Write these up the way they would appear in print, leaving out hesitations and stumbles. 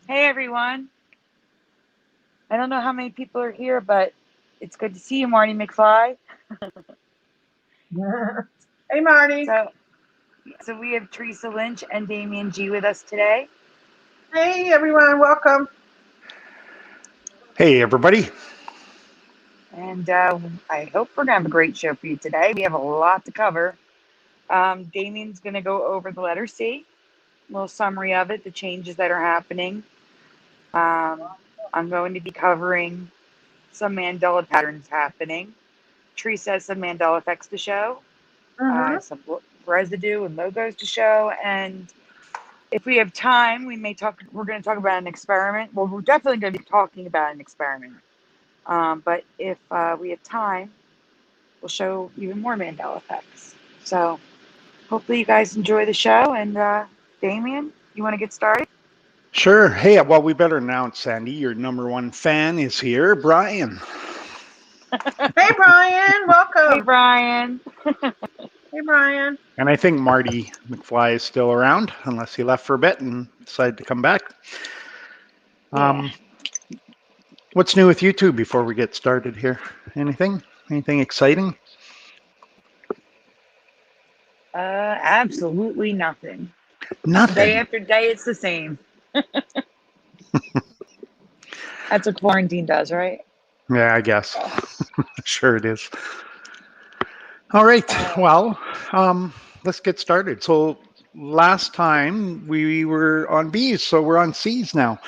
Hey everyone. I don't know how many people are here, but it's good to see you, Marty McFly. Hey, Marty. So we have Theresa Lynch and Damian G with us today. Hey, everyone. Welcome. Hey, everybody. And I hope we're going to have a great show for you today. We have a lot to cover. Damian's going to go over the letter C, a little summary of it, the changes that are happening. I'm going to be covering some Mandela patterns happening. Theresa has some Mandela Effects to show. Mm-hmm. Some residue and logos to show. And if we have time, we're going to talk about an experiment. Well, we're definitely going to be talking about an experiment. But if we have time, we'll show even more Mandela effects. So hopefully you guys enjoy the show. And Damian, you want to get started? Sure. Hey, well, we better announce, Sandy, your number one fan is here, Brian. Hey, Brian. Hey, Welcome. Brian. Hey, Brian. And I think Marty McFly is still around, unless he left for a bit and decided to come back. Yeah. What's new with you two before we get started here? Anything? Anything exciting? Absolutely nothing. Nothing. Day after day, it's the same. That's what quarantine does, right? Yeah, I guess. Sure it is. All right. Well, let's get started. So last time we were on B's, so we're on C's now.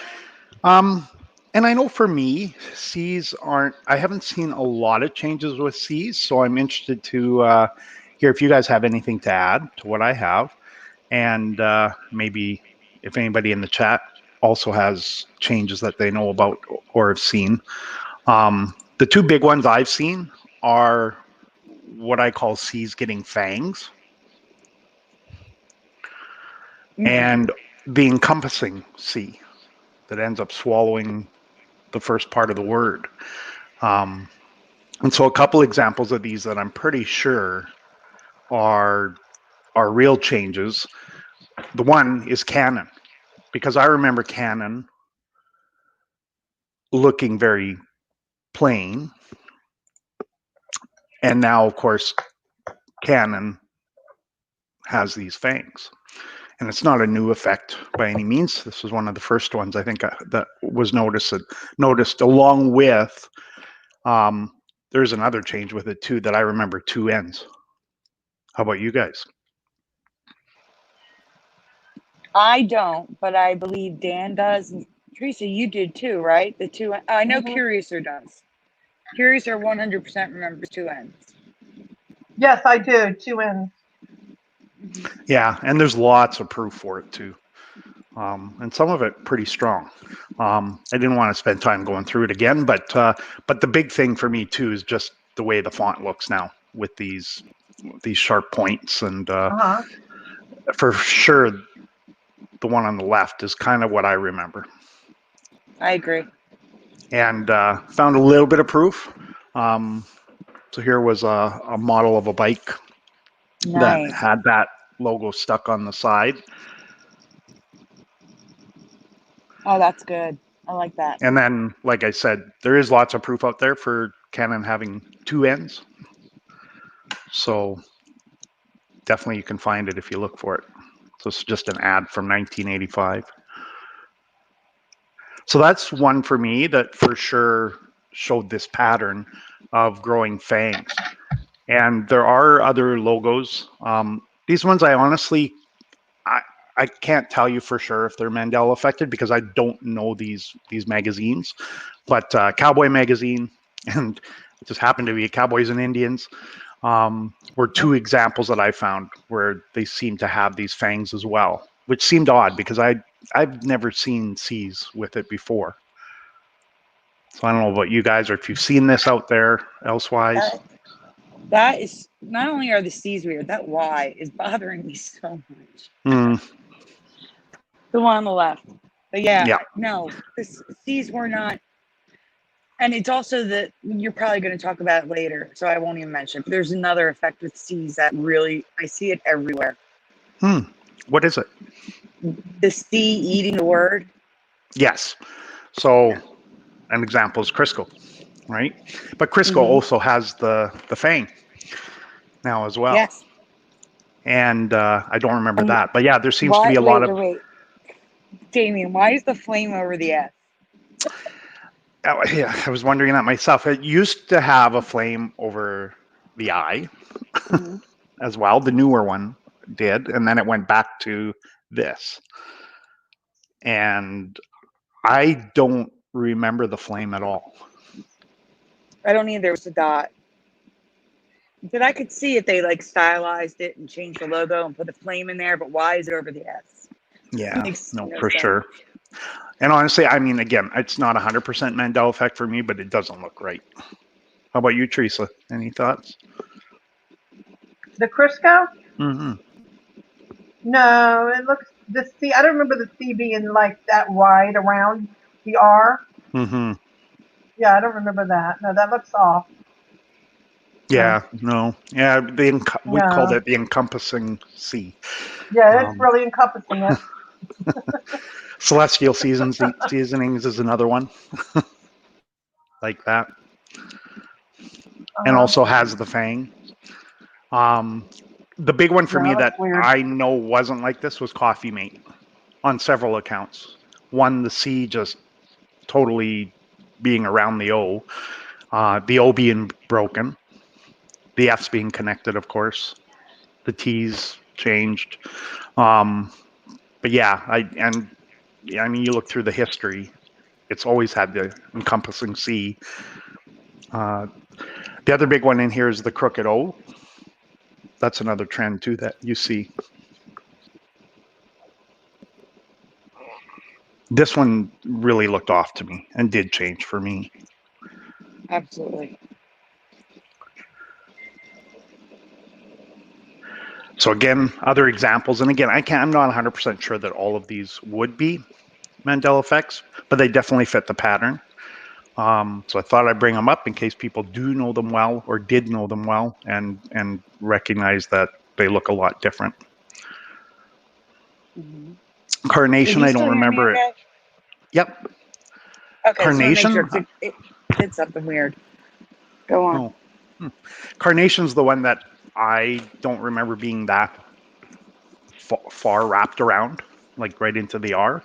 And I know for me, C's aren't, I haven't seen a lot of changes with C's, so I'm interested to hear if you guys have anything to add to what I have. And maybe if anybody in the chat also has changes that they know about or have seen. The two big ones I've seen are what I call C's getting fangs and the encompassing C that ends up swallowing the first part of the word. And so a couple examples of these that I'm pretty sure are real changes. The one is canon, because I remember canon looking very plain. And now, of course, canon has these fangs. And it's not a new effect by any means. This was one of the first ones I think that was noticed along with, there's another change with it too that I remember, two N's. How about you guys? I don't, but I believe Dan does. And Theresa, you did too, right? The two. I know Curiouser does. Curiouser 100% remembers two ends. Yes, I do. Two N's. Yeah, and there's lots of proof for it too. And some of it pretty strong. I didn't want to spend time going through it again, but the big thing for me too is just the way the font looks now with these sharp points, and for sure the one on the left is kind of what I remember. I agree. And found a little bit of proof. So here was a model of a bike that had that logo stuck on the side. Oh, that's good. I like that. And then, like I said, there is lots of proof out there for Canon having two N's. So definitely you can find it if you look for it. So it's just an ad from 1985. So that's one for me that for sure showed this pattern of growing fangs. And there are other logos. These ones I honestly, I can't tell you for sure if they're Mandela affected because I don't know these magazines. But Cowboy Magazine and it just happened to be Cowboys and Indians were two examples that I found where they seem to have these fangs as well, which seemed odd because I've never seen C's with it before. So I don't know about you guys or if you've seen this out there elsewise. That is, not only are the C's weird, that Y is bothering me so much. The one on the left. But no, the C's were not. And it's also that you're probably going to talk about it later, so I won't even mention it. But there's another effect with C's that really, I see it everywhere. What is it? The C eating the word. Yes. So an example is Crisco, right? But Crisco Mm-hmm. also has the fang now as well. Yes. And I don't remember And that. But yeah, there seems to why? be a lot of... Wait. Damian, why is the flame over the S? Oh, yeah, I was wondering that myself. It used to have a flame over the I Mm-hmm. as well. The newer one did. And then it went back to this. And I don't remember the flame at all. I don't either. It was a dot. But I could see if they like stylized it and changed the logo and put a flame in there, but why is it over the S? Yeah, Makes no, no for sense. sure. And honestly, I mean, again, it's not 100% Mandel effect for me, but it doesn't look right. How about you, Theresa? Any thoughts? The Crisco? Mm-hmm. No, it looks the C. I don't remember the C being like that wide around the R. Mm-hmm. Yeah, I don't remember that. No, that looks off. Yeah, no. Yeah, we called Yeah, it the encompassing C. yeah, it's Um, really encompassing it. Celestial seasonings is another one like that. And Uh-huh. also has the fang. Um, the big one for Yeah, me that looks that weird. I know wasn't like this was Coffee Mate on several accounts. One, the C just totally being around the O being broken, the F's being connected, of course, the T's changed. Um, but yeah, I mean, you look through the history, it's always had the encompassing C. The other big one in here is the crooked O. That's another trend too that you see. This one really looked off to me and did change for me. Absolutely. So again, other examples, and again, I'm not 100% sure that all of these would be Mandela effects, but they definitely fit the pattern. So I thought I'd bring them up in case people do know them well or did know them well and recognize that they look a lot different. Mm-hmm. Did Carnation, you I still don't hear me remember it. okay? Yep. Okay, just want to make sure Carnation. because it did something weird. Go on. Oh, Carnation's the one that I don't remember being that far wrapped around, like right into the R.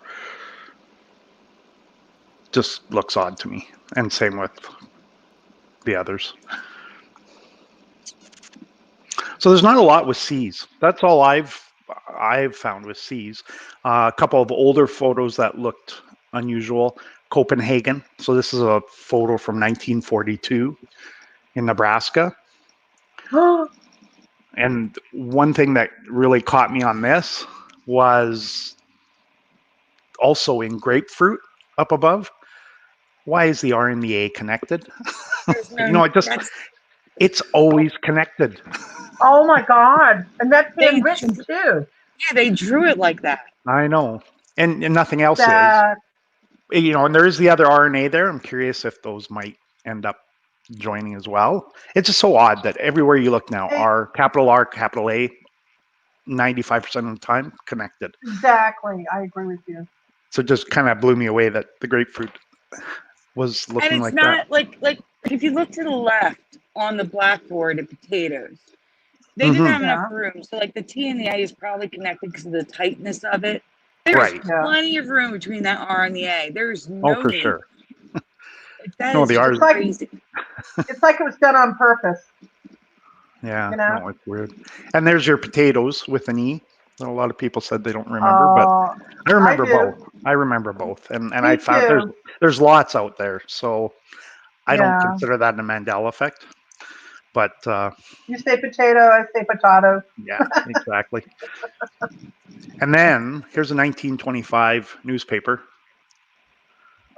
Just looks odd to me. And same with the others. So there's not a lot with C's. That's all I've found with C's. A couple of older photos that looked unusual. Copenhagen. So this is a photo from 1942 in Nebraska. And one thing that really caught me on this was also in grapefruit up above. Why is the R and the A connected? There's You no. know, it's always connected. Oh my God! And that's They handwritten too. yeah, they drew it like that. I know. And nothing else is. That You know, and there is the other RNA there. I'm curious if those might end up joining as well. It's just so odd that everywhere you look now, hey, R, capital A, 95% of the time connected. exactly. I agree with you. So it just kind of blew me away that the grapefruit was And looking it's like that. not like if you look to the left on the blackboard of potatoes, they didn't Mm-hmm. have Yeah, enough room. So like the T and the A is probably connected because of the tightness of it. There's Right. yeah. plenty of room between that R and the A. There's Oh, no for need. sure. That No, is the just R's. crazy. It's like it was done on purpose. Yeah, You know. no, it's weird. And there's your potatoes with an E. A lot of people said they don't remember, but Uh, I I remember do. both. I remember both, and I Me found too. there's lots out there. So I don't Yeah. consider that a Mandela effect, but You say potato, I say potato. yeah, exactly. And then here's a 1925 newspaper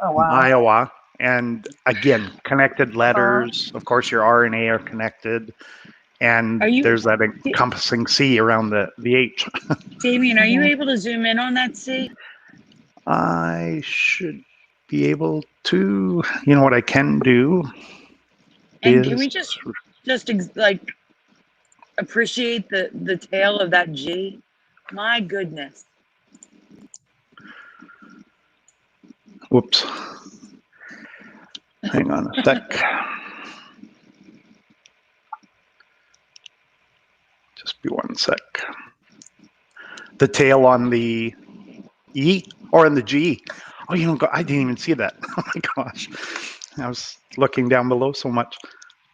Oh from wow. Iowa, and again connected Uh-huh. letters. Of course, your R and A are connected, and Are you, there's that encompassing C around the H. Damian? Are you Mhm. able to zoom in on that C? I should be able to. You know what I can do And can is we just like appreciate the tail of that G? My goodness. Whoops. Hang on a sec. Just be one sec. The tail on the E or on the G. Oh, you know, I didn't even see that. Oh my gosh. I was looking down below so much.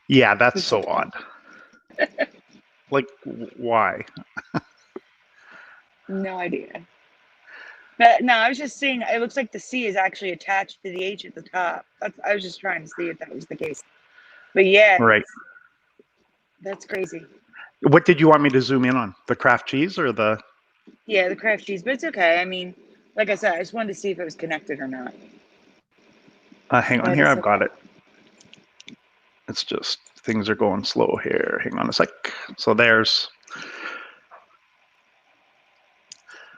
Yeah, that's so odd. Like, why? No idea. But no, I was just seeing, it looks like the C is actually attached to the H at the top. I was just trying to see if that was the case. But yeah, Right. that's crazy. What did you want me to zoom in on? The craft cheese or the... Yeah, the craft cheese, but it's okay. I mean, like I said, I just wanted to see if it was connected or not. hang on here, I've got it. It's just, things are going slow here. Hang on a sec. So there's...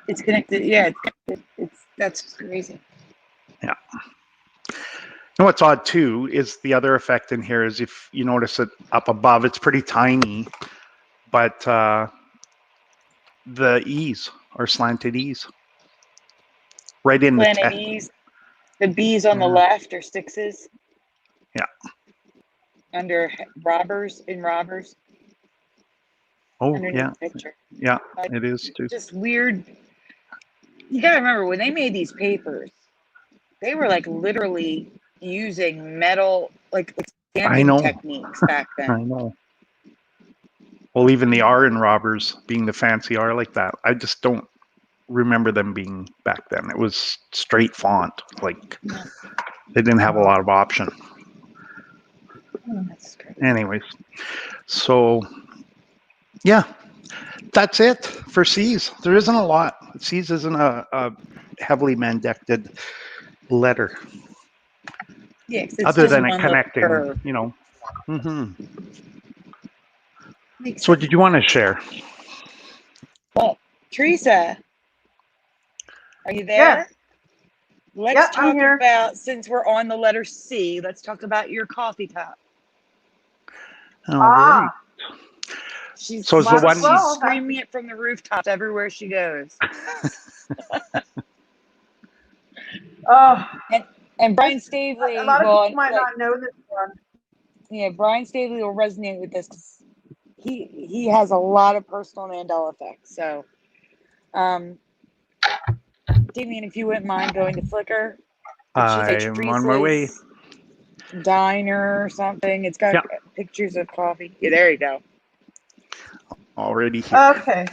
It's connected. Yeah, that's crazy. Yeah. And what's odd too is the other effect in here is if you notice it up above, it's pretty tiny, but the E's are slanted E's. Right in the Planet text. E's. The B's on the left are sixes. Yeah. Under robbers, in robbers. Oh, Underneath yeah. the picture. Yeah, it is too. Just weird. You gotta remember, when they made these papers, they were like literally using metal, like I stamping know. techniques back then. I know. Well, even the R in robbers being the fancy R like that, I just don't remember them being back then. It was straight font. Like, they didn't have a lot of option. That's crazy. Anyways, so yeah, that's it for C's. There isn't a lot. C's isn't a heavily mandected letter. Yeah, 'cause it's Other just than it one little connecting, curve. you know. Mm-hmm. Makes So what sense. did you want to share? Well, Theresa, are you there? Yes. Let's Yep, talk I'm here. about, since we're on the letter C, let's talk about your coffee cup. All right. She's, So is the one... she's screaming it from the rooftops everywhere she goes. Oh, And Brian Stavely, a lot of people might not know this one. Yeah, Brian Stavely will resonate with this because he has a lot of personal Mandela effects. So, Damian, if you wouldn't mind going to Flickr, I'm on my way. Diner or something. It's got pictures of coffee. Yeah, there you go. Already here. Okay.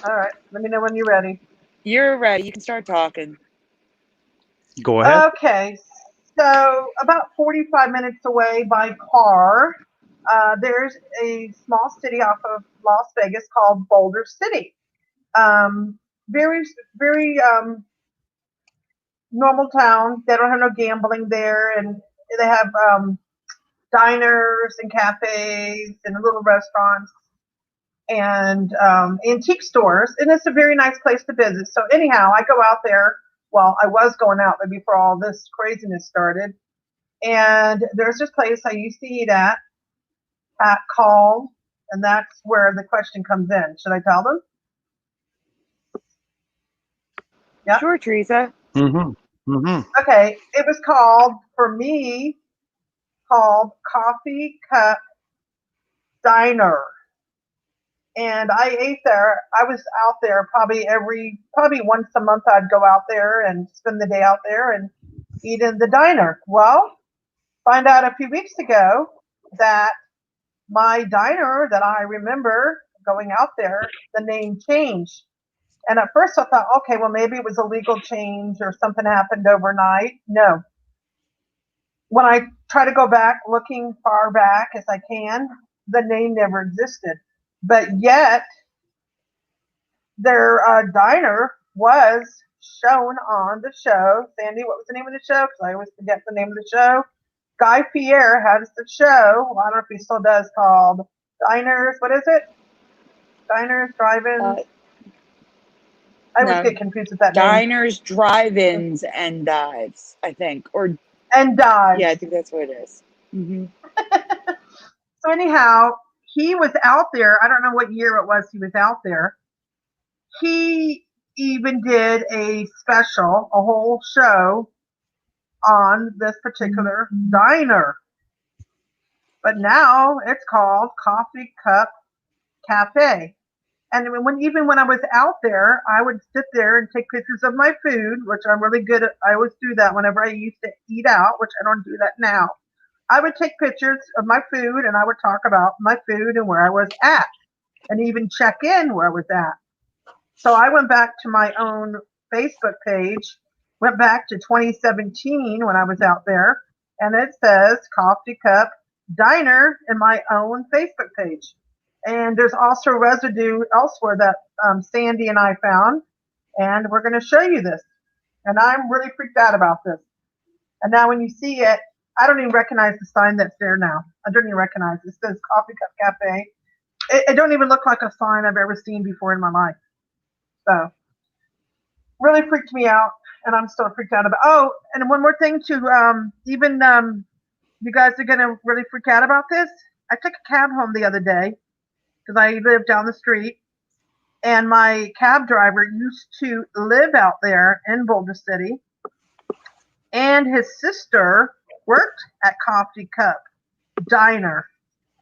All right. Let me know when you're ready. You're ready. You can start talking. Go ahead. Okay. So about 45 minutes away by car, there's a small city off of Las Vegas called Boulder City. Very, very normal town. They don't have no gambling there, and they have diners and cafes and little restaurants and antique stores, and it's a very nice place to visit. So anyhow, I go out there. Well, I was going out there before all this craziness started, and there's this place I used to eat at called, and that's where the question comes in. Should I tell them? Yeah. Sure, Theresa. Mm-hmm. Mm-hmm. Okay, it was called, for me, Coffee Cup Diner. And I ate there. I was out there probably once a month. I'd go out there and spend the day out there and eat in the diner. Well, find out a few weeks ago that my diner that I remember going out there, the name changed. And at first I thought, okay, well, maybe it was a legal change or something happened overnight. No. When I try to go back, looking far back as I can, the name never existed. But yet, their diner was shown on the show. Sandy, what was the name of the show? Because I always forget the name of the show. Guy Fieri has the show. I don't know if he still does, called Diners. What is it? Diners, Drive-Ins. I always get confused with that name. Diners, Drive-Ins, and Dives, I think. And Dives. Yeah, I think that's what it is. Mm-hmm. So anyhow, he was out there. I don't know what year it was he was out there. He even did a special, a whole show on this particular diner. But now it's called Coffee Cup Cafe. And even when I was out there, I would sit there and take pictures of my food, which I'm really good at. I always do that whenever I used to eat out, which I don't do that now. I would take pictures of my food and I would talk about my food and where I was at and even check in where I was at. So I went back to my own Facebook page, went back to 2017 when I was out there, and it says Coffee Cup Diner in my own Facebook page. And there's also residue elsewhere that Sandy and I found, and we're going to show you this. And I'm really freaked out about this. And now when you see it, I don't even recognize the sign that's there now. I don't even recognize it. It says Coffee Cup Cafe. It don't even look like a sign I've ever seen before in my life. So, really freaked me out, and I'm still freaked out about. Oh, and one more thing too. You guys are going to really freak out about this. I took a cab home the other day because I live down the street, and my cab driver used to live out there in Boulder City, and his sister worked at Coffee Cup Diner,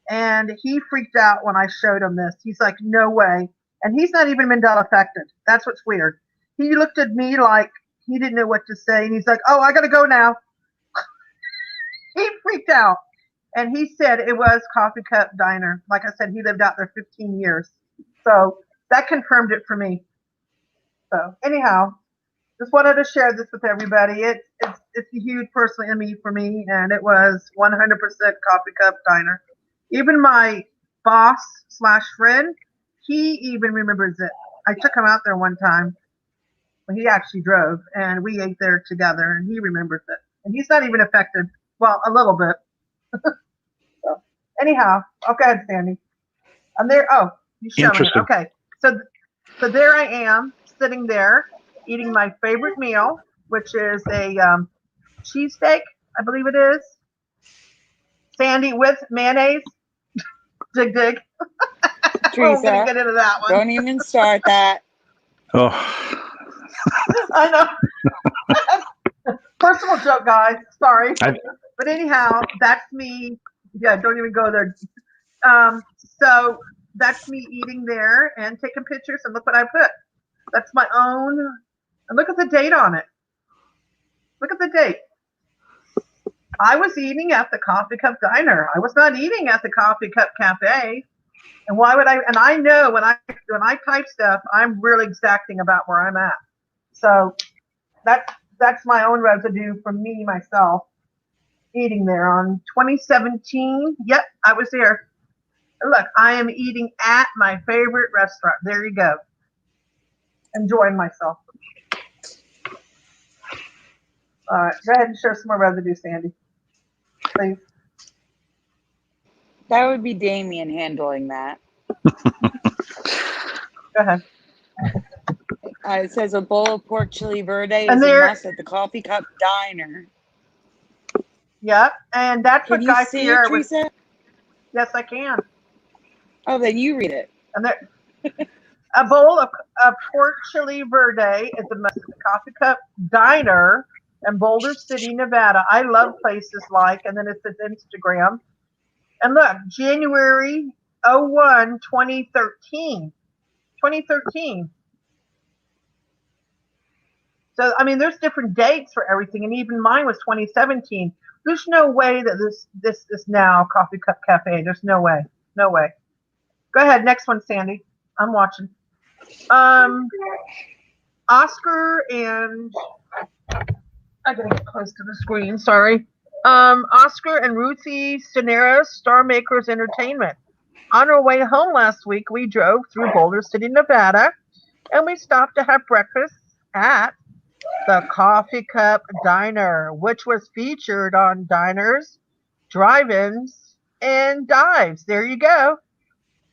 and he freaked out when I showed him this. He's like, no way. And he's not even Mandela affected. That's what's weird. He looked at me like he didn't know what to say, and he's like, oh, I got to go now. He freaked out. And he said it was Coffee Cup Diner. Like I said, he lived out there 15 years. So that confirmed it for me. So anyhow, just wanted to share this with everybody. It's a huge personal enemy for me, and it was 100% Coffee Cup Diner. Even my boss / friend, he even remembers it. I took him out there one time when he actually drove, and we ate there together, and he remembers it. And he's not even affected. Well, a little bit. So, anyhow, go ahead, Sandy. I'm there. Oh, you show me. Okay. So there I am, sitting there, eating my favorite meal, which is a cheesesteak, I believe it is. Sandy with mayonnaise. Dig, dig. Theresa, We're going to get into that one. Don't even start that. Oh. I know. Personal joke, guys. Sorry. But anyhow, that's me. Yeah, don't even go there. So that's me eating there and taking pictures, and look what I put. That's my own. And look at the date on it. Look at the date. I was eating at the Coffee Cup Diner. I was not eating at the Coffee Cup Cafe. And why would I? And I know when I type stuff, I'm really exacting about where I'm at. So that's my own residue from me myself eating there on 2017. Yep, I was there. Look, I am eating at my favorite restaurant. There you go. Enjoying myself. All right, go ahead and share some more residue, Sandy. Please. That would be Damian handling that. Go ahead. It says a bowl of pork chili verde And is a there- must at the Coffee Cup Diner. Yep, and that's Can what you Guy see Fieri it, was. Theresa? Yes, I can. Oh, then you read it. And there, a bowl of pork chili verde is a must at the Coffee Cup Diner in Boulder City, Nevada. I love places like, and then it says Instagram. And look, January 01, 2013. 2013. So, I mean, there's different dates for everything, and even mine was 2017. There's no way that this is now Coffee Cup Cafe. There's no way. No way. Go ahead. Next one, Sandy. I'm watching. Oscar and I gotta get close to the screen. Sorry. Oscar and Ruthie Cenera, Star Makers Entertainment. On our way home last week, we drove through Boulder City, Nevada, and we stopped to have breakfast at the Coffee Cup Diner, which was featured on Diners, Drive-Ins, and Dives. There you go.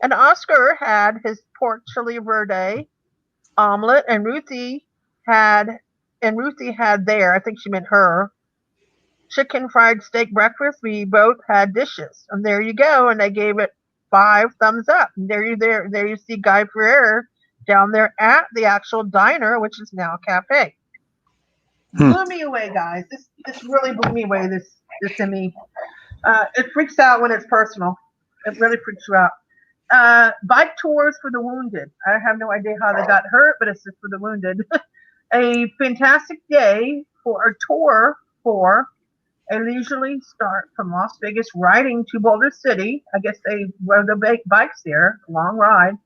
And Oscar had his pork chili verde omelet, and Ruthie had there, I think she meant her, chicken fried steak breakfast. We both had dishes. And there you go. And they gave it 5 thumbs up. And there you see Guy Fieri down there at the actual diner, which is now a cafe. Blew me away, guys. This really blew me away. This in me. It freaks out when it's personal. It really freaks you out. Bike tours for the wounded. I have no idea how they got hurt, but it's just for the wounded. A fantastic day for a tour for a leisurely start from Las Vegas, riding to Boulder City. I guess they rode the bikes there, a long ride,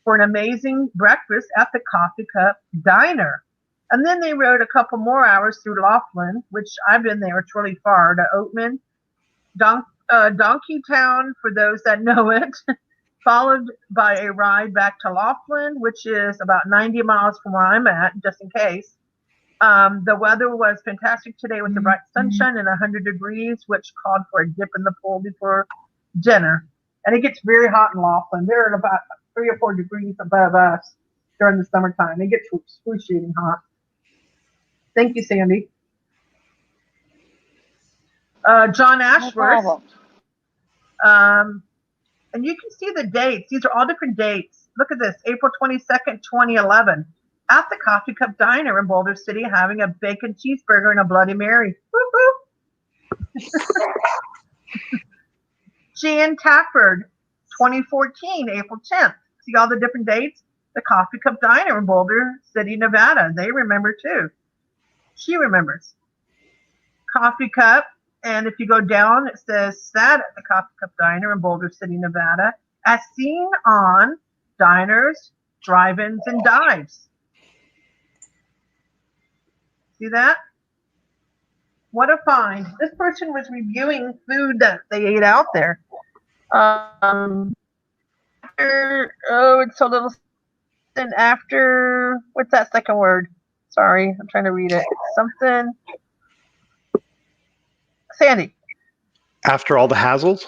for an amazing breakfast at the Coffee Cup Diner. And then they rode a couple more hours through Laughlin, which I've been there. It's really far, to Oatman, Donkey Town, for those that know it, followed by a ride back to Laughlin, which is about 90 miles from where I'm at, just in case. The weather was fantastic today with the bright sunshine and 100 degrees, which called for a dip in the pool before dinner. And it gets very hot in Laughlin. They're at about 3 or 4 degrees above us during the summertime. It gets excruciating hot. Thank you, Sandy. John Ashworth. No problem. And you can see the dates. These are all different dates. Look at this, April 22nd, 2011. At the Coffee Cup Diner in Boulder City, having a bacon cheeseburger and a Bloody Mary. Woo-hoo. Jan Tafford, 2014, April 10th. See all the different dates? The Coffee Cup Diner in Boulder City, Nevada. They remember too. She remembers. Coffee Cup, and if you go down, it says sat at the Coffee Cup Diner in Boulder City, Nevada, as seen on diners, drive-ins, and dives. See that? What a find. This person was reviewing food that they ate out there. It's a little, and after, what's that second word? Sorry, I'm trying to read it. Something. Sandy. After all the hassles?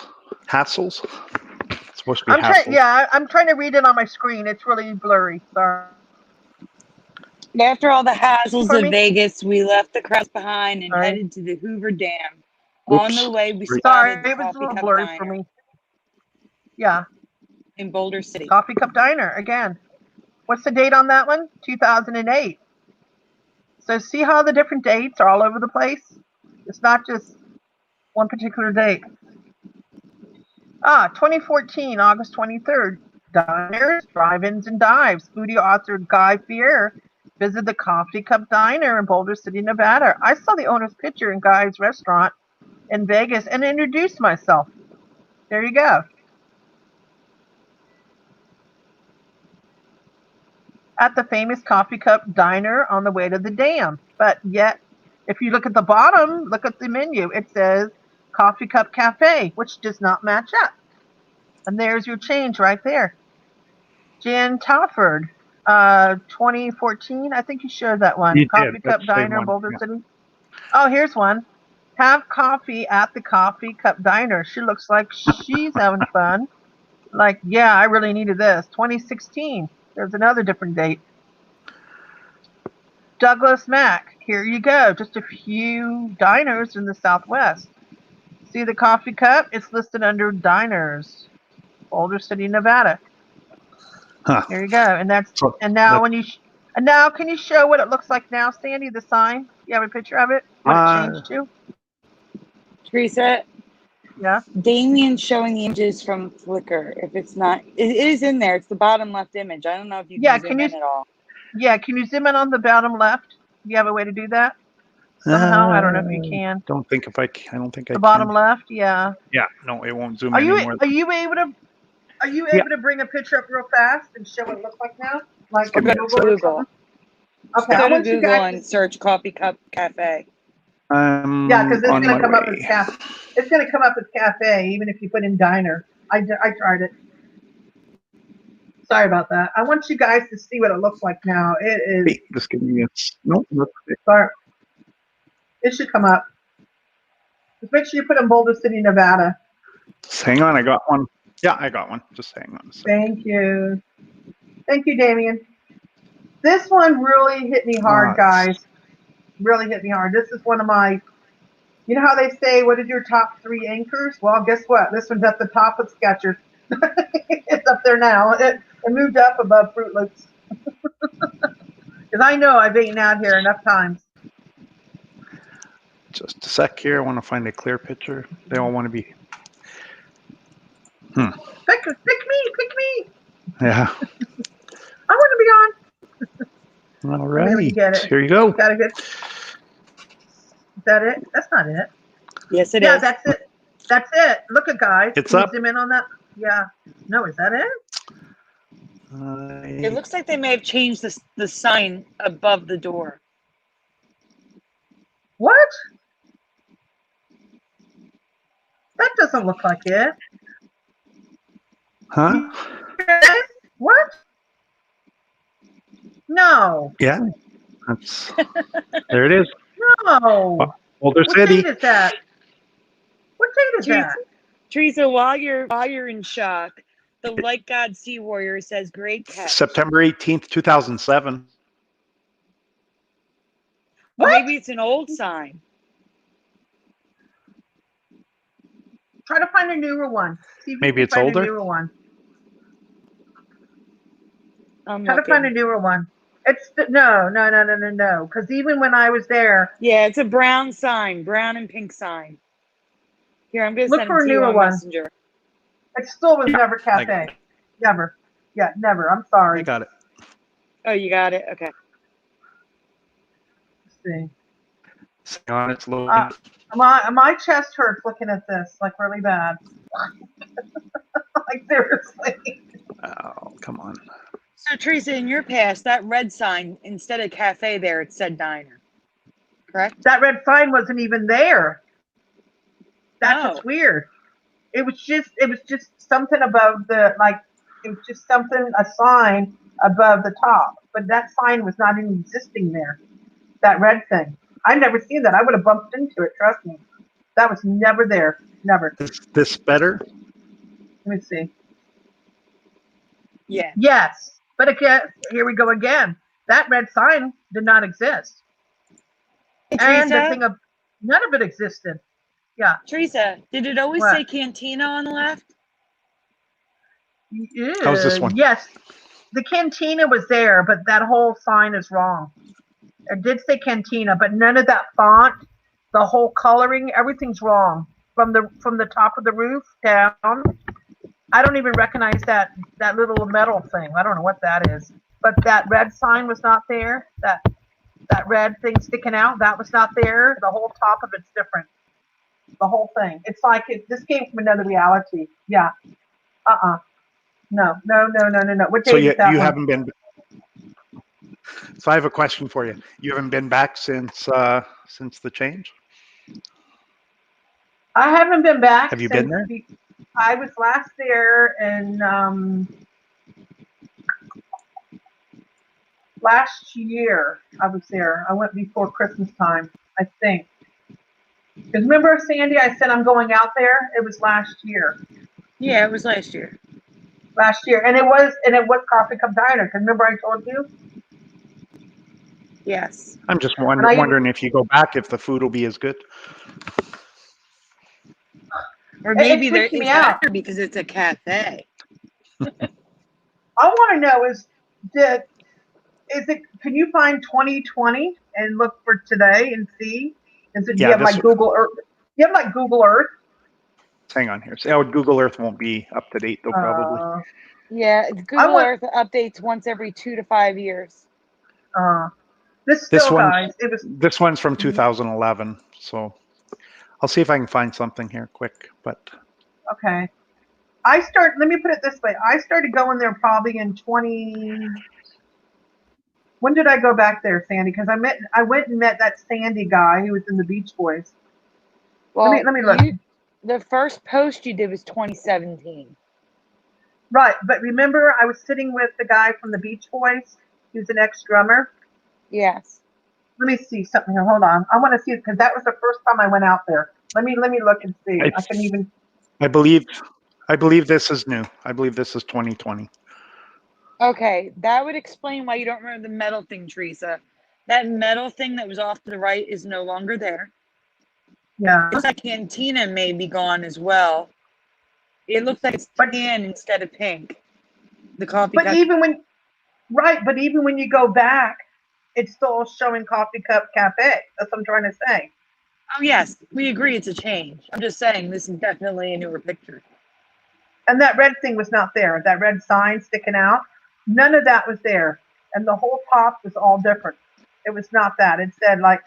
It's supposed to be hassles. I'm trying to read it on my screen. It's really blurry. Sorry. After all the hassles of Vegas, we left the crowds behind and headed to the Hoover Dam. Oops. On the way, we Sorry, spotted the it was a Coffee little Cup blurry Diner for me. Yeah. in Boulder City. Coffee Cup Diner, again. What's the date on that one? 2008. So see how the different dates are all over the place? It's not just one particular date. 2014, August 23rd. Diners, drive-ins, and dives. Foodie author Guy Fieri visited the Coffee Cup Diner in Boulder City, Nevada. I saw the owner's picture in Guy's restaurant in Vegas and introduced myself. There you go. At the famous Coffee Cup Diner on the way to the dam. But yet, if you look at the bottom, look at the menu. It says Coffee Cup Cafe, which does not match up. And there's your change right there. Jan Tafford, 2014. I think you showed that one. Coffee Cup Diner, Boulder City. Oh, here's one. Have coffee at the Coffee Cup Diner. She looks like she's having fun. Like, yeah, I really needed this. 2016. There's another different date. Douglas Mack. Here you go. Just a few diners in the Southwest. See the Coffee Cup? It's listed under diners. Boulder City, Nevada. Huh. There you go. And now can you show what it looks like now, Sandy? The sign. You have a picture of it? What it changed to? Teresa. Yeah. Damian's showing the images from Flickr. If it's not, it is in there. It's the bottom left image. I don't know if you can zoom in at all. Yeah, can you zoom in on the bottom left? Do you have a way to do that? Somehow, I don't know if you can. I don't think I can. The bottom left, yeah. Yeah, no, it won't zoom anymore. Are you able to bring a picture up real fast and show what it looks like now? Like Go to Google. Okay, go to Google and search Coffee Cup Cafe. Yeah, because it's going to come up as cafe. It's going to come up as cafe, even if you put in diner. I tried it. Sorry about that. I want you guys to see what it looks like now. It is. Wait, just give me no. Sorry. It should come up. Just make sure you put in Boulder City, Nevada. Just hang on, I got one. Yeah, I got one. Just hang on. Thank you. Thank you, Damian. This one really hit me hard, guys. Really hit me hard. This is one of my, you know how they say, what is your top 3 anchors? Well, guess what? This one's at the top of Skechers. It's up there now. It moved up above Fruit Loops. Because I know I've eaten out here enough times. Just a sec here. I want to find a clear picture. They all want to be. Pick me. Yeah. I want to be on. All Let me right. get it. Here you go. Got to get. Is that it? That's not it. Yes, it is. Yeah, that's it. That's it. Look at guys. It's Can you up. zoom in on that? Yeah. No, is that it? It looks like they may have changed the sign above the door. What? That doesn't look like it. Huh? What? No. Yeah. That's. There it is. No. Boulder What City. date is that? What date is that? Teresa, while you're in shock, the Light God Sea Warrior says, "Great catch." September 18th, 2007. Or What? maybe it's an old sign. Try to find a newer one. See if Maybe you it's can find older? a newer one. I'm Try to find a looking. newer one. It's no. Because even when I was there, Yeah, it's a brown sign, brown and pink sign. Here, I'm gonna look send for it a to you newer on one. Messenger. It still was never I got cafe. it. Never. Yeah, never. I'm I sorry. got it. Oh, you got it. Okay. Let's see. Hang on, it's loading. My chest hurts looking at this, like really bad. Like seriously. Oh, come on. So, Teresa, in your past, that red sign, instead of cafe there, it said diner. Correct? That red sign wasn't even there. That's Oh. what's weird. It was just something above the it was just something, a sign above the top. But that sign was not even existing there. That red thing. I'd never seen that. I would have bumped into it, trust me. That was never there. Never. Is this better? Let me see. Yeah. Yes. But again, here we go again. That red sign did not exist. Hey, And the Teresa, thing of none of it existed. Yeah. Teresa, did it always What? say Cantina on the left? How's this one? Yes. The cantina was there, but that whole sign is wrong. It did say cantina, but none of that font, the whole coloring, everything's wrong. From the top of the roof down. I don't even recognize that little metal thing. I don't know what that is. But that red sign was not there. That red thing sticking out, that was not there. The whole top of it's different. The whole thing. It's like this came from another reality. Yeah. No. What So day is that you one? haven't been. So I have a question for you. You haven't been back since the change? I haven't been back. Have you been there? I was last there in last year. I was there. I went before Christmas time, I think. Because remember, Sandy, I said I'm going out there. It was last year. Yeah, it was last year. Last year, and it was Coffee Cup Diner. Because remember I told you. Yes. I'm just wondering if you go back, if the food will be as good. Or maybe freaked it's me out. better because it's a cafe. I want to know is it? Can you find 2020 and look for today and see? Do you have like Google Earth? Do you have like Google Earth? Hang on here. So Google Earth won't be up to date though, probably. Yeah, Google Earth updates once every 2 to 5 years. This one's from 2011, so I'll see if I can find something here quick. But okay, let me put it this way. I started going there probably in 20. When did I go back there, Sandy? Because I went and met that Sandy guy who was in the Beach Boys. Well, let me look. The first post you did was 2017. Right, but remember I was sitting with the guy from the Beach Boys. He was an ex-drummer. Yes. Let me see something here. Hold on. I want to see it because that was the first time I went out there. Let me look and see. I can even. I believe this is new. I believe this is 2020. Okay, that would explain why you don't remember the metal thing, Teresa. That metal thing that was off to the right is no longer there. Yeah. That cantina may be gone as well. It looks like it's tan instead of pink. The coffee cup. But even when you go back, it's still showing Coffee Cup Cafe. That's what I'm trying to say. Oh yes, we agree it's a change. I'm just saying this is definitely a newer picture. And that red thing was not there. That red sign sticking out, none of that was there. And the whole top was all different. It was not that. It said like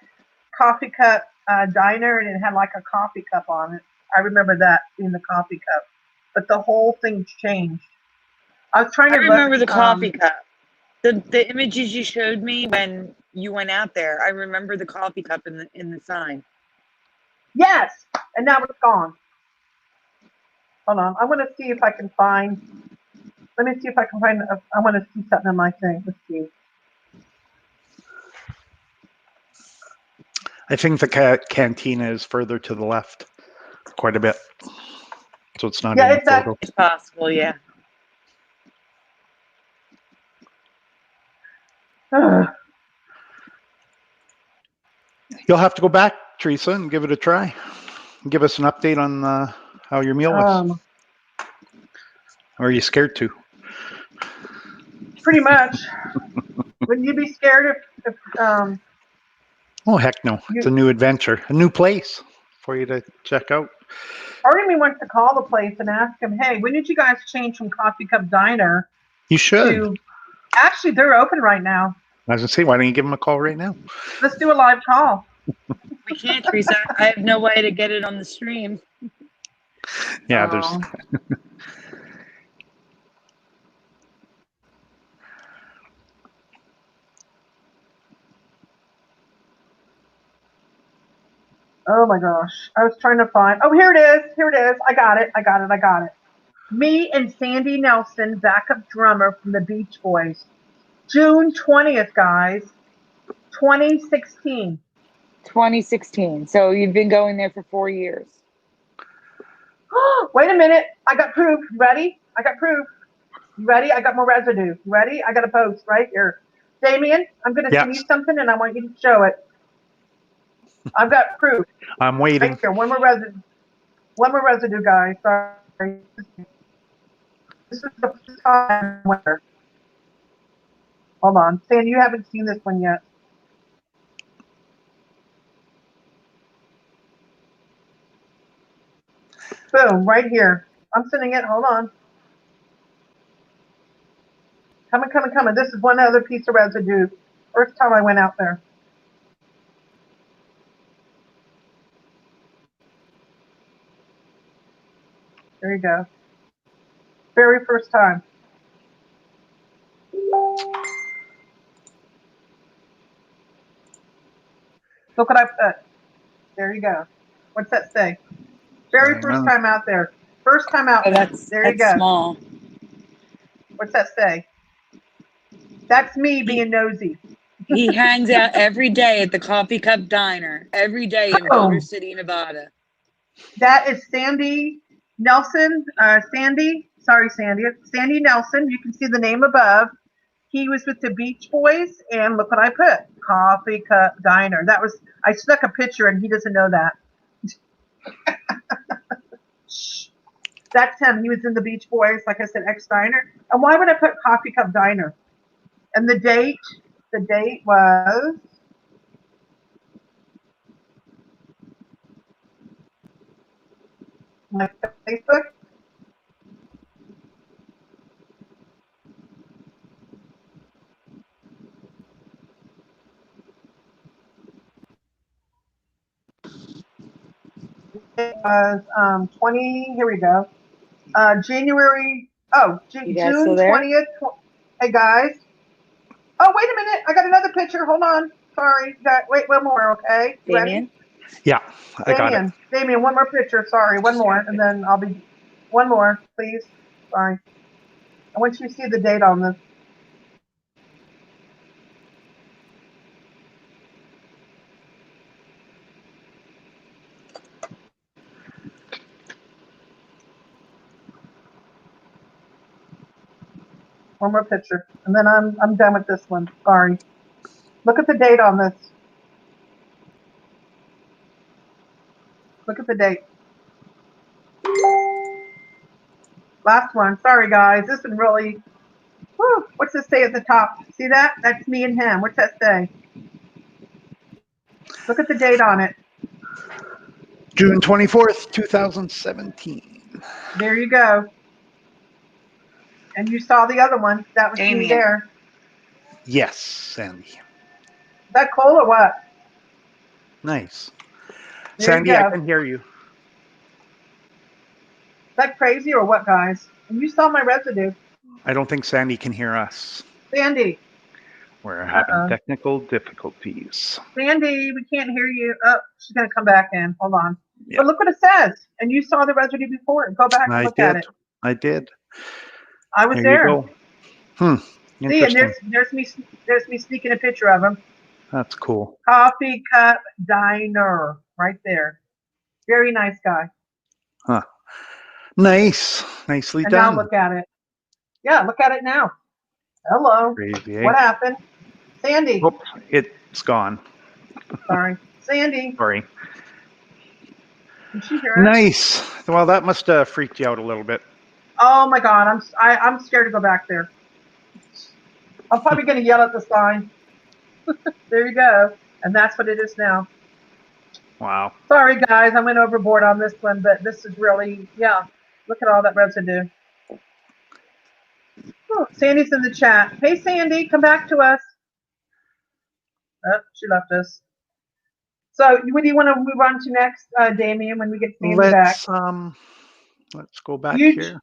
coffee cup diner, and it had like a coffee cup on it. I remember that being the coffee cup. But the whole thing changed. I was trying I to remember look. the coffee cup. The images you showed me when you went out there. I remember the coffee cup in the sign. Yes, and now it's gone. Hold on. I want to see if I can find. Let me see if I can find. I want to see something in my thing. Let's see. I think the cantina is further to the left, quite a bit. So it's not in Yeah, the it's that. photo. It's possible, yeah. You'll have to go back, Theresa, and give it a try. Give us an update on how your meal was. Or are you scared to? Pretty much. Wouldn't you be scared if Oh, heck no. It's a new adventure, a new place for you to check out. part of me wants to call the place and ask them, hey, when did you guys change from Coffee Cup Diner You should. to... Actually, they're open right now. I was going to say, why don't you give them a call right now? Let's do a live call. We can't, Teresa. I have no way to get it on the stream. Yeah, there's... Oh my gosh. I was trying to find... Oh, here it is. Here it is. I got it. Me and Sandy Nelson, backup drummer from the Beach Boys. June 20th, guys. 2016. 2016. So you've been going there for 4 years. Wait a minute. I got proof. You ready? I got proof. You ready? I got more residue. You ready? I got a post right here. Damian, I'm going to send you something and I want you to show it. I've got proof. I'm waiting. Right here. One more residue, guys. Sorry. This is the first time winter. Hold on. Stan, you haven't seen this one yet. Boom, right here. I'm sending it. Hold on. Coming. This is one other piece of residue. First time I went out there. There you go. Very first time. Look what I put. There you go. What's that say? Very first time out there. First time out there. There you go. Small. What's that say? That's me being nosy. He hangs out every day at the Coffee Cup Diner. Every day in Boulder City, Nevada. That is Sandy Nelson. Sandy Nelson. You can see the name above. He was with the Beach Boys, and look what I put. Coffee Cup Diner. I stuck a picture, and he doesn't know that. That's him. He was in the Beach Boys, like I said, ex-Diner. And why would I put Coffee Cup Diner? And the date was... my Facebook. It was 20, here we go. June 20th. Hey guys. Oh, wait a minute. I got another picture. Hold on. Sorry. Wait, one more, okay? You Damian? ready? Yeah, I got it. Damian, one more picture. Sorry, one more. And then I'll be... One more, please. Sorry. I want you to see the date on this. One more picture, and then I'm done with this one. Sorry. Look at the date on this. Look at the date. Last one. Sorry, guys. This one really... Whew, what's this say at the top? See that? That's me and him. What's that say? Look at the date on it. June 24th, 2017. There you go. And you saw the other one. That was me Damian. there. Yes, Sandy. Is that cool or what? Nice. There Sandy, you I go. can hear you. Is that crazy or what, guys? And you saw my residue. I don't think Sandy can hear us. Sandy. We're having Uh-oh. technical difficulties. Sandy, we can't hear you. Oh, she's going to come back in. Hold on. Yeah. But look what it says. And you saw the residue before. Go back and look at it. I did. I was There there. you go. See, and Interesting. there's me sneaking a picture of him. That's cool. Coffee Cup Diner, right there. Very nice guy. Huh. Nice. Nicely And done. now look at it. Yeah, look at it now. Hello. Crazy, eh? What happened? Sandy. Oops, it's gone. Sorry. Sandy. Sorry. Did she hear us? Nice. Well, that must have freaked you out a little bit. Oh my God, I'm scared to go back there. I'm probably going to yell at the sign. There you go. And that's what it is now. Wow. Sorry, guys. I went overboard on this one, but this is really, yeah. Look at all that residue. Oh, Sandy's in the chat. Hey, Sandy, come back to us. Oh, she left us. So what do you want to move on to next, Damian, when we get Sandy back? Let's go back Huge, here.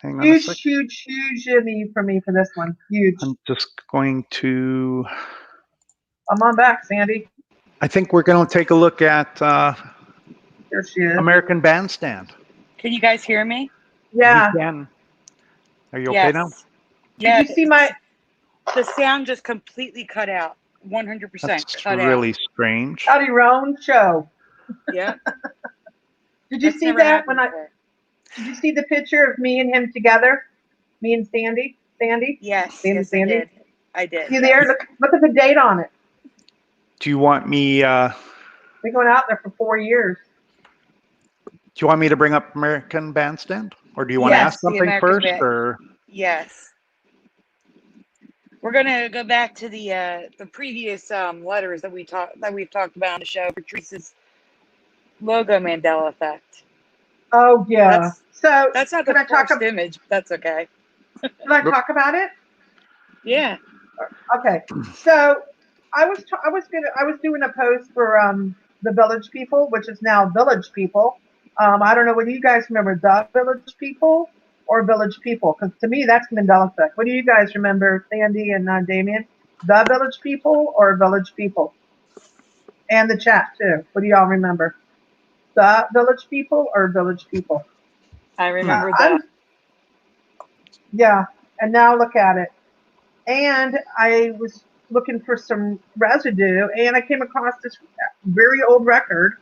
Hang on a second. huge Jimmy for me for this one. Huge. I'm just going to... Come on back, Sandy. I think we're going to take a look at Here she is. American Bandstand. Can you guys hear me? Yeah. We can. Are you Yes. okay now? Yeah. Did you see my... The sound just completely cut out. 100% That's cut really out. strange. Out of your own show. Yeah. Did you That's see never that happened when before. Did you see the picture of me and him together? Me and Sandy? Sandy? Yes. Sandy, Yes, Sandy? I did. I did. You there? Look at the date on it. Do you want me... We're going out there for 4 years. Do you want me to bring up American Bandstand? Or do you want to Yes, ask the something American first? Band- Or Yes. We're gonna go back to the previous letters that we've talked about on the show for Teresa's logo Mandela Effect. Oh, yeah. That's not the first image, but that's okay. Can I talk about it? Yeah. Okay. So I was doing a post for the Village People, which is now Village People. I don't know whether you guys remember the Village People or Village People, because to me that's Mandela Effect. What do you guys remember, Sandy and Damian? The Village People or Village People? And the chat too. What do y'all remember? The Village People or Village People? I remember that. Yeah. And now look at it. And I was looking for some residue, and I came across this very old record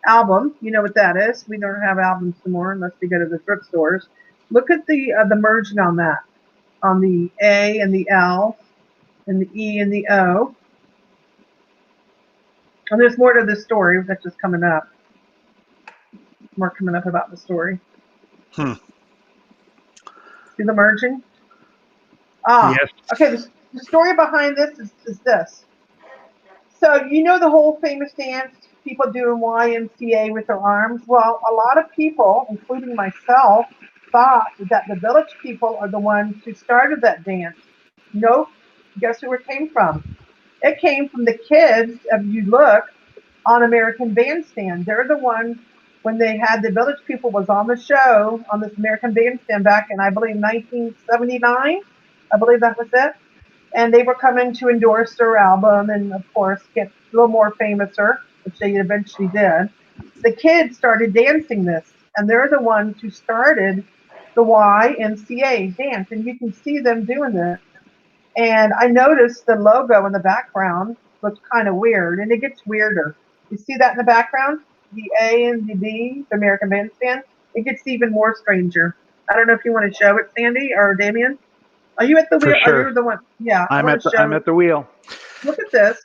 album. You know what that is? We don't have albums anymore unless we go to the thrift stores. Look at the merging on that, on the A and the L, and the E and the O. And there's more to this story that's just coming up. More coming up about the story. See the merging? yes. Okay, the story behind this is this. So you know the whole famous dance people do in YMCA with their arms? Well, a lot of people, including myself, thought that the Village People are the ones who started that dance. Nope. Guess where it came from? It came from the kids, if you look, on American Bandstand. They're the ones, when they had the Village People was on the show, on this American Bandstand back in, I believe, 1979. I believe that was it. And they were coming to endorse their album and, of course, get a little more famouser, which they eventually did. The kids started dancing this, and they're the ones who started the YMCA dance, and you can see them doing this. And I noticed the logo in the background looks kind of weird, and it gets weirder. You see that in the background? The A and the B, the American Bandstand? It gets even more stranger. I don't know if you want to show it, Sandy or Damian. Are you at the wheel? Sure. Are you the one? Yeah. I'm at the wheel. Look at this.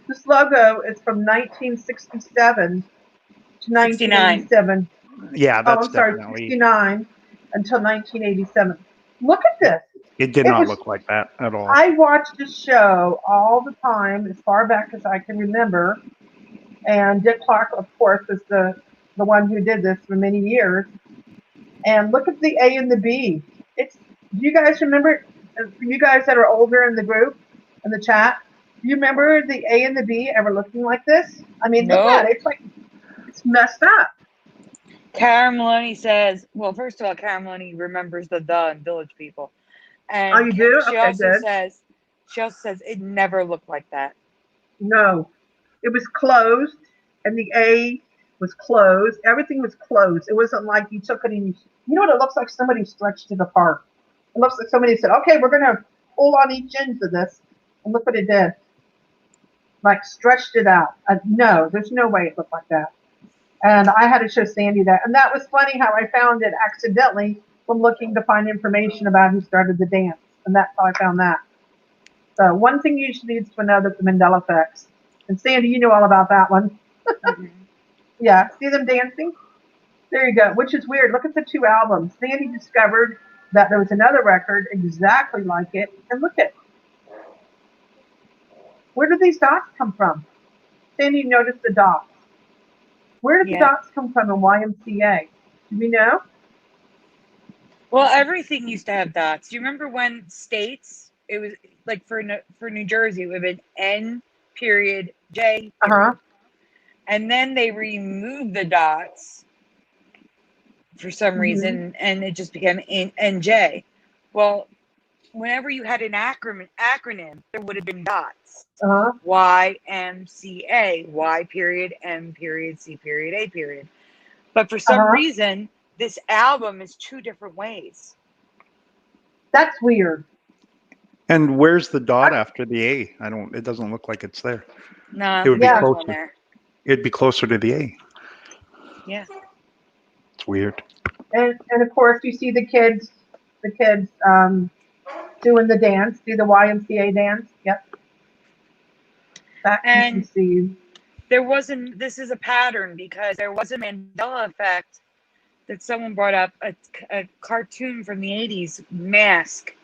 This logo is from 1967 to 1987. Yeah, that's I'm sorry, definitely... 69 until 1987. Look at this. It did not look like that at all. I watched this show all the time, as far back as I can remember, And Dick Clark, of course, is the one who did this for many years. And look at the A and the B. Do you guys remember, for you guys that are older in the group, in the chat, do you remember the A and the B ever looking like this? I mean, look at it. It's messed up. Karen Maloney says, well, first of all, Karen Maloney remembers the and Village People. And Oh, you do? She Okay, also good. says it never looked like that. No. It was closed, and the A was closed. Everything was closed. It wasn't like you took it and you know what it looks like? Somebody stretched it apart. It looks like somebody said, okay, we're going to pull on each end of this. And look what it did. Like stretched it out. No, there's no way it looked like that. And I had to show Sandy that. And that was funny how I found it accidentally from looking to find information about who started the dance. And that's how I found that. So one thing you should need to know about the Mandela Effects. And Sandy, you know all about that one. Mm-hmm. Yeah, see them dancing? There you go, which is weird. Look at the two albums. Sandy discovered that there was another record exactly like it. And look at, where did these dots come from? Sandy, notice the dots. Where did the dots come from in YMCA? Do we know? Well, everything used to have dots. Do you remember when states, it was like for New Jersey, it would have been N period J period. And then they removed the dots for some reason, and it just became NJ. Well, whenever you had an acronym, there would have been dots. YMCA, Y period, M period, C period, A period. But for some reason, this album is two different ways. That's weird. And where's the dot after the A? It doesn't look like it's there. No, it would be closer. There. It'd be closer to the A. Yeah. It's weird. And of course you see the kids doing the dance, do the YMCA dance. Yep. That and you can see. This is a pattern because there was a Mandela effect that someone brought up, a cartoon from the 80s, Mask.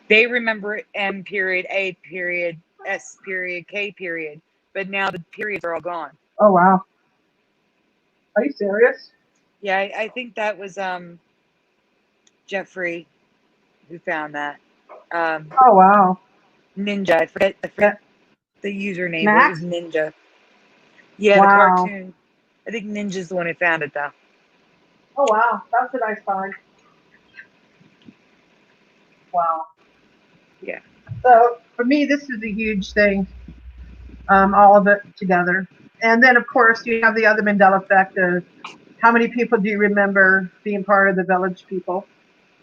They remember it M period, A period, S period, K period, but now the periods are all gone. Oh, wow. Are you serious? Yeah, I think that was Jeffrey who found that. Oh, wow. Ninja. I forget the username. Max? It was Ninja. Yeah, wow. The cartoon. I think Ninja's the one who found it, though. Oh, wow. That's a nice find. Wow. Yeah. So, for me, this is a huge thing, all of it together. And then, of course, you have the other Mandela effect of how many people do you remember being part of the Village People,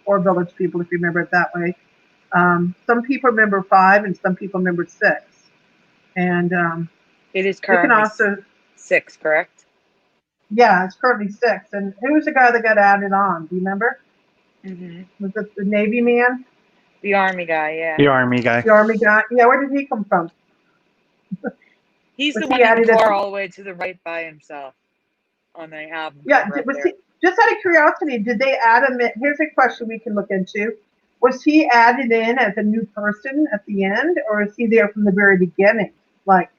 or Village People, if you remember it that way. Some people remember 5, and some people remember 6. And it is currently also 6, correct? Yeah, it's currently 6. And who was the guy that got added on? Do you remember? Mm-hmm. Was it the Navy man? The Army guy, yeah. The Army guy. The Army guy. Yeah, where did he come from? He's the one in the car all the way to the right by himself on the album. Yeah, just out of curiosity, did they add him in? Here's a question we can look into. Was he added in as a new person at the end, or is he there from the very beginning? Like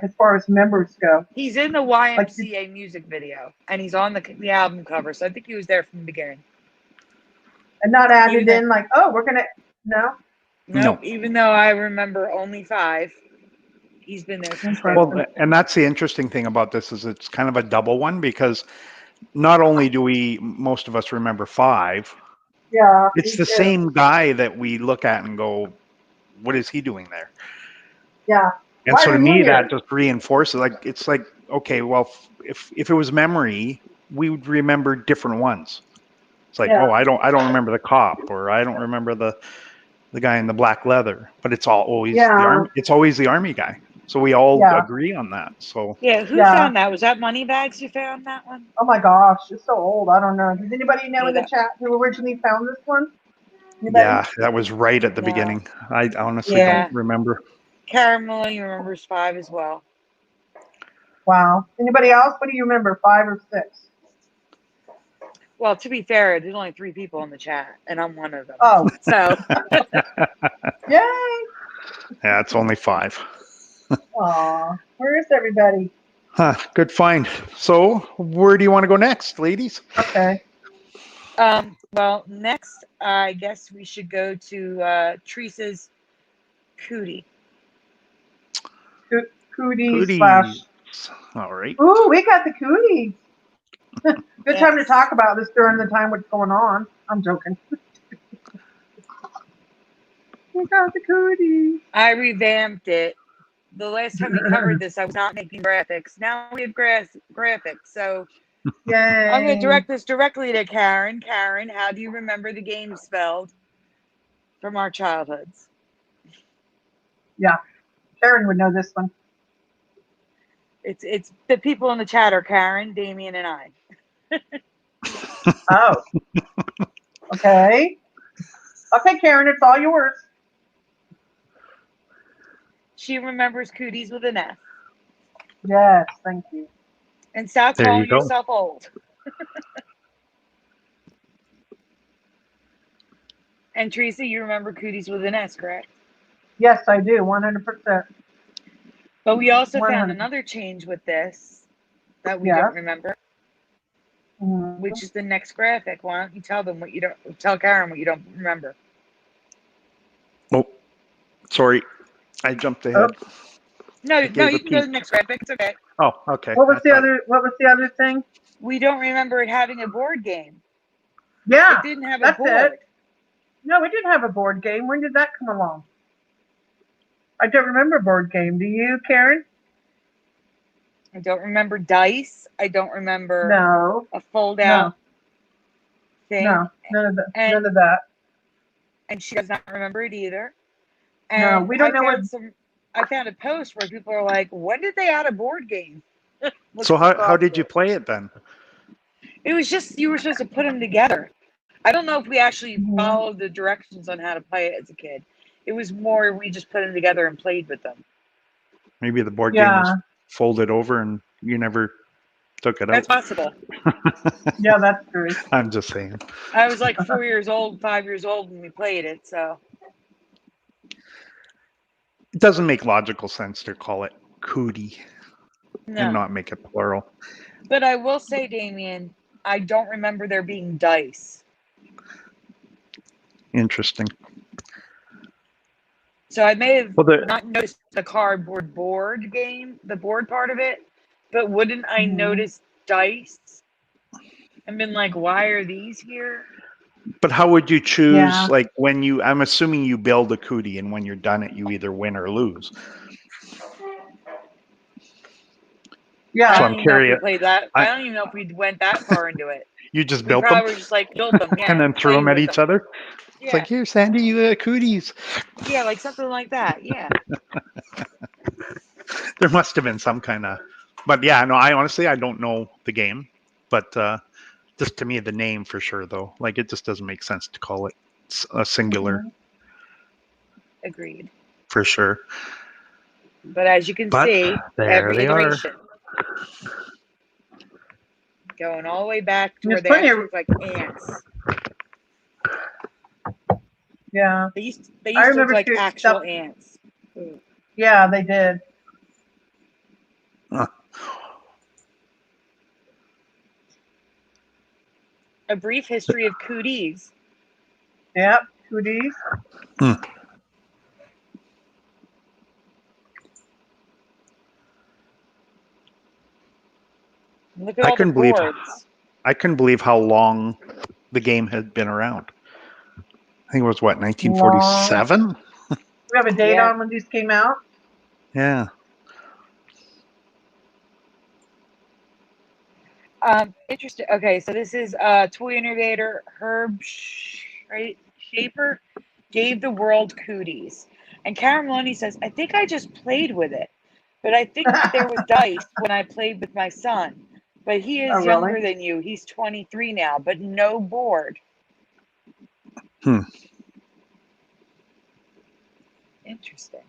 as far as members go? He's in the YMCA music video, and he's on the album cover, so I think he was there from the beginning. And not added in like, oh, we're going to, no? Nope, even though I remember only 5. He's been there since. Well, and that's the interesting thing about this is it's kind of a double one because not only do most of us remember 5, it's the same guy that we look at and go, what is he doing there? Yeah. And so to me, that just reinforces, it's like, okay, well, if it was memory, we would remember different ones. It's like, oh, I don't remember the cop, or I don't remember the guy in the black leather, but it's always the army. It's always the Army guy. So we all agree on that. So who found that? Was that Moneybags who found that one? Oh my gosh, it's so old. I don't know. Does anybody know in the chat who originally found this one? Anybody? Yeah, that was right at the beginning. I honestly don't remember. Karen Maloney remembers 5 as well. Wow. Anybody else? What do you remember, 5 or 6? Well, to be fair, there's only 3 people in the chat, and I'm one of them. Oh. So. Yay. Yeah, it's only 5. Aw. Where is everybody? Huh, good find. So, where do you want to go next, ladies? Okay. Well, next, I guess we should go to Teresa's cootie. Cooties slash. Cooties. All right. Ooh, we got the cooties. Good time to Yes. talk about this during the time what's going on. I'm joking. We got the cooties. I revamped it. The last time we covered this, I was not making graphics. Now we have graphics. So I'm going to Yay. direct this directly to Karen. Karen, how do you remember the game spelled from our childhoods? Yeah. Karen would know this one. It's the people in the chat are Karen, Damian, and I. Oh. Okay. Okay, Karen, it's all yours. She remembers cooties with an F. Yes, thank you. And stop There you calling go. yourself old. And Teresa, you remember cooties with an S, correct? Yes, I do, 100%. But we also 100. found another change with this that we Yes. don't remember, Mhm. which is the next graphic. Why don't you tell them what you don't tell Karen what you don't remember? Oh, sorry. I jumped ahead. No, I gave a you can go to peek. the next graphic. It's okay. Oh, okay. What was I the thought- other thing? We don't remember it having a board game. Yeah. It didn't have a that's board. it. No, we didn't have a board game. When did that come along? I don't remember board game. Do you, Karen? I don't remember dice. I don't remember No. a fold out thing. No. None of that. And- None of that. And she does not remember it either. No, And we don't know what. I found a post where people are like, when did they add a board game? So how did you play it then? It was just, you were supposed to put them together. I don't know if we actually Mhm. followed the directions on how to play it as a kid. It was more we just put them together and played with them. Maybe the board game Yeah. was folded over and you never took it That's out. possible. Yeah, that's true. I'm just saying. I was like 4 years old, 5 years old when we played it, so. It doesn't make logical sense to call it cootie and No. not make it plural. But I will say, Damian, I don't remember there being dice. Interesting. So I may have Well, not noticed the cardboard board game, the board part of it, but wouldn't I Mhm. notice dice and been like, why are these here? But how would you choose, Yeah. like, when you, I'm assuming you build a cootie and when you're done it, you either win or lose. Yeah. I So don't I'm even know if we curious. played that. I don't even know if we went that far into it. You just We built them probably were just like built them, yeah, and then threw them played at with each other. It's Yeah, like, here, Sandy, you got cooties. yeah, like something like that. Yeah. There must have been some kind of, but yeah, no, I honestly, I don't know the game, but just to me, the name for sure, though, like it just doesn't make sense to call it a singular Mhm. Agreed. for sure. But as you can But see, there every they are. iteration going all the way back to There's where they plenty actually of- look like ants. Yeah. They used to look remember like shooting actual stuff- ants. Ooh. Yeah, they did. A brief history of cooties. Yep. Cooties. Look at I all the couldn't believe- boards. I couldn't believe how long the game had been around. I think it was what, 1947? We have a date Yeah. on when these came out. Yeah. Interesting. Okay, so this is toy innovator Herb Shaper gave the world cooties. And Karen Maloney says, I think I just played with it. But I think there was dice when I played with my son. But he is Oh, really? younger than you. He's 23 now, but no board. Interesting.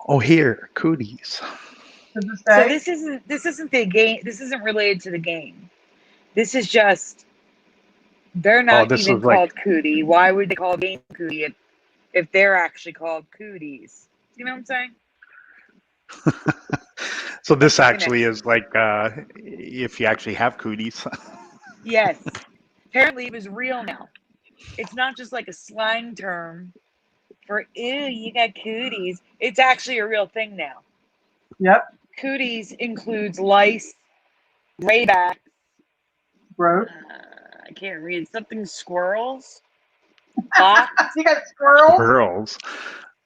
Oh, here, cooties. Does it So say? this isn't the game. This isn't related to the game. This is just they're not this even is like- called cootie. Why would they call a game cootie if they're actually called cooties? You know what I'm saying? So this actually is like if you actually have cooties. Yes. Apparently it was real now. It's not just like a slang term for, ew, you got cooties. It's actually a real thing now. Yep. Cooties includes lice, graybacks. Gross. I can't read something. Squirrels, fox. You got squirrels? Squirrels.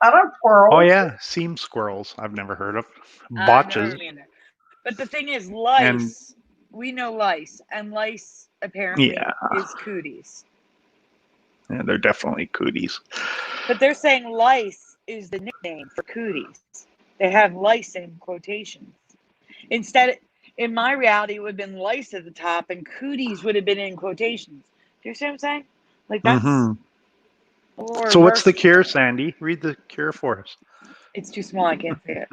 I don't squirrels. Oh yeah, seam squirrels. I've never heard of. Botches. But the thing is, lice. And- we know lice, and lice apparently is cooties. Yeah, they're definitely cooties. But they're saying lice is the nickname for cooties. They have lice in quotations. Instead, in my reality, it would have been lice at the top, and cooties would have been in quotations. Do you see what I'm saying? Like that's. So what's the cure, Sandy? Read the cure for us. It's too small. I can't see it.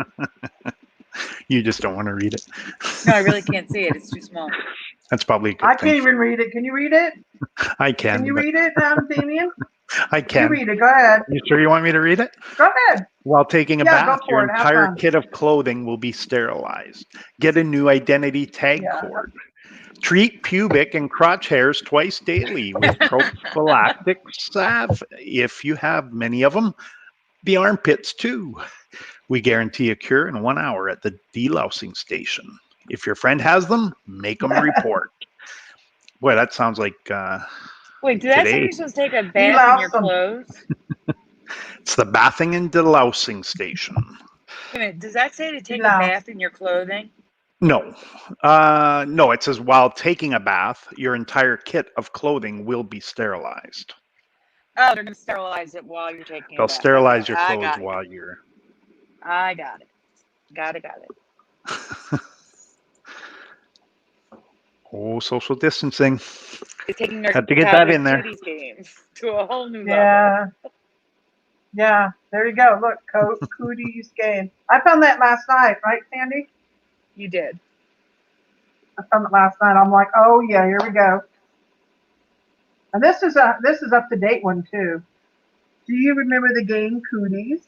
You just don't want to read it. No, I really can't see it. It's too small. That's probably a good I thing. can't even read it. Can you read it? I can. Can you read it, Damian? I can. You read it. Go ahead. You sure you want me to read it? Go ahead. While taking a Yeah, bath, go for your it. Have entire fun. kit of clothing will be sterilized. Get a new identity tag cord. Treat pubic and crotch hairs twice daily with prophylactic salve. If you have many of them, the armpits too. We guarantee a cure in 1 hour at the delousing station. If your friend has them, make them report. Boy, that sounds like wait, did that say you're supposed to take a bath in your clothes? It's the bathing and delousing station. Wait a minute, does that say to take a bath in your clothing? No. No, it says while taking a bath, your entire kit of clothing will be sterilized. Oh, they're going to sterilize it while you're taking a bath. They'll sterilize your clothes while you're... I got it. Got it. Oh, social distancing. Taking their Had to get that in there. Game to a whole new level. Yeah, there you go. Look, cooties game. I found that last night, right, Sandy? You did. I found it last night. I'm like, oh yeah, here we go. And this is up to date one too. Do you remember the game Cooties?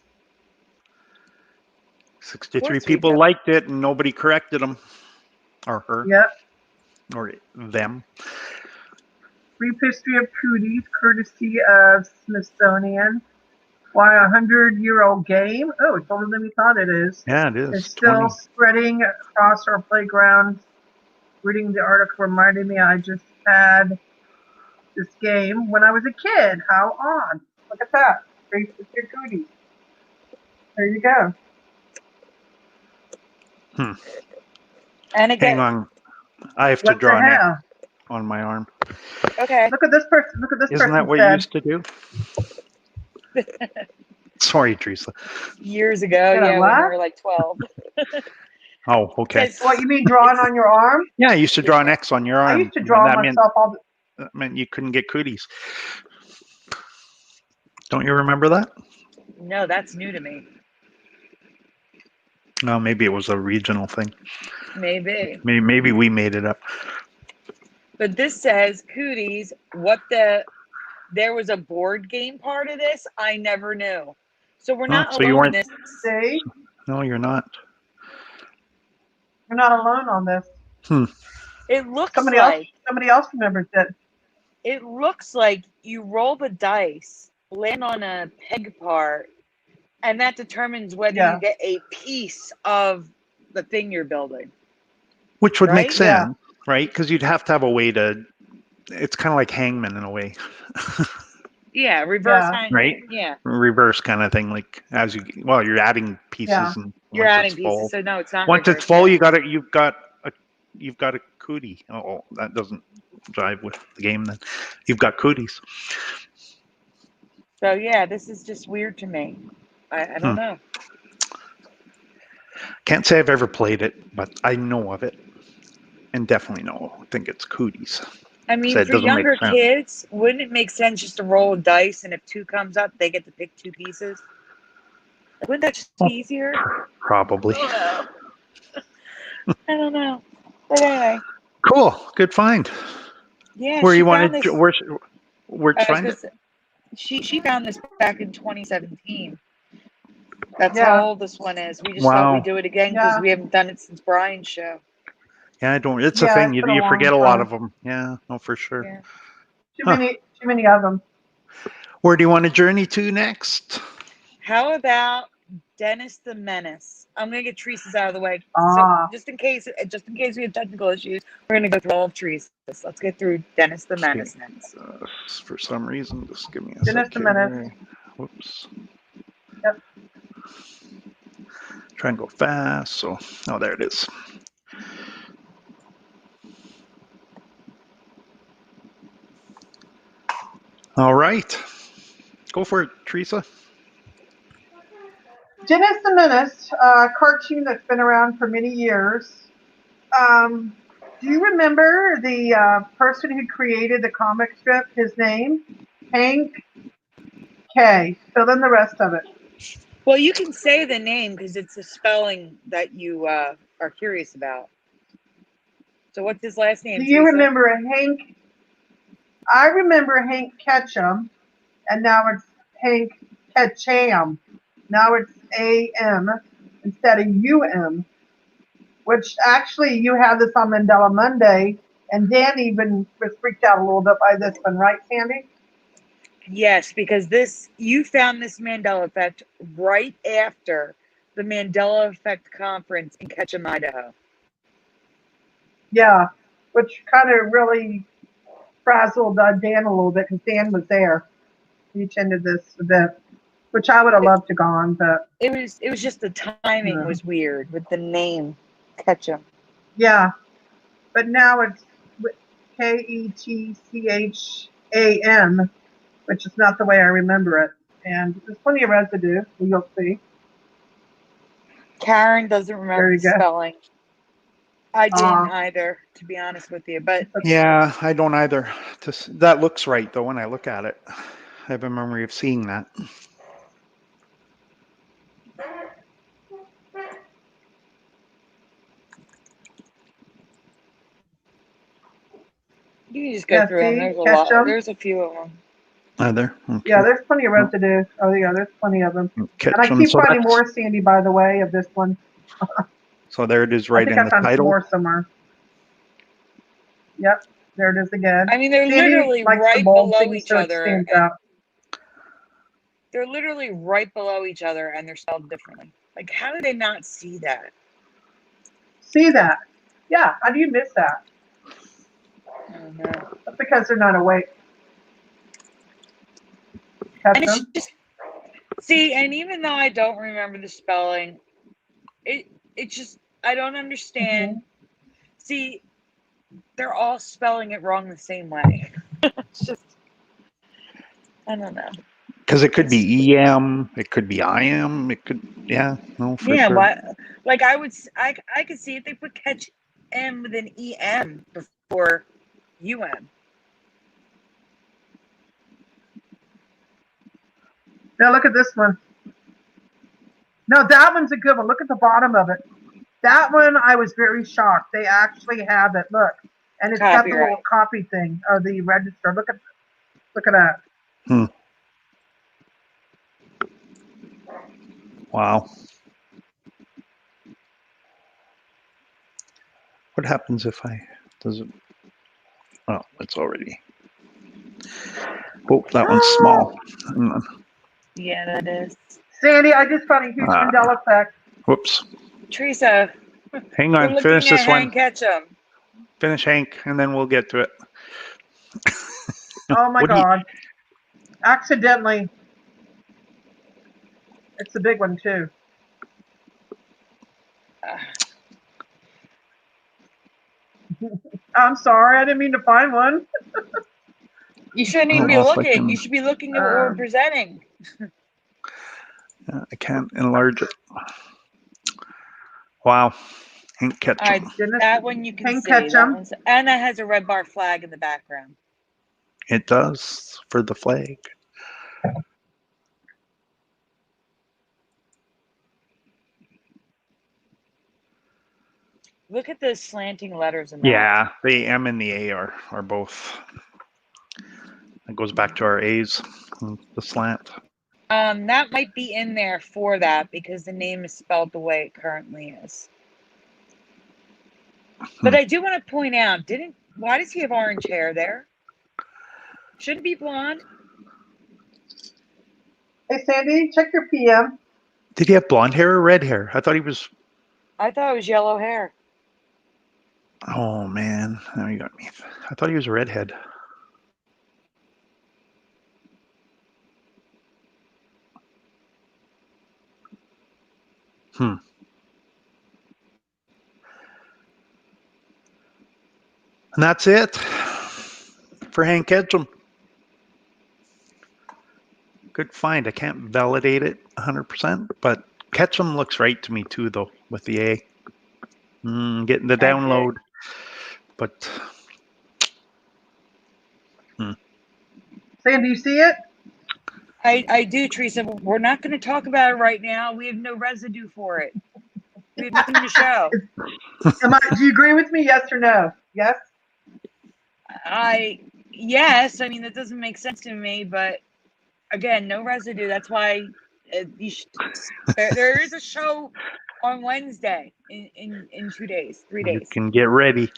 63 people liked it and nobody corrected them. Or her. Yep. Or them. Brief history of Cooties, courtesy of Smithsonian. Why a 100-year-old game? Oh, it's older than we thought it is. Yeah, it is. It's still spreading across our playgrounds. Reading the article reminded me I just had this game when I was a kid. How odd. Look at that. Brief history of Cooties. There you go. And again, hang on. I have to draw an X on my arm. Okay. Look at this person. Look at this person. Isn't that what you used to do? Sorry, Theresa. Years ago, when we were like 12. Oh, okay. What, you mean drawing on your arm? Yeah, I used to draw an X on your arm. I used to draw myself all the... That meant you couldn't get cooties. Don't you remember that? No, that's new to me. No, maybe it was a regional thing. Maybe we made it up. But this says cooties. There was a board game part of this. I never knew. So we're not alone in this. See? No, you're not. You're not alone on this. It looks somebody else remembers it. It looks like you roll the dice, land on a peg part, and that determines whether you get a piece of the thing you're building. Which would make sense, right? Because you'd have to have a way to... It's kind of like hangman in a way. Yeah, reverse hangman. Right? Yeah. Reverse kind of thing. Like as you... Well, you're adding pieces. And you're adding pieces, so no, it's not once reverse, it's full, you've got a cootie. Oh, that doesn't jive with the game then. You've got cooties. So yeah, this is just weird to me. I don't know. Can't say I've ever played it, but I know of it. And definitely think it's cooties. I mean, for younger kids, wouldn't it make sense just to roll a dice, and if 2 comes up, they get to pick 2 pieces? Wouldn't that just be easier? Probably. I don't know. But anyway. Cool. Good find. Yeah. Where you wanted? Where'd you find it? She found this back in 2017. That's Yeah. how old this one is. We just thought Wow. we'd do it again because Yeah. we haven't done it since Brian's show. Yeah, I don't. It's a Yeah, thing. it's You, been a you long forget a lot time. of them. Yeah, no, for sure. Yeah. Too Huh. many of them. Where do you want to journey to next? How about Dennis the Menace? I'm gonna get Teresa's out of the way. So Ah, just in case we have technical issues, we're gonna go through all of Teresa's. Let's get through Dennis the Menace next. For some reason, just give me a Dennis sec the Menace. here. Whoops. Yep. Try and go fast. So, oh, there it is. All right. Go for it, Teresa. Dennis the Menace, a cartoon that's been around for many years. Do you remember the person who created the comic strip? His name, Hank K. Fill in the rest of it. Well, you can say the name because it's a spelling that you are curious about. So what's his last name? Do you Teresa? remember Hank? I remember Hank Ketchum, and now it's Hank Ketcham. Now it's AM instead of UM, which actually you have this on Mandela Monday, and Dan even was freaked out a little bit by this one, right, Sandy? Yes, because you found this Mandela Effect right after the Mandela Effect conference in Ketchum, Idaho. Yeah, which kind of really frazzled Dan a little bit because Dan was there. He attended this event, which I would have loved to gone, but It was just the timing was weird with the name Ketchum. yeah. But now it's Ketcham, which is not the way I remember it. And there's plenty of residue, you'll see. Karen doesn't There remember you the go. spelling. I didn't either, to be honest with you. But Yeah, I don't either. That looks right, though, when I look at it. I have a memory of seeing that. you can just go through them. See, There's a lot. Ketchum. There's a few of them. Are there? Okay. Yeah, there's plenty of residue. Oh, yeah, there's plenty of them. Ketchum. And I keep So finding more, Sandy, by the way, of this one. So there it is, I right think in I the found some title. more somewhere. Yep, there it is again. I mean, they're Sandy literally likes the right bold below thing each so it other. stands out. They're literally right below each other, and they're spelled differently. Like, how do they not see that? See that? Yeah, how do you miss that? I don't know. That's because they're not awake. And it's Ketchum? just see, and even though I don't remember the spelling, it's just I don't understand. See, they're all spelling it wrong the same way. It's just I don't know. Because it could be EM, it could be IM, it could, yeah, no, for Yeah, sure. why? Like I could see if they put catch M with an EM before UM. Now look at this one. No, that one's a good one. Look at the bottom of it. That one, I was very shocked. They actually have it. Look, and it's got the Copyright. little copy thing or the register. Look at that. Wow. What happens if does it? Oh, it's already. Oh, that one's small. Yeah, that is. Sandy, I just found a huge Mandela effect. Whoops. Teresa, Hang we're on. looking Finish at this one. Hank Ketchum. Finish Hank, and then we'll get to it. Oh my What do you- God. Accidentally. It's the big one too. I'm sorry, I didn't mean to find one. You shouldn't even be looking. You should be looking at what we're presenting. I can't enlarge it. Wow. Hank Ketchum. That one you can Hank see. Ketchum. And that has a red bar flag in the background. It does for the flag. Look at the slanting letters in that. Yeah, the M and the A are both. It goes back to our A's, the slant. That might be in there for that because the name is spelled the way it currently is. But I do want to point out, why does he have orange hair there? Shouldn't be blonde. Hey, Sandy, check your PM. Did he have blonde hair or red hair? I thought it was yellow hair. Oh man, now you got me. I thought he was a redhead. And that's it for Hank Ketchum. Good find. I can't validate it 100%, but Ketchum looks right to me too, though, with the A. Getting the download. But Sandy, you see it? I do, Theresa. We're not going to talk about it right now. We have no residue for it. We have nothing to show. Do you agree with me? Yes or no? Yes. Yes. I mean, that doesn't make sense to me. But again, no residue. That's why there is a show on Wednesday in 2 days, 3 days. You can get ready.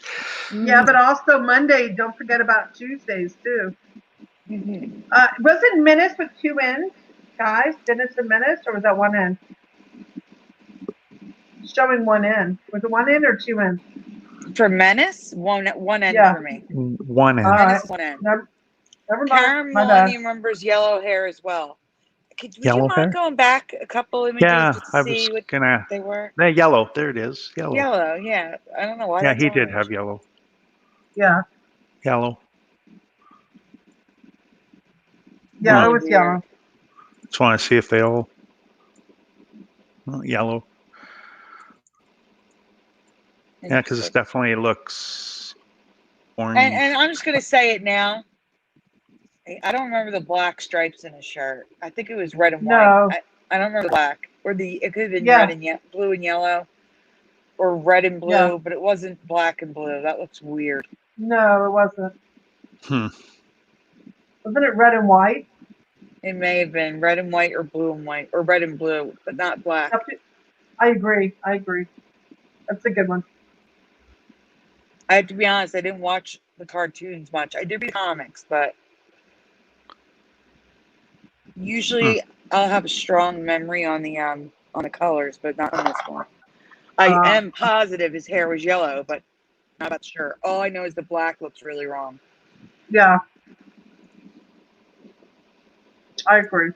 Yeah, but also Monday. Don't forget about Tuesdays too. Mm-hmm. Was it Menace with 2 N's, guys? Dennis and Menace, or was that 1 N? Showing 1 N. Was it 1 N or 2 N's? For Menace, one N for me. 1 N. All right. Menace, 1 N. Never mind. Karen Millennium remembers yellow hair as well. Would you mind going back a couple images to see what they were? Yellow. There it is. Yellow. Yellow, yeah. I don't know why. Yeah, he did have yellow. Yeah. Yellow. Yeah, it was yellow. Just want to see if they all yellow. Yeah, because it definitely looks orange. And I'm just going to say it now. I don't remember the black stripes in his shirt. I think it was red and white. No. I don't remember the black. It could have been red and blue and yellow. Or red and blue, but it wasn't black and blue. That looks weird. No, it wasn't. Wasn't it red and white? It may have been red and white or blue and white. Or red and blue, but not black. I agree. That's a good one. I have to be honest, I didn't watch the cartoons much. I did read comics, but usually I'll have a strong memory on the colors, but not on this one. I am positive his hair was yellow, but I'm not sure. All I know is the black looks really wrong. Yeah. I agree.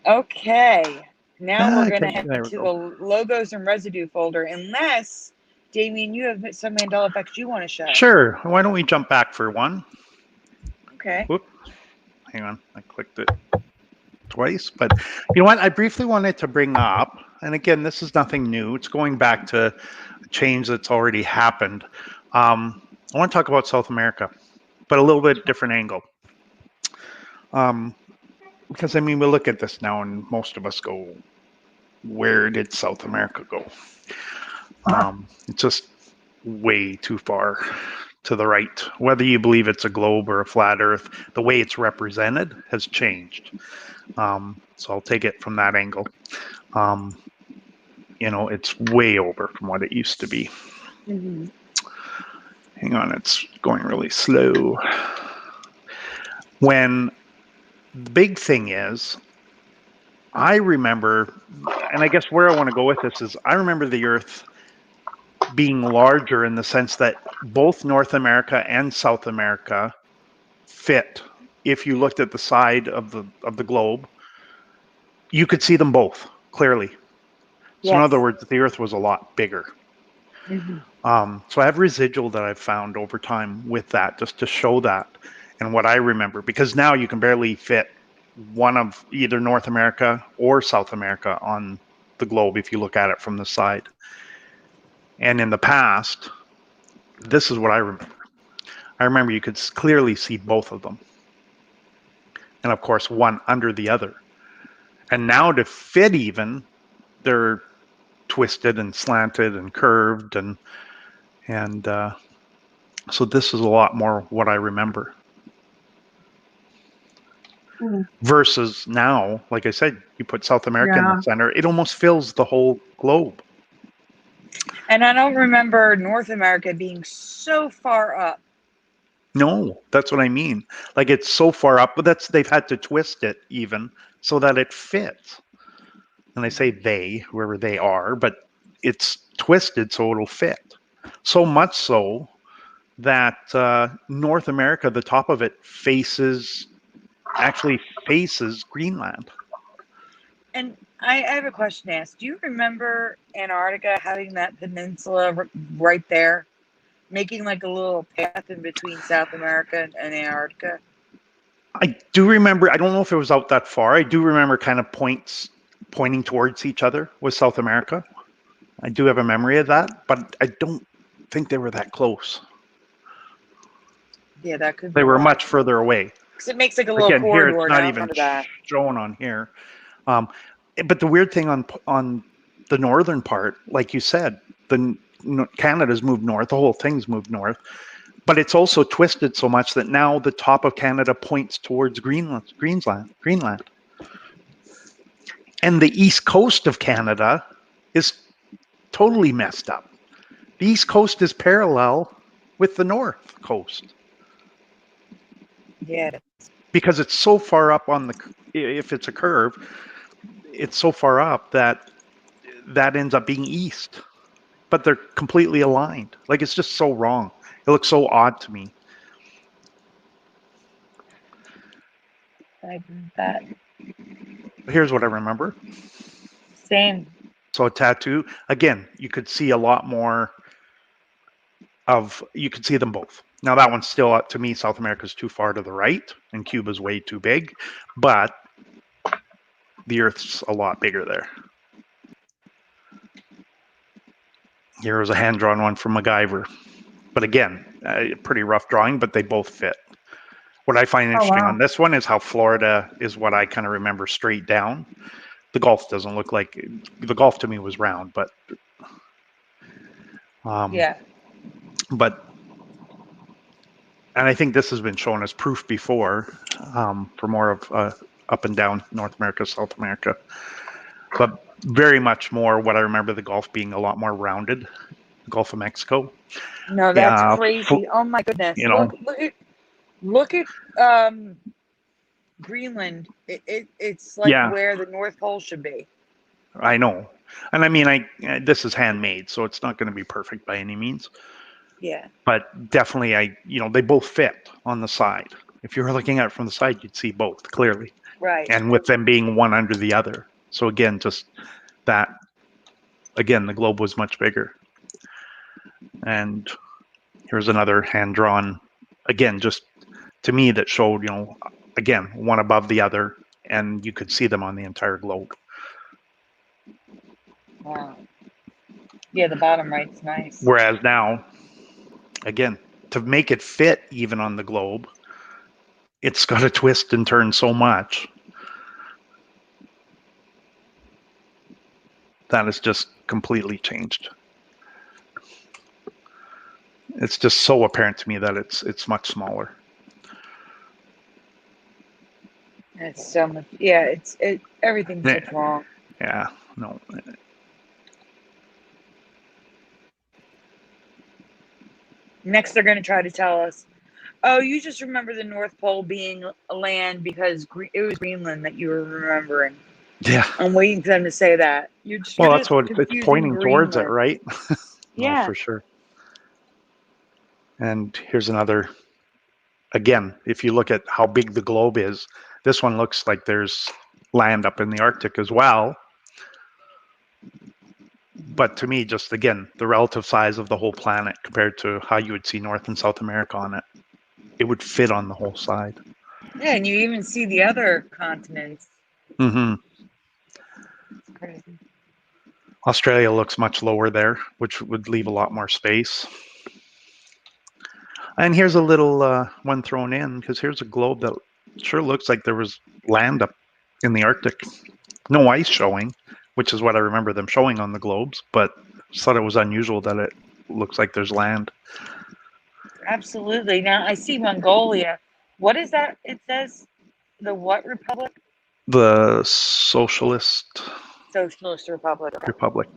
Okay. Now we're going to head to the logos and residue folder, unless, Damian, you have some Mandela Effects you want to show. Sure. Why don't we jump back for one? Okay. Whoop. Hang on. I clicked it twice. But you know what? I briefly wanted to bring up, and again, this is nothing new. It's going back to a change that's already happened. I want to talk about South America, but a little bit different angle. Because, I mean, we look at this now and most of us go, where did South America go? It's just way too far to the right. Whether you believe it's a globe or a flat earth, the way it's represented has changed. So I'll take it from that angle. It's way over from what it used to be. Mm-hmm. Hang on, it's going really slow. When the big thing is, I remember, and I guess where I want to go with this is, I remember the Earth being larger in the sense that both North America and South America fit. If you looked at the side of the globe, you could see them both clearly. So in other words, the Earth was a lot bigger. Mm-hmm. So I have residual that I've found over time with that, just to show that and what I remember, because now you can barely fit one of either North America or South America on the globe if you look at it from the side. And in the past, this is what I remember. I remember you could clearly see both of them. And of course, one under the other. And now to fit even, they're twisted and slanted and curved. And so this is a lot more what I remember. Versus now, like I said, you put South America in Yeah. the center, it almost fills the whole globe. And I don't remember North America being so far up. No, that's what I mean. Like it's so far up, but they've had to twist it even so that it fits. And I say they, whoever they are, but it's twisted so it'll fit. So much so that North America, the top of it actually faces Greenland. And I have a question to ask. Do you remember Antarctica having that peninsula right there, making like a little path in between South America and Antarctica? I do remember, I don't know if it was out that far. I do remember kind of pointing towards each other with South America. I do have a memory of that, but I don't think they were that close. Yeah, that could be. They were why. much further away. Because it makes like a little Again, here corridor it's not down even front of that. shown on here. But the weird thing on the northern part, like you said, Canada's moved north. The whole thing's moved north, but it's also twisted so much that now the top of Canada points towards Greenland, and the east coast of Canada is totally messed up. The east coast is parallel with the north coast. Yeah. Because it's so far up if it's a curve, it's so far up that ends up being east, but they're completely aligned. Like it's just so wrong. It looks so odd to me. I agree with that. Here's what I remember. Same. So a tattoo, again, you could see a lot more you could see them both. Now that one's still, to me, South America's too far to the right and Cuba's way too big, but the Earth's a lot bigger there. Here was a hand-drawn one from MacGyver. But again, a pretty rough drawing, but they both fit. What I find interesting on this one is how Florida is what I kind of remember straight down. The Gulf doesn't look like, the Gulf to me was round, but yeah. But, and I think this has been shown as proof before for more of up and down North America, South America. But very much more what I remember the Gulf being a lot more rounded, the Gulf of Mexico. No, that's crazy. Oh my goodness. You know, look at Greenland. It's like where the North Pole should be. I know. And I mean, this is handmade, so it's not going to be perfect by any means. Yeah. But definitely, they both fit on the side. If you were looking at it from the side, you'd see both clearly. Right. And with them being one under the other. So again, just that, again, the globe was much bigger. And here's another hand-drawn, again, just to me that showed, again, one above the other, and you could see them on the entire globe. Wow. Yeah, the bottom right's nice. Whereas now, again, to make it fit even on the globe, it's got to twist and turn so much that it's just completely changed. It's just so apparent to me that it's much smaller. It's so much. Yeah, everything's just wrong. Yeah, no. Next, they're going to try to tell us, oh, you just remember the North Pole being a land because it was Greenland that you were remembering. Yeah. I'm waiting for them to say that. Well, that's what it's pointing towards it, right? Yeah. No, for sure. And here's another, again, if you look at how big the globe is, this one looks like there's land up in the Arctic as well. But to me, just again, the relative size of the whole planet compared to how you would see North and South America on it, it would fit on the whole side. Yeah, and you even see the other continents. Mm-hmm. Crazy. Australia looks much lower there, which would leave a lot more space. And here's a little one thrown in, because here's a globe that sure looks like there was land up in the Arctic. No ice showing, which is what I remember them showing on the globes, but just thought it was unusual that it looks like there's land. Absolutely. Now, I see Mongolia. What is that? It says The what republic? The Socialist Socialist Republic. Okay. Republic.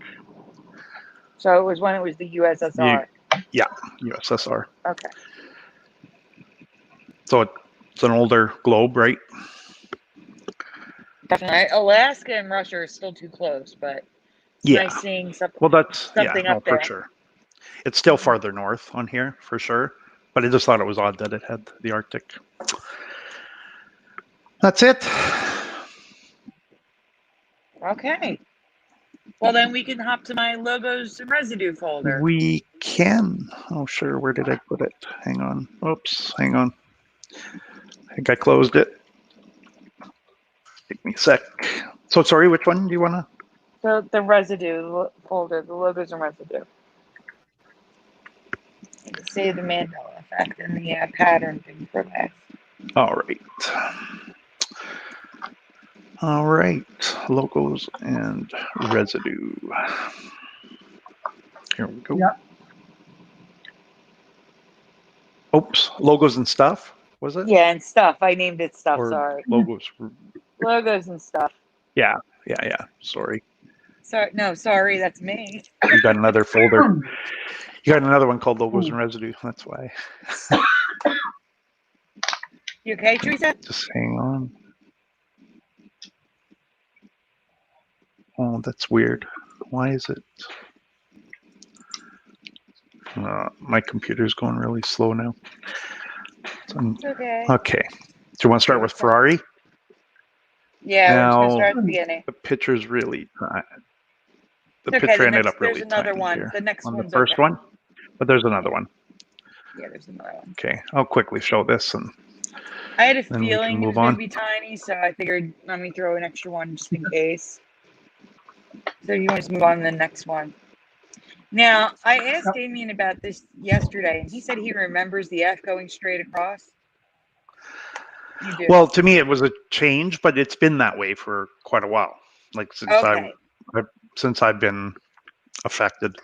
So it was when it was the USSR. Yeah, USSR. Okay. So it's an older globe, right? Definitely. Alaska and Russia are still too close, but it's Yeah. nice seeing something. Well, that's Something no, up there. for sure. It's still farther north on here, for sure. But I just thought it was odd that it had the Arctic. That's it. Okay. Well, then we can hop to my logos and residue folder. We can. Oh, sure. Where did I put it? Hang on. Oops. Hang on. I think I closed it. Take me a sec. So sorry, which one do you want to? The residue folder, the logos and residue. You can save the Mandela effect and the pattern thing for that. All right. All right. Logos and residue. Here we go. Yep. Oops. Logos and stuff, was it? Yeah, and stuff. I named it stuff. Or Sorry. logos. Logos and stuff. Yeah. Sorry. Sorry, that's me. You got another folder. You got another one called logos and residue. That's why. You okay, Theresa? Just hang on. Oh, that's weird. Why is it? My computer's going really slow now. It's okay. Okay. Do you want to start with Ferrari? Yeah, we're just going to Now, start at the beginning. the picture's really tiny. The It's okay, picture the ended next- up really there's another tiny one. here. The next on the one's first okay. one, but there's another one. Yeah, there's another one. Okay, I'll quickly show this and I had a then we can feeling it move was going on. to be tiny, so I figured let me throw an extra one just in case. So you want to move on to the next one. Now, I asked Damian about this yesterday, and he said he remembers the F going straight across. You do. Well, to me, it was a change, but it's been that way for quite a while. Like since I've been affected.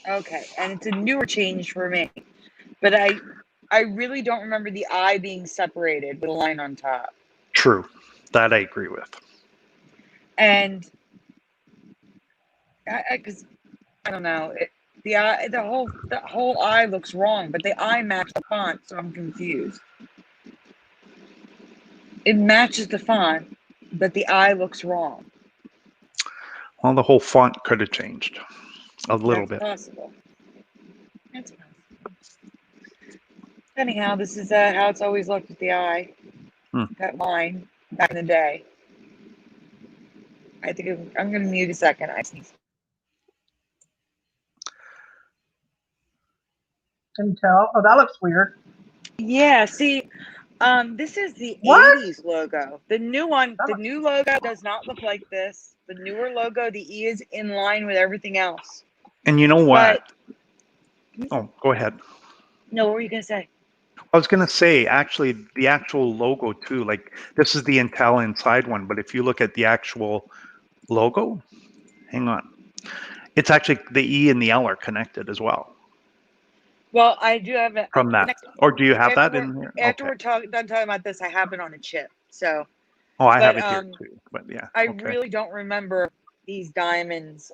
Okay, and it's a newer change for me, but I really don't remember the I being separated with a line on top. True, that I agree with. And because I don't know, the whole I looks wrong, but the I matches the font, so I'm confused. It matches the font, but the I looks wrong. Well, the whole font could have changed a little That's bit. possible. That's possible. Anyhow, this is how it's always looked with the I. That line back in the day. I think I'm going to mute a second. I sneeze. Can you tell? Oh, that looks weird. Yeah, see, this is the What? 80s logo. The new one, the new logo does not look like this. The newer logo, the E is in line with everything else. And you know what? Oh, go ahead. No, what were you going to say? I was going to say, actually, the actual logo too, like this is the Intel inside one, but if you look at the actual logo, hang on. It's actually the E and the L are connected as well. Well, I do have it. From that. Or do you have that in here? After we're done talking about this, I have it on a chip. So. Oh, I have it here too. But yeah. I really don't remember these diamonds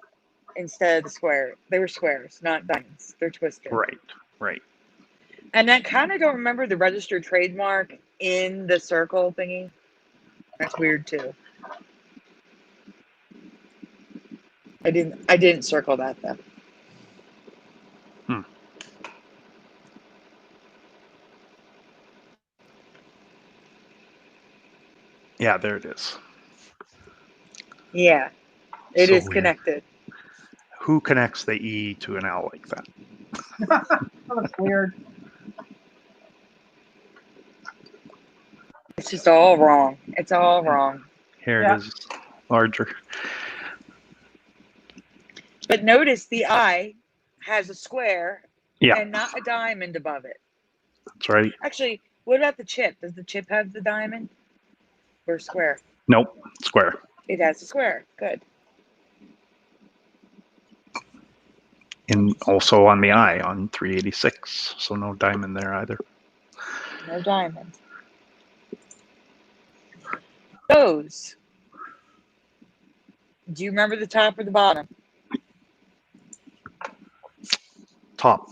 instead of the square. They were squares, not diamonds. They're twisted. Right. And I kind of don't remember the registered trademark in the circle thingy. That's weird too. I didn't circle that though. Yeah, there it is. Yeah, it is connected. Who connects the E to an L like that? That looks weird. It's just all wrong. It's all wrong. Here it is, larger. But notice the I has a square and not a diamond above it. That's right. Actually, what about the chip? Does the chip have the diamond or square? Nope, square. It has a square. Good. And also on the I on 386, so no diamond there either. No diamond. Those. Do you remember the top or the bottom? Top.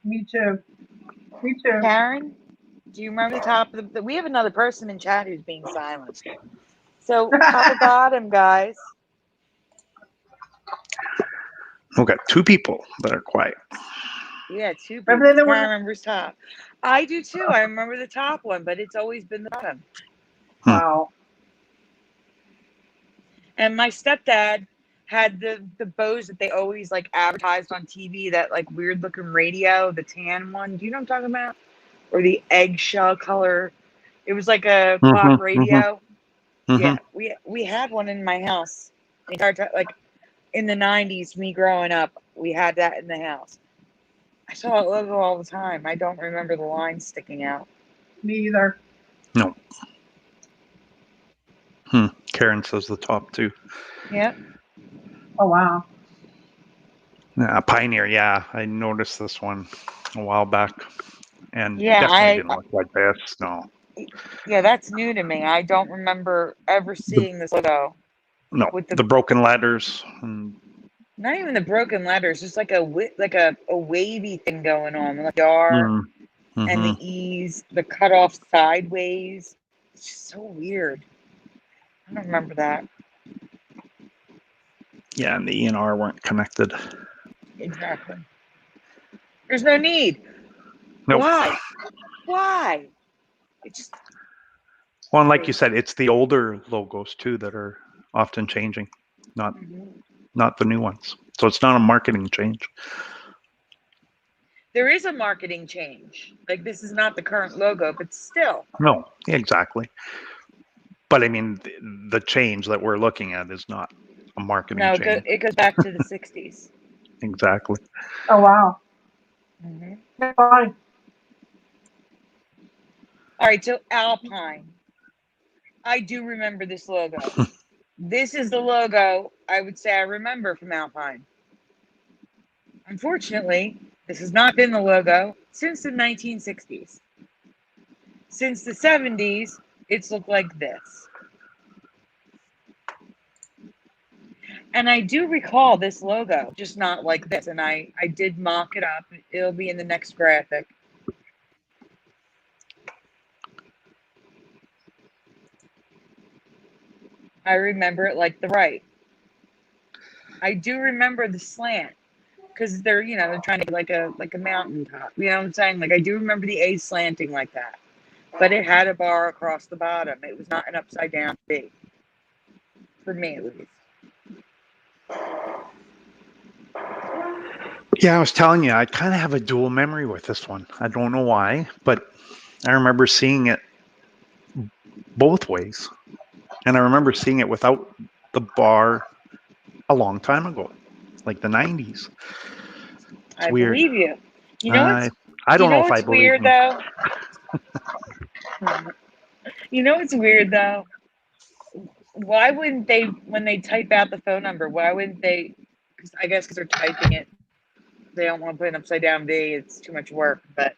Me too. Me too. Karen, do you remember the top of the? We have another person in chat who's being silent. So top or bottom, guys. We've got two people that are quiet. Yeah, two people. Remember the Karen one? remembers top. I do too. I remember the top one, but it's always been the bottom. Wow. And my stepdad had the bows that they always like advertised on TV, that like weird looking radio, the tan one. Do you know what I'm talking about? Or the eggshell color. It was like a clock radio. Yeah, we had one in my house. The entire time, like in the 90s, me growing up, we had that in the house. I saw it logo all the time. I don't remember the lines sticking out. Me either. No. Karen says the top two. Yep. Oh wow. Pioneer, yeah. I noticed this one a while back. And Yeah, definitely didn't look like this. No. Yeah, that's new to me. I don't remember ever seeing this logo. No. With the broken letters. And not even the broken letters, just like a wavy thing going on, like the R and the E's, the cut off sideways. It's just so weird. I don't remember that. Yeah, and the E and R weren't connected. Exactly. There's no need. Nope. Why? It just. Well, and like you said, it's the older logos too that are often changing, not the new ones. So it's not a marketing change. There is a marketing change. Like this is not the current logo, but still. No, exactly. But I mean, the change that we're looking at is not a marketing change. No, it goes back to the 60s. Exactly. Oh wow. Mm-hmm. Fine. All right, so Alpine. I do remember this logo. This is the logo I would say I remember from Alpine. Unfortunately, this has not been the logo since the 1960s. Since the 70s, it's looked like this. And I do recall this logo, just not like this. And I did mock it up. It'll be in the next graphic. I remember it like the right. I do remember the slant because they're trying to get like a mountaintop. You know what I'm saying? Like I do remember the A slanting like that, but it had a bar across the bottom. It was not an upside down V. For me, at least. Yeah, I was telling you, I kind of have a dual memory with this one. I don't know why, but I remember seeing it both ways. And I remember seeing it without the bar a long time ago, like the 90s. It's weird. Believe you. You know what's I don't know if I believe weird, though? You know what's weird, though? Why wouldn't they, when they type out the phone number, why wouldn't they, I guess because they're typing it, they don't want to put an upside down V, it's too much work, but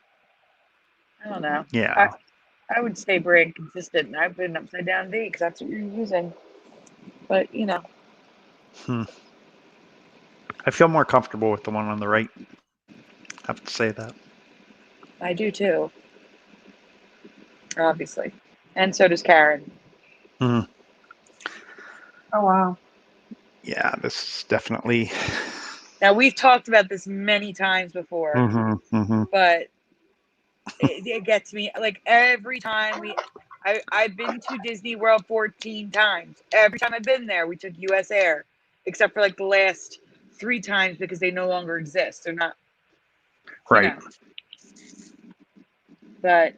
I don't know. Yeah. I would stay brand consistent, and I put an upside down V because that's what you're using. But, I feel more comfortable with the one on the right. I have to say that. I do too. Obviously. And so does Karen. Oh, wow. Yeah, this is definitely. Now, we've talked about this many times before, but it gets me. Like, every time I've been to Disney World 14 times. Every time I've been there, we took U.S. Air, except for, like, the last 3 times because they no longer exist. They're not. Right. But,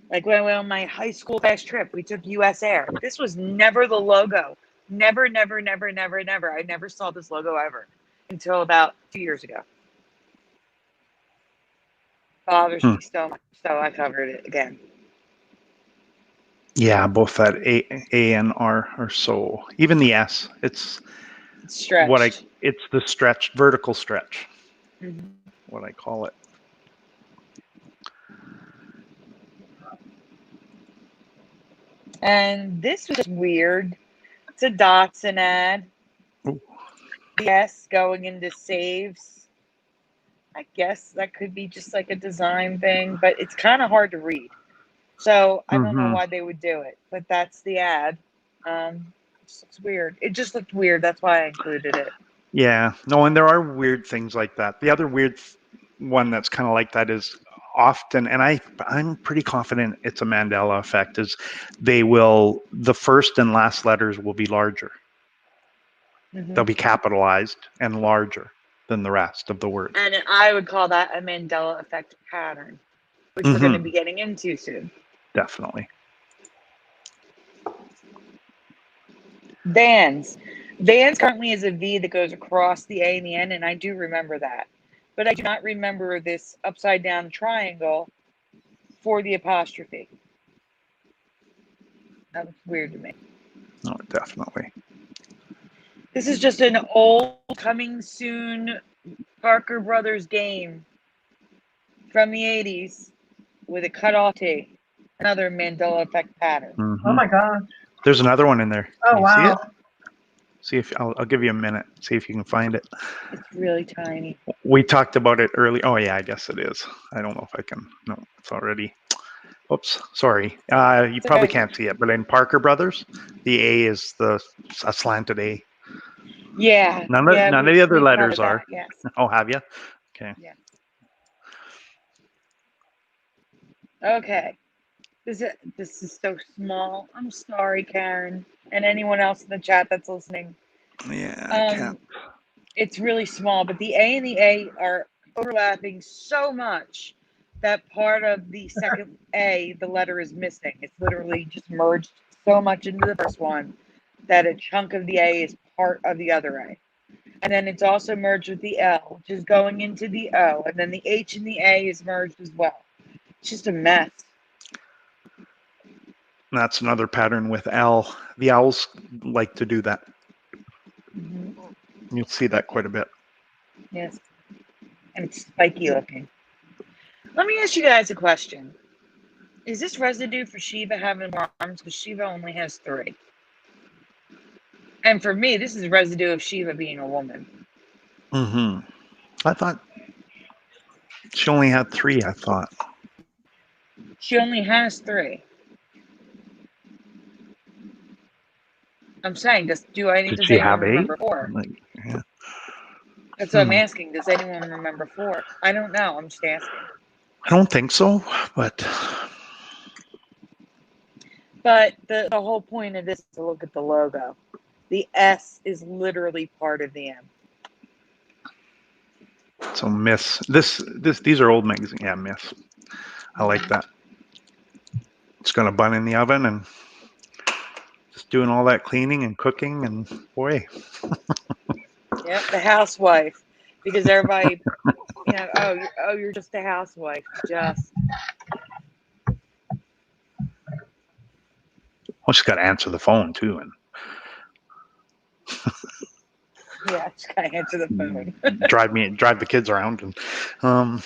like, when I went on my high school fast trip, we took U.S. Air. This was never the logo. Never. I never saw this logo ever until about 2 years ago. Bothers me so much, so I covered it again. Yeah, both that A and R are so. Even the S, it's Stretched. it's the stretch, vertical stretch. Mm-hmm. What I call it. And this was weird. It's a Datsun ad. Ooh. Yes, going into saves. I guess that could be just like a design thing, but it's kind of hard to read. So I don't know why they would do it, but that's the ad. It just looks weird. It just looked weird. That's why I included it. Yeah. No, and there are weird things like that. The other weird one that's kind of like that is often, and I'm pretty confident it's a Mandela effect, is the first and last letters will be larger. They'll be capitalized and larger than the rest of the word. And I would call that a Mandela effect pattern, which we're going to be getting into soon. Definitely. Vans. Vans currently is a V that goes across the A and the N, and I do remember that. But I do not remember this upside down triangle for the apostrophe. That looks weird to me. Oh, definitely. This is just an old coming soon Parker Brothers game from the 80s with a cutoff T. Another Mandela effect pattern. Oh my God. There's another one in there. Oh, Can you wow. see it? See if I'll give you a minute. See if you can find it. It's really tiny. We talked about it early. Oh yeah, I guess it is. I don't know if I can. No, it's already. Oops, sorry. You probably can't see it, but in Parker Brothers, the A is a slanted A. Yeah. None of the other letters are. Yes. Oh, have you? Okay. Yeah. Okay. This is so small. I'm sorry, Karen, and anyone else in the chat that's listening. Yeah, I can't. It's really small, but the A and the A are overlapping so much that part of the second A, the letter is missing. It's literally just merged so much into the first one that a chunk of the A is part of the other A. And then it's also merged with the L, which is going into the O. And then the H and the A is merged as well. It's just a mess. That's another pattern with L. The owls like to do that. You'll see that quite a bit. Yes. And it's spiky looking. Let me ask you guys a question. Is this residue for Shiva having more arms? Because Shiva only has 3. And for me, this is residue of Shiva being a woman. I thought she only had 3, I thought. She only has 3. I'm saying, does she anyone have 8? remember 4? Yeah. That's what I'm asking. Does anyone remember 4? I don't know. I'm just asking. I don't think so, but the whole point of this is to look at the logo. The S is literally part of the M. so these are old magazines. Yeah, Miss. I like that. It's got a bun in the oven and just doing all that cleaning and cooking, and boy. Yep, the housewife. Because everybody, you're just a housewife. Just. Well, she's got to answer the phone too, and yeah, she's got to answer the phone. drive the kids around, and oh,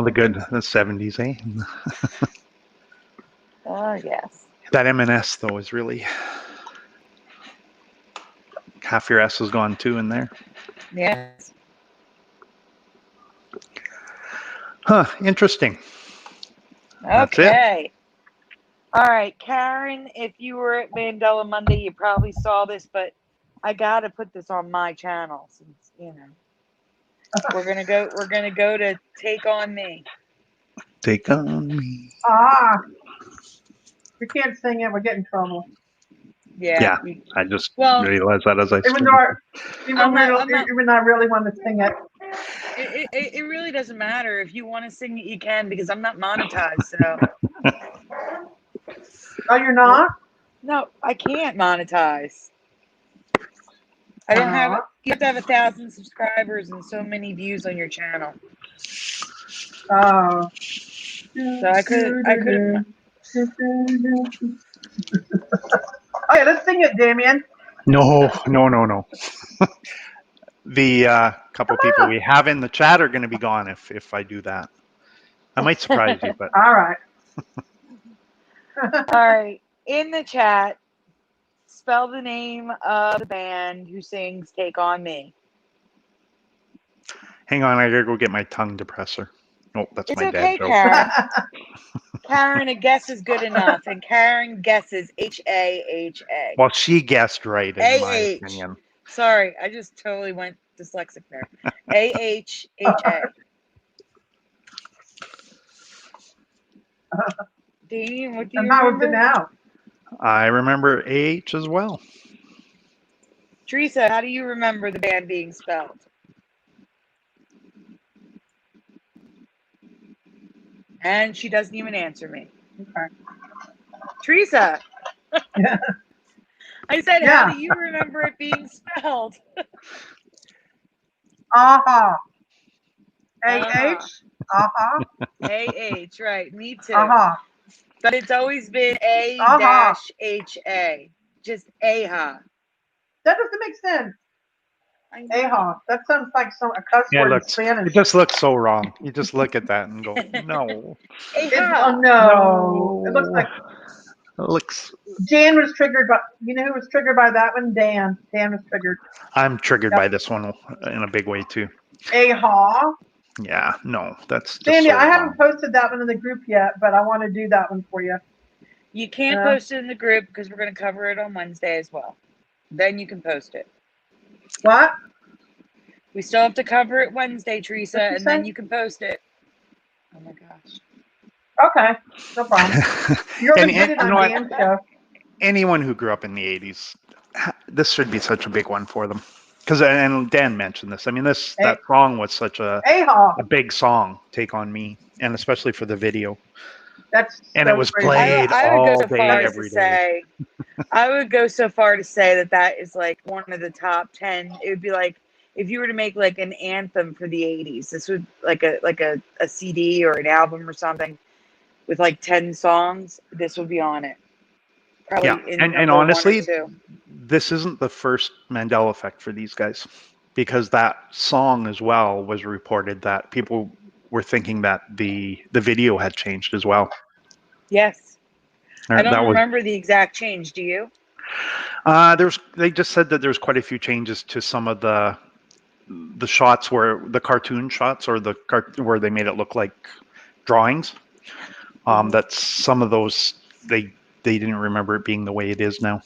the 70s, eh? Oh yes. That M&S though is really half your S is gone too in there. Yes. Huh, interesting. Okay. All right, Karen, if you were at Mandela Monday, you probably saw this, but I got to put this on my channel since, we're going to go to Take On Me. Take On Me. We can't sing it. We get in trouble. Yeah. I just realized that as I even I really want to sing it. It really doesn't matter. If you want to sing it, you can, because I'm not monetized. So. Oh, you're not? No, I can't monetize. I don't have. You have to have 1,000 subscribers and so many views on your channel. Oh. So I couldn't. Okay, let's sing it, Damian. No. The couple people we have in the chat are going to be gone if I do that. I might surprise you, but all right. All right. In the chat, spell the name of the band who sings Take On Me. Hang on, I gotta go get my tongue depressor. Oh, that's It's my dad okay, joke. Karen. Karen, a guess is good enough. And Karen guesses H-A-H-A. Well, she guessed right, in my A-H. opinion. Sorry, I just totally went dyslexic there. A-H-H-A. Damian, what do you And how is it remember? now? I remember AH as well. Theresa, how do you remember the band being spelled? And she doesn't even answer me. Okay. Theresa, Yeah. I said, Yeah. how do you remember it being spelled? Aha. Uh-huh. A-H. Aha. A-H, right. Me too. Aha. But it's always been Aha. A-H-A. Just AHA. That doesn't make sense. I know. Aha. That sounds like a cuss Yeah, word in it Spanish. just looks so wrong. You just look at that and go, no. AHA. Oh no. It looks like It looks. Dan was triggered by, you know who was triggered by that one? Dan. Dan was triggered. I'm triggered Yep. by this one in a big way too. Aha. Yeah, no, that's just Sandy, so I wrong. haven't posted that one in the group yet, but I want to do that one for you. You can't Yeah. post it in the group because we're going to cover it on Wednesday as well. Then you can post it. What? We still have to cover it Wednesday, Theresa, What'd you and then say? you can post it. Oh my gosh. Okay. No problem. You already did it you on know what? Dan's show. Anyone who grew up in the 80s, this should be such a big one for them. Because, and Dan mentioned this. I mean, that song was such a big song, Take On Me, and especially for the video. That's and so it was crazy. played I would all go so day, far as every to day. say, I would go so far to say that is like one of the top 10. It would be like if you were to make like an anthem for the 80s. This would like a CD or an album or something with like 10 songs. This would be on it. Probably Yeah, in and number one or honestly, two. this isn't the first Mandela effect for these guys, because that song as well was reported that people were thinking that the video had changed as well. Yes. I That don't was remember the exact change. Do you? they just said that there's quite a few changes to some of the shots, where the cartoon shots, or where they made it look like drawings. That some of those they didn't remember it being the way it is now.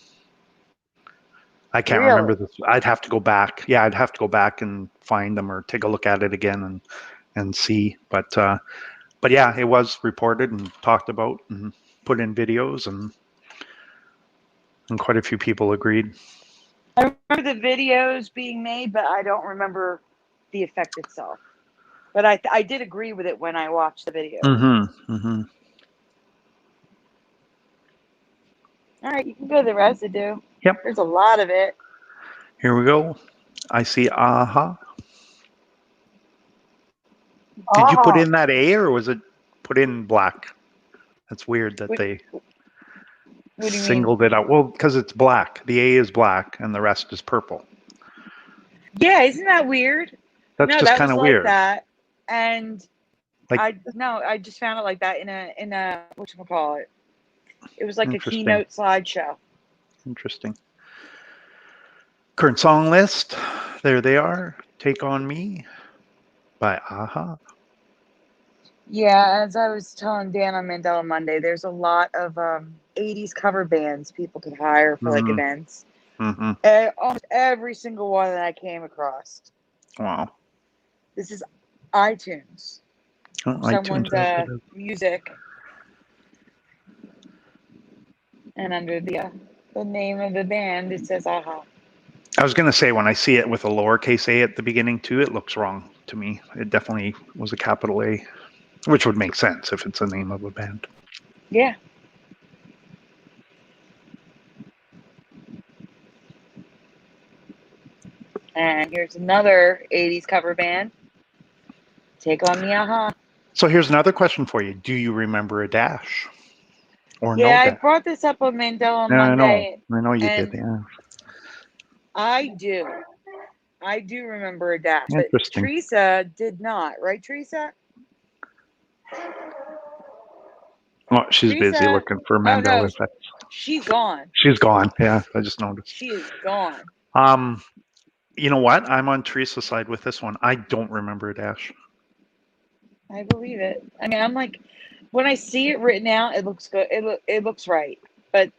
I can't remember this. I'd have to go back. Yeah, I'd have to go back and find them or take a look at it again and see. But yeah, it was reported and talked about and put in videos, and quite a few people agreed. I remember the videos being made, but I don't remember the effect itself. But I did agree with it when I watched the video. All right, you can go to the residue. Yep. There's a lot of it. Here we go. I see aha. Did you put in that A, or was it put in black? That's weird that they singled it out. Well, because it's black. The A is black and the rest is purple. Yeah, isn't that weird? That's just kind of weird. That, and I just found it like that in a whatchamacallit. It was like a keynote slideshow. Interesting. Current song list. There they are. Take On Me by Aha. Yeah, as I was telling Dan on Mandela Monday, there's a lot of 80s cover bands people could hire for like events. Almost every single one that I came across. Wow. This is iTunes. Someone's music. And under the name of the band, it says Aha. I was going to say, when I see it with a lowercase a at the beginning too, it looks wrong to me. It definitely was a capital A, which would make sense if it's the name of a band. Yeah. And here's another 80s cover band. Take On Me, Aha. So here's another question for you. Do you remember a dash? Or yeah, no I dash? brought this up on Mandela on Monday. I know you did, yeah. I do remember a dash. But Interesting. Theresa did not, right, Theresa? Oh, she's busy Theresa. looking for Oh Mandela no, Effects. she's gone. She's gone. Yeah, I just noticed. She is gone. You know what? I'm on Teresa's side with this one. I don't remember a dash. I believe it. I mean, I'm like, when I see it written out, it looks good. It looks right. But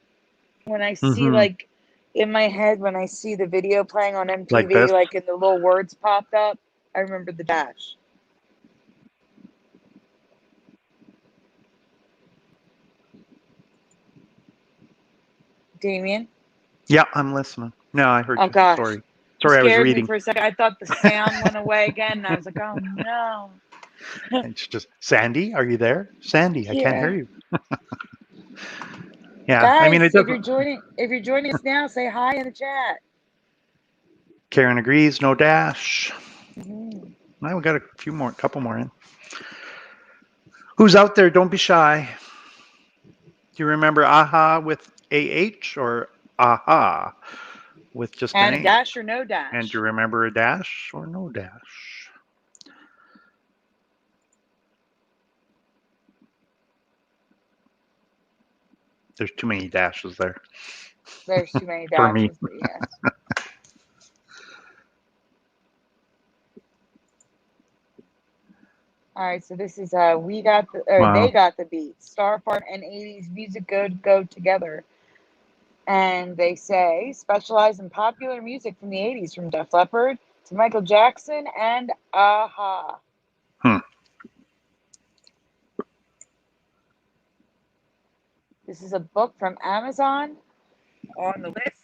when I see Mm-hmm. like in my head, when I see the video playing on Like MTV, this? like and the little words popped up, I remember the dash. Damian. Yeah, I'm listening. No, I heard Oh you. gosh, Sorry. you Sorry, I was scared me reading. for a second. I thought the sound went away again, and I was like, oh no. And it's just, Sandy, are you there? Sandy, I can't hear Yeah. you. Yeah, I mean, Guys, it doesn't. if you're joining us now, say hi in the chat. Karen agrees, no dash. Mm-hmm. Now we got a couple more in. Who's out there? Don't be shy. Do you remember aha with AH or aha with just an And a A? dash or no And do you dash? remember a dash or no dash? There's too many dashes there There's too many for me. dashes, but yes. All right, so this is they got the beat. Star Part and 80s music go together. And they say specialize in popular music from the 80s, from Def Leppard to Michael Jackson and Aha. Hmm. This is a book from Amazon on the list.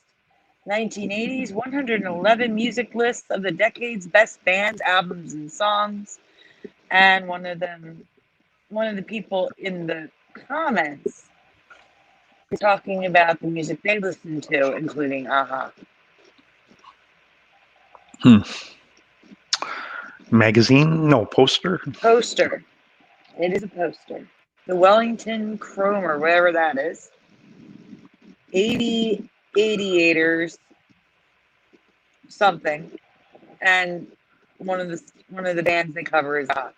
1980s 111 music lists of the decade's best bands, albums, and songs. And one of the people in the comments is talking about the music they listen to, including Aha. Magazine? No, poster? Poster. It is a poster. The Wellington Cromer, whatever that is. 80 88ers something. And one of the bands they cover is Aha.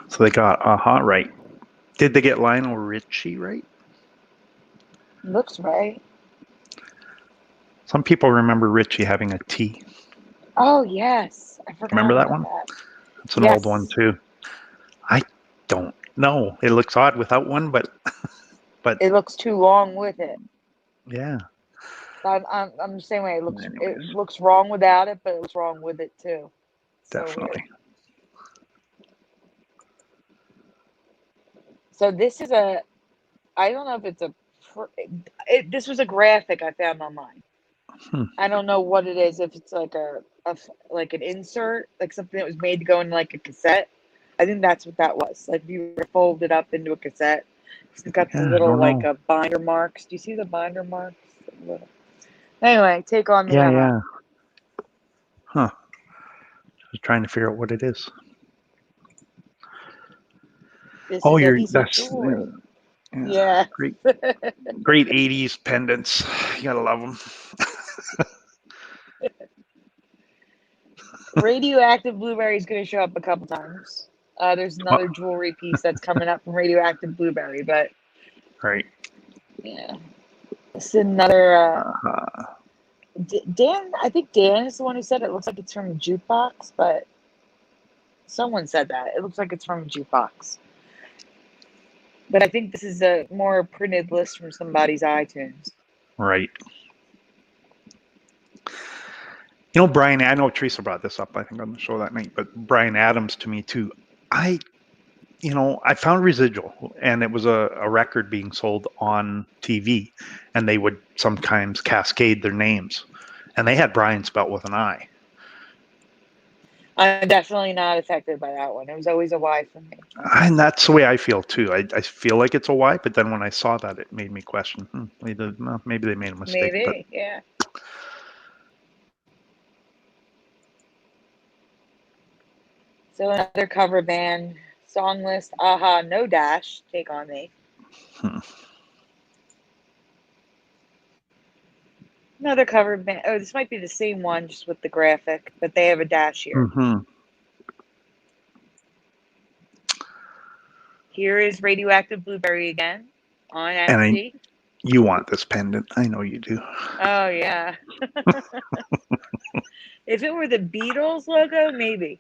So they got aha right. Did they get Lionel Richie right? Looks right. Some people remember Richie having a T. Oh yes. I forgot Remember that about one? that. It's an old one Yes. too. I don't know. It looks odd without one, but It looks too long with it. yeah. I'm the same way. Anyways, It looks wrong without it, but it looks wrong with it too. So definitely. weird. So this is I don't know if it's this was a graphic I found online. I don't know what it is. If it's like like an insert, like something that was made to go in like a cassette. I think that's what that was. Like if you were to fold it up into a cassette, it's got the Yeah, I little don't like know. binder marks. Do you see the binder marks? Anyway, take on the Yeah. Huh. Just trying to figure out what it is. This Oh, is a piece of that's jewelry. yeah. Yeah. Great 80s pendants. You gotta love them. Radioactive Blueberry is going to show up a couple times. There's another jewelry piece that's coming up from Radioactive Blueberry, but Right. yeah, it's another. Uh-huh. Dan, I think Dan is the one who said it looks like it's from a jukebox, but someone said that it looks like it's from a jukebox. But I think this is a more printed list from somebody's iTunes. Right. You know, Brian, I know Theresa brought this up, I think, on the show that night, but Brian Adams to me too. I found Residual, and it was a record being sold on TV, and they would sometimes cascade their names, and they had Brian spelt with an I. I'm definitely not affected by that one. It was always a Y for me. And that's the way I feel too. I feel like it's a Y, but then when I saw that, it made me question. Maybe they made a mistake. Maybe, yeah. So another cover band song list. Aha, no dash. Take on me. Another cover band. Oh, this might be the same one, just with the graphic, but they have a dash here. Mm-hmm. Here is radioactive blueberry again on And Etsy. you want this pendant. I know you do. Oh yeah. If it were the Beatles logo, maybe.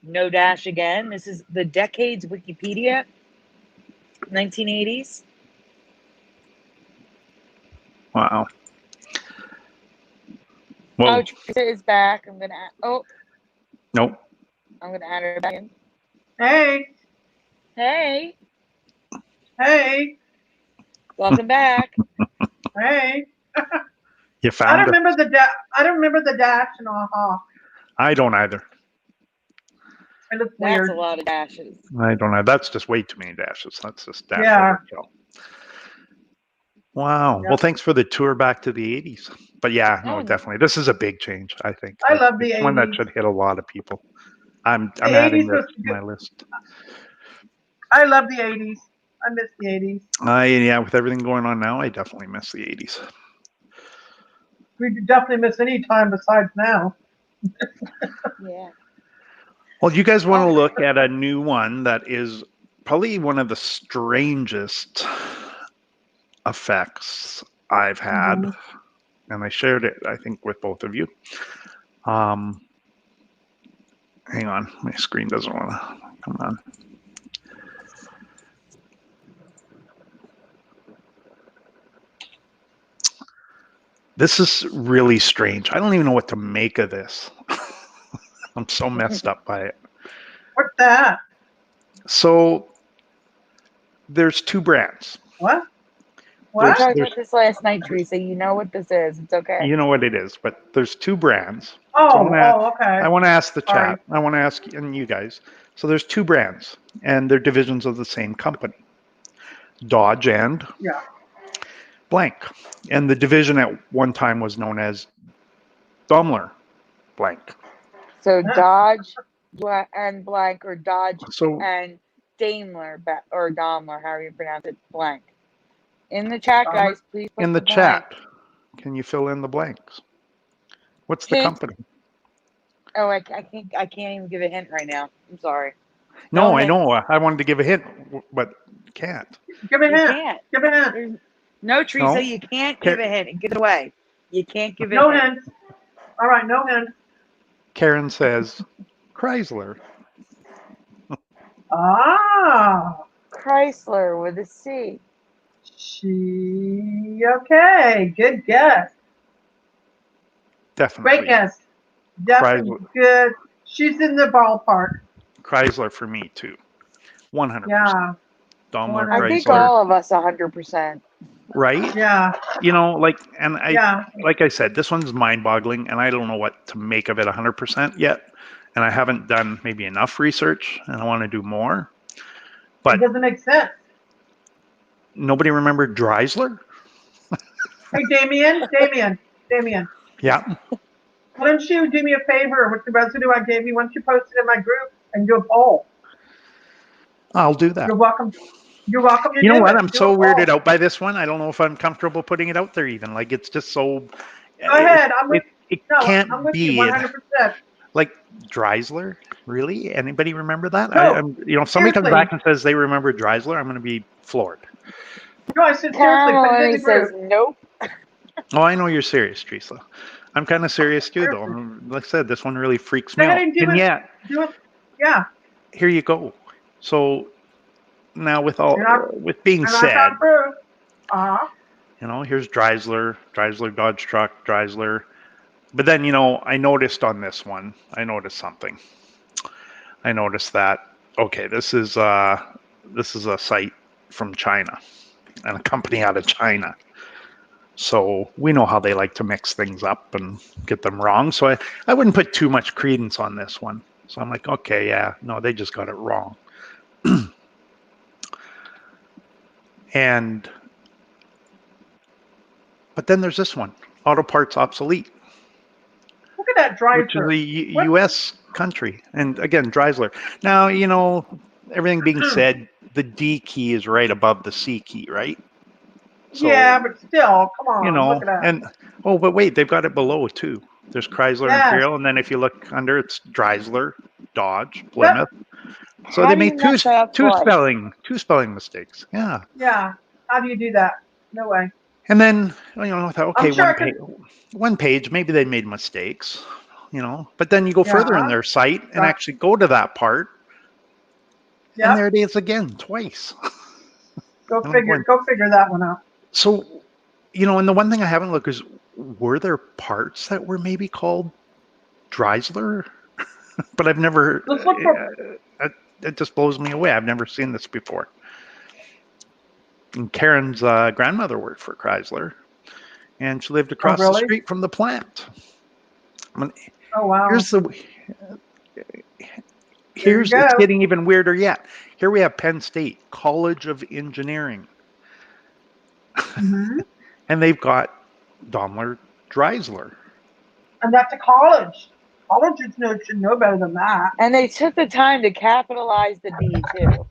No dash again. This is the Decades Wikipedia, 1980s. Wow. Oh, Whoa. Theresa is back. I'm gonna. Nope. I'm gonna add her back in. Hey, Hey, hey, welcome back. hey. You I found don't it. remember the I don't remember the dash and aha. I don't either. It looks That's weird. a lot of dashes. I don't know. That's just way too many dashes. That's just dash Yeah. overkill. Wow. Yeah. Well, thanks for the tour back to the 80s. But yeah, no, Oh, definitely. This is a big change, I think. I love the It's one that 80s. should hit a lot of people. I'm The adding 80s this was to good. my list. I love the 80s. I miss the 80s. Yeah, with everything going on now, I definitely miss the 80s. We definitely miss any time besides now. yeah. Well, you guys want to look at a new one that is probably one of the strangest effects I've had. Mhm. And I shared it, I think, with both of you. Hang on, my screen doesn't want to come on. This is really strange. I don't even know what to make of this. I'm so messed up by it. What's that? So there's two brands. What? We What? talked about this last night, Theresa. You know what this is. It's okay. You know what it is, but there's two brands. Oh, So okay. I want to ask the Sorry. chat. I want to ask and you guys. So there's two brands, and they're divisions of the same company, Dodge and Yeah. blank. And the division at one time was known as Daimler blank. So Dodge and blank, or Dodge So and Daimler, or Daimler, however you pronounce it, blank. In the chat, Daimler. guys, please put in the blank. chat, can you fill in the blanks? What's the Hint. company? Oh, I can't even give a hint right now. I'm sorry. No, I hints. know. I wanted to give a hint, but can't. Give a You hint. can't. Give a hint. No, Theresa, No? you can't give a hint and give it away. You can't give No a hint. hints. All right, no hints. Karen says Chrysler. Ah. Chrysler with a C. Okay. Good guess. Definitely. Great guess. Definitely good. She's in the ballpark. Chrysler for me too. 100%. Yeah. Daimler, I think Chrysler. all of us 100%. Right? Yeah. You know, like Yeah. I said, this one's mind-boggling, and I don't know what to make of it 100% yet. And I haven't done maybe enough research, and I want to do more. But it doesn't make sense. Nobody remembered Chrysler? Hey, Damian. Yeah. Why don't you do me a favor with the residue I gave you? Why don't you post it in my group and do a poll? I'll do that. You're welcome. You're welcome to You know do what? it. I'm Do so a poll. weirded out by this one. I don't know if I'm comfortable putting it out there even. Like, it's just so... Go ahead. I'm with can't with be you 100%. like Chrysler. Really? Anybody remember that? No. If somebody comes Seriously. back and says they remember Chrysler, I'm going to be floored. No, I said seriously. Put it in the says group. nope. Oh, I know you're serious, Teresa. I'm kind of serious too, though. Like I said, this one really freaks me Go out. ahead and do And it. yet, Do it. Yeah. here you go. So now, with being said, here's Chrysler, Dodge truck, Chrysler. But then, I noticed on this one, I noticed something. I noticed that, okay, this is a site from China and a company out of China. So we know how they like to mix things up and get them wrong. So I wouldn't put too much credence on this one. So I'm like, okay, yeah, no, they just got it wrong. But then there's this one, auto parts obsolete. Look at that Chrysler. Which is a U.S. country. And again, Chrysler. Now, everything being said, the D key is right above the C key, right? So, yeah, but still, come on, look at that. But wait, they've got it below too. There's Chrysler Yes. Imperial, and then if you look under, it's Chrysler, Dodge, Yep. Plymouth. So How they do you made mess that up twice? two spelling mistakes. Yeah. Yeah. How do you do that? No way. And then, I thought, okay, I'm sure one page, maybe they made mistakes, but then you go further in Yeah. their site and Yeah. actually go to that part, and Yep. there it is again, twice. Go And I'm figure. going, Go figure that one out. so, and the one thing I haven't looked is, were there parts that were maybe called Chrysler? But I've never, Let's look for. it just blows me away. I've never seen this before. And Karen's grandmother worked for Chrysler, and she lived across the really? street from the plant. Oh wow. Here's you it's go. getting even weirder yet. Here we have Penn State College of Engineering, Mhm. and they've got Daimler Chrysler. And that's a college. Colleges should know better than that. And they took the time to capitalize the B too.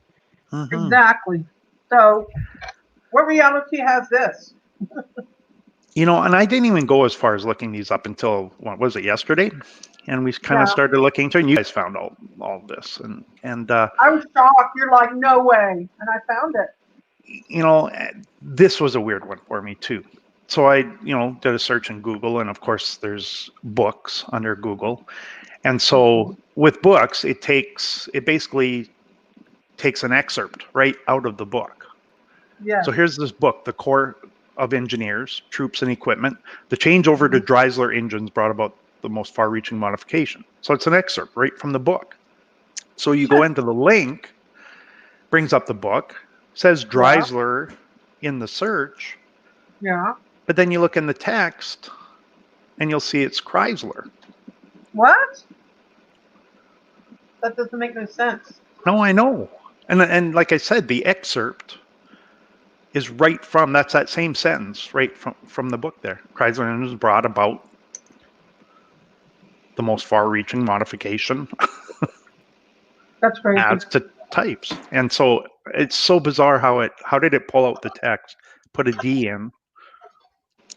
Mm-hmm. Exactly. So, what reality has this? And I didn't even go as far as looking these up until, what was it, yesterday? And we kind of started looking into it, and you guys found all of this. And I was shocked. You're like, no way. And I found it. this was a weird one for me too. So I, did a search in Google, and of course there's books under Google. And so with books, it basically takes an excerpt right out of the book. Yeah. So here's this book, The Corps of Engineers, Troops and Equipment. The changeover to Chrysler engines brought about the most far-reaching modification. So it's an excerpt right from the book. So you go into the link, brings up the book, says Chrysler in the search. Yeah. But then you look in the text, and you'll see it's Chrysler. What? That doesn't make no sense. No, I know. And like I said, the excerpt is right from, that's that same sentence, right from the book there. Chrysler engines brought about the most far-reaching modification. That's crazy. As to types. And so it's so bizarre how did it pull out the text, put a D in,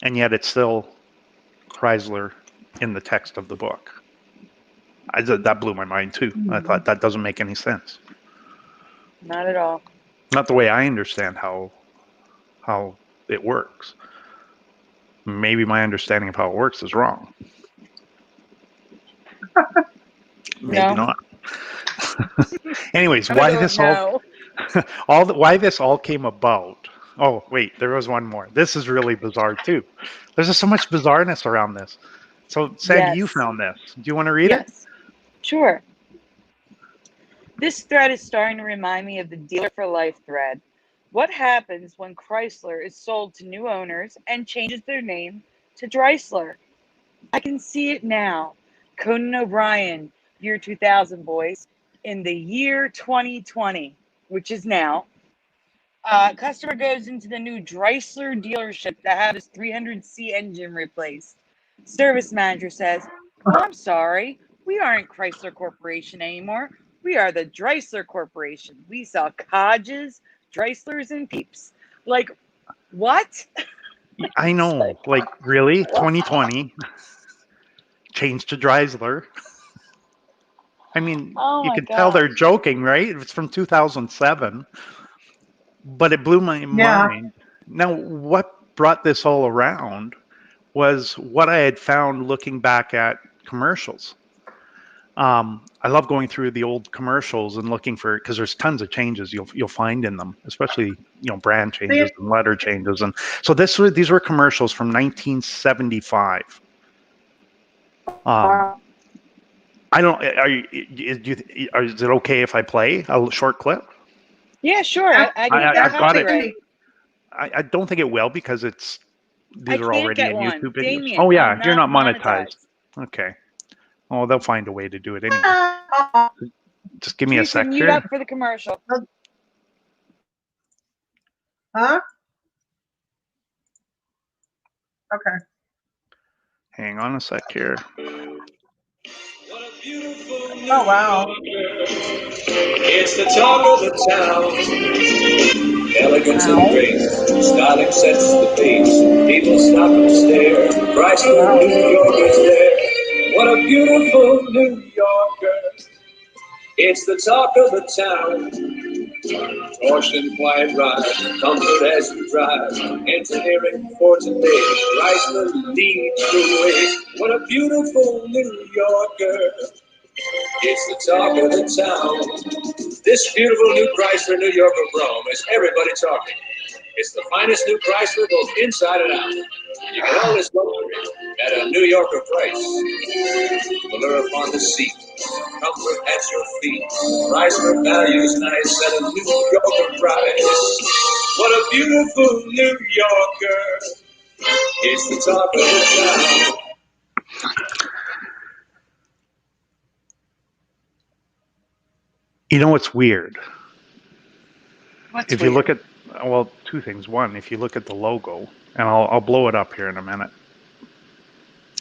and yet it's still Chrysler in the text of the book. That blew my mind too. I thought that doesn't make any sense. Not at all. Not the way I understand how it works. Maybe my understanding of how it works is wrong. Maybe not. Anyways, why this all came about. Oh, wait, there was one more. This is really bizarre too. There's just so much bizarreness around this. So, Sandy, you found this. Do you want to read it? Sure. This thread is starting to remind me of the Dealer for Life thread. What happens when Chrysler is sold to new owners and changes their name to Chrysler? I can see it now. Conan O'Brien, year 2000, boys. In the year 2020, which is now, customer goes into the new Chrysler dealership to have his 300C engine replaced. Service manager says, "Oh, I'm sorry. We aren't Chrysler Corporation anymore. We are the Chrysler Corporation. We sell Codges, Chryslers, and Peeps." Like, what? I know. Like, really? 2020? Changed to Chrysler? I mean, you can tell they're joking, right? It's from 2007. But it blew my mind. Now, what brought this all around was what I had found looking back at commercials. I love going through the old commercials and looking for, because there's tons of changes you'll find in them, especially brand changes and letter changes. And so these were commercials from 1975. I don't. Is it okay if I play a short clip? Yeah, sure. I've got it. I don't think it will because these are already in YouTube videos. Damian, oh yeah, you're not monetized. Okay. Oh, they'll find a way to do it anyway. Just give me a sec here. Mute up for the commercial. Huh? Okay. Hang on a sec here. Oh wow. It's the talk of the town. Elegance and grace. Styling sets the pace. People stop and stare. Chrysler, New York is there. What a beautiful New Yorker. It's the talk of the town. Caution, quiet ride, comfort as you drive. Engineering for today, Chrysler leads the way. What a beautiful New Yorker. It's the talk of the town. This beautiful new Chrysler New Yorker Chrome is everybody talking. It's the finest new Chrysler, both inside and out. You get all this luxury at a New Yorker price. Allure upon the seat, comfort at your feet. Chrysler values nice at a New Yorker price. What a beautiful New Yorker. It's the talk of the town. You know what's weird? What's If weird? you look at, well, two things. One, if you look at the logo, and I'll blow it up here in a minute,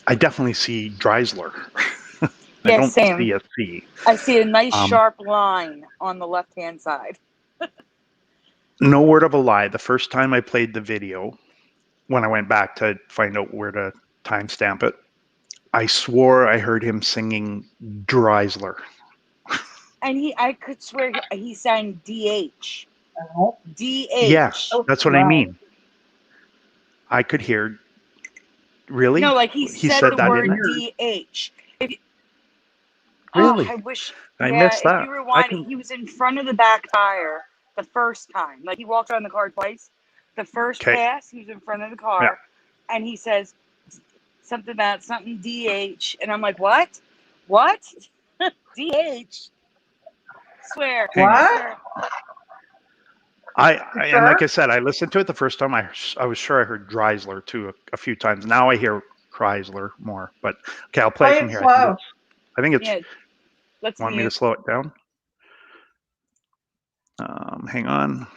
I definitely see Dreisler. I Yeah, don't same. see a C. I see a nice sharp line on the left-hand side. No word of a lie. The first time I played the video, when I went back to find out where to timestamp it, I swore I heard him singing Dreisler. And I could swear he sang DH. Oh, DH. Yeah, that's what I wow. mean. I could hear. Really? No, like he said the that word in there? DH. Really? I wish. I yeah, missed that. if you rewind it, he was in front of the back tire the first time. Like he walked around the car twice. The first Okay. pass, he was in front of the car, and he says something about something DH, and I'm like, what? What? DH? Swear. Hang on. What? Swear. And like I said, I listened to it the first time. I was sure I heard Dreisler too a few times. Now I hear Chrysler more. But okay, I'll play Play from it here. slow. I think it's. Yeah. Let's Want me to mute. slow it down? Hang on.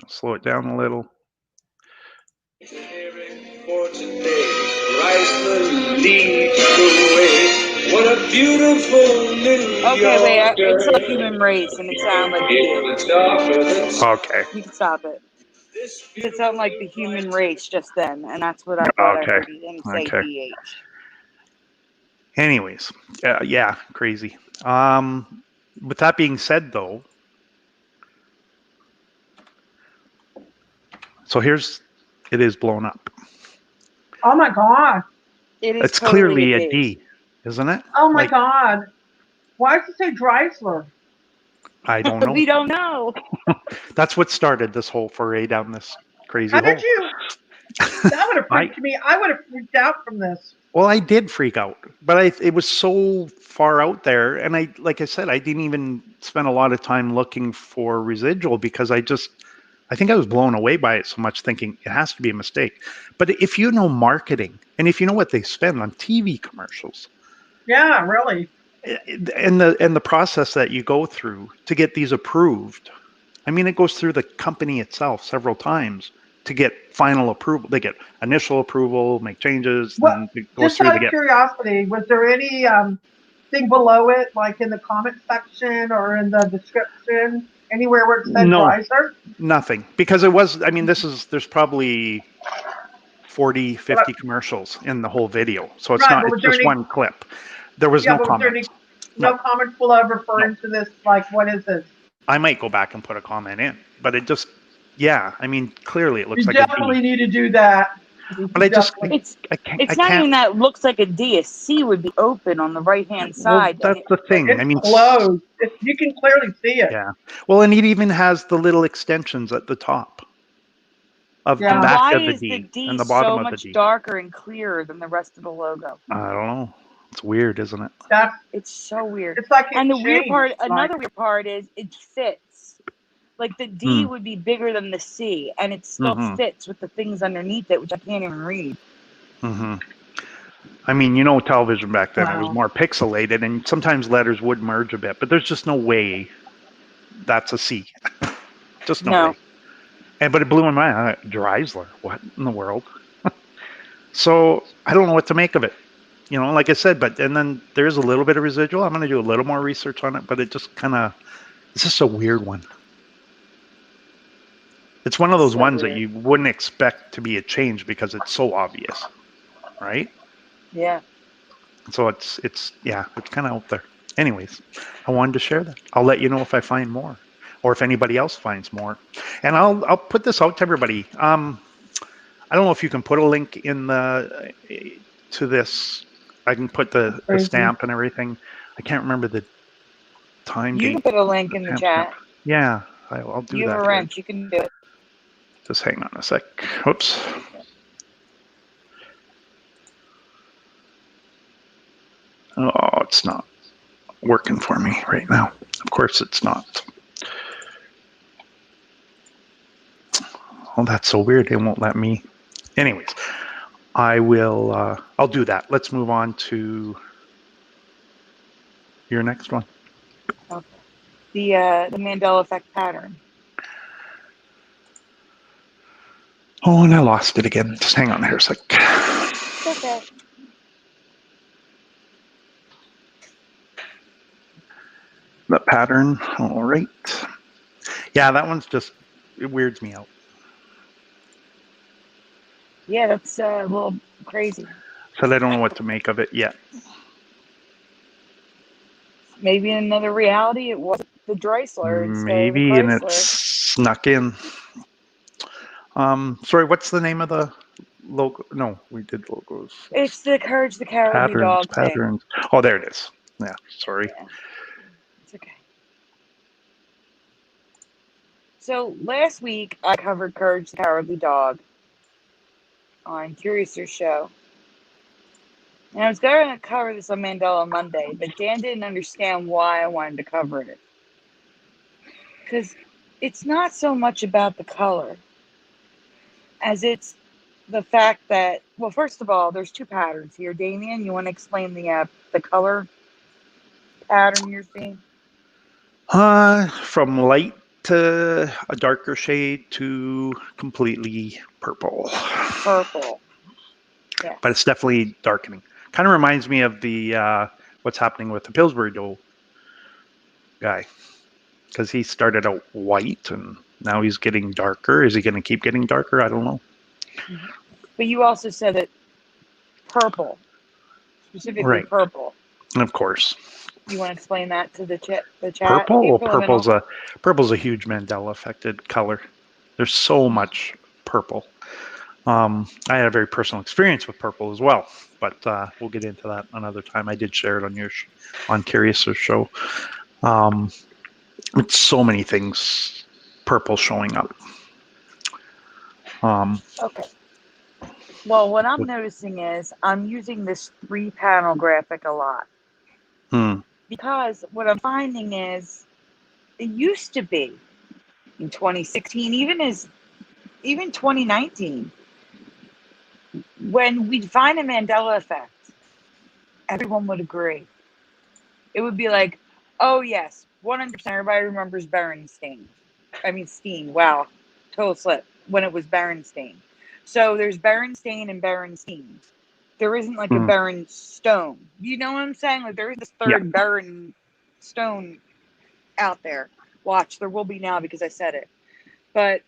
I'll slow it down a little. Engineering for today, Chrysler leads the way. What a beautiful New Okay, wait. Yorker. It's like human race, and it sounds like It's the talk of the town. Okay. you can stop it. This It sounded like the human race just then, and that's what I thought I Okay. heard him say. Okay. DH. Anyways, yeah, crazy. With that being said, though, so it is blown up. Oh my God. It is It's totally clearly a D. D, isn't it? Oh my Like, God. Why does it say Dreisler? I don't know. We don't know. That's what started this whole foray down this crazy How hole. did you? That would have freaked me. I would have freaked out from this. Well, I did freak out, but it was so far out there, and like I said, I didn't even spend a lot of time looking for residual because I think I was blown away by it so much, thinking it has to be a mistake. But if you know marketing, and if you know what they spend on TV commercials, Yeah, really. and the process that you go through to get these approved, I mean, it goes through the company itself several times to get final approval. They get initial approval, make changes, Well, then it goes just through out to of get. curiosity, was there any thing below it, like in the comment section or in the description, anywhere where it said No. Dreisler? Nothing, because it was, I mean, there's probably 40, 50 commercials in the whole video. So it's Right, not, but it's was there just any? one clip. There was Yeah, no but was there any? comments. No comments below referring to this. Like, what is this? I might go back and put a comment in, but it just, yeah, I mean, clearly it looks You like a definitely D. need to do that. But I just, Definitely. It's not even that it looks like a D. A C would be open on the right-hand well, side. that's the thing. It's I mean, closed. You can clearly see it. yeah. Well, and it even has the little extensions at the top of Yeah. the back Why of the is the D D and the bottom so of the much D. darker and clearer than the rest of the logo? I don't know. It's weird, isn't it? It's so weird. It's like And the weird part, changed, another weird part is it fits. Like the D Hmm. would be bigger than the C, and it still fits with the things underneath it, which I can't even read. Mm-hmm. I mean, you know, television back then, it was Wow. more pixelated, and sometimes letters would merge a bit, but there's just no way that's a C. Just no way. But it blew my mind. Dreisler, what in the world? So I don't know what to make of it. You know, like I said, and then there's a little bit of residual. I'm going to do a little more research on it, but it just it's just a weird one. It's one of those ones that you wouldn't expect to be a change because it's so obvious, right? Yeah. So it's kind of out there. Anyways, I wanted to share that. I'll let you know if I find more, or if anybody else finds more, and I'll put this out to everybody. I don't know if you can put a link in the to this. I can put the stamp and everything. I can't remember the time You date. can put a link in the chat. Yeah, I'll do You that. have a wrench. You can do it. Just hang on a sec. Oops. Oh, it's not working for me right now. Of course it's not. Oh, that's so weird. It won't let me. Anyways, I'll do that. Let's move on to your next one. Okay. The Mandela Effect pattern. Oh, and I lost it again. Just hang on here a sec. Okay. The pattern. All right. Yeah, that one's just, it weirds me out. Yeah, that's a little crazy. So I don't know what to make of it yet. Maybe in another reality, it was the Dreisler instead of the Maybe, and it's Chrysler. snuck in. Sorry, what's the name of the logo? No, we did logos. It's the Courage the Cowardly Dog thing. Patterns. Oh, there it is. Yeah, sorry. Yeah. It's okay. So last week, I covered Courage the Cowardly Dog on Curious&Curiouser show. And I was going to cover this on Mandela on Monday, but Dan didn't understand why I wanted to cover it. Because it's not so much about the color as it's the fact that, well, first of all, there's two patterns here. Damian, you want to explain the color pattern you're seeing? From light to a darker shade to completely purple. Purple. Yeah. But it's definitely darkening. Kind of reminds me of the what's happening with the Pillsbury Doe guy, because he started out white and now he's getting darker. Is he going to keep getting darker? I don't know. Mm-hmm. But you also said that purple, specifically right. Purple. And of course. You want to explain that to the chat? Purple? Well, purple's a huge Mandela affected color. There's so much purple. I had a very personal experience with purple as well, but we'll get into that another time. I did share it on your on Curious&Curiouser show. It's so many things purple showing up. Okay. Well, what I'm noticing is I'm using this 3-panel graphic a lot. Because what I'm finding is it used to be in 2016, even 2019, when we'd find a Mandela effect, everyone would agree. It would be like, oh yes, 100% everybody remembers Steen. Wow, total slip. When it was Berenstain. So there's Berenstain and Berenstain. There isn't like a Berenstain. You know what I'm saying? Like there is this third Berenstain out there. Watch, there will be now because I said it. But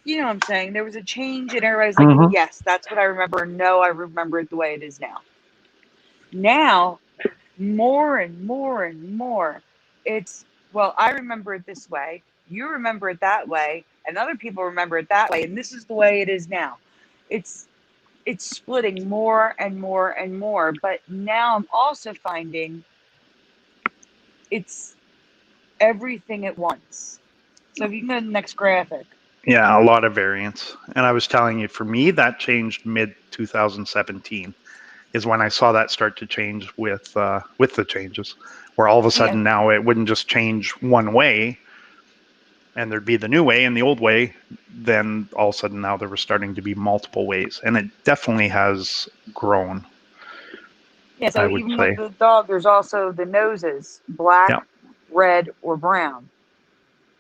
you know what I'm saying? There was a change and everybody's like, yes, that's what I remember. No, I remember it the way it is now. Now, more and more and more, it's, well, I remember it this way. You remember it that way. And other people remember it that way. And this is the way it is now. It's splitting more and more and more. But now I'm also finding it's everything at once. So if you can go to the next graphic. Yeah, a lot of variants. And I was telling you, for me, that changed mid 2017 is when I saw that start to change with the changes, where all of a sudden now it wouldn't just change one way and there'd be the new way and the old way. Then all of a sudden now there were starting to be multiple ways. And it definitely has grown. Yeah, so even with the dog, there's also the noses, black, red, or brown.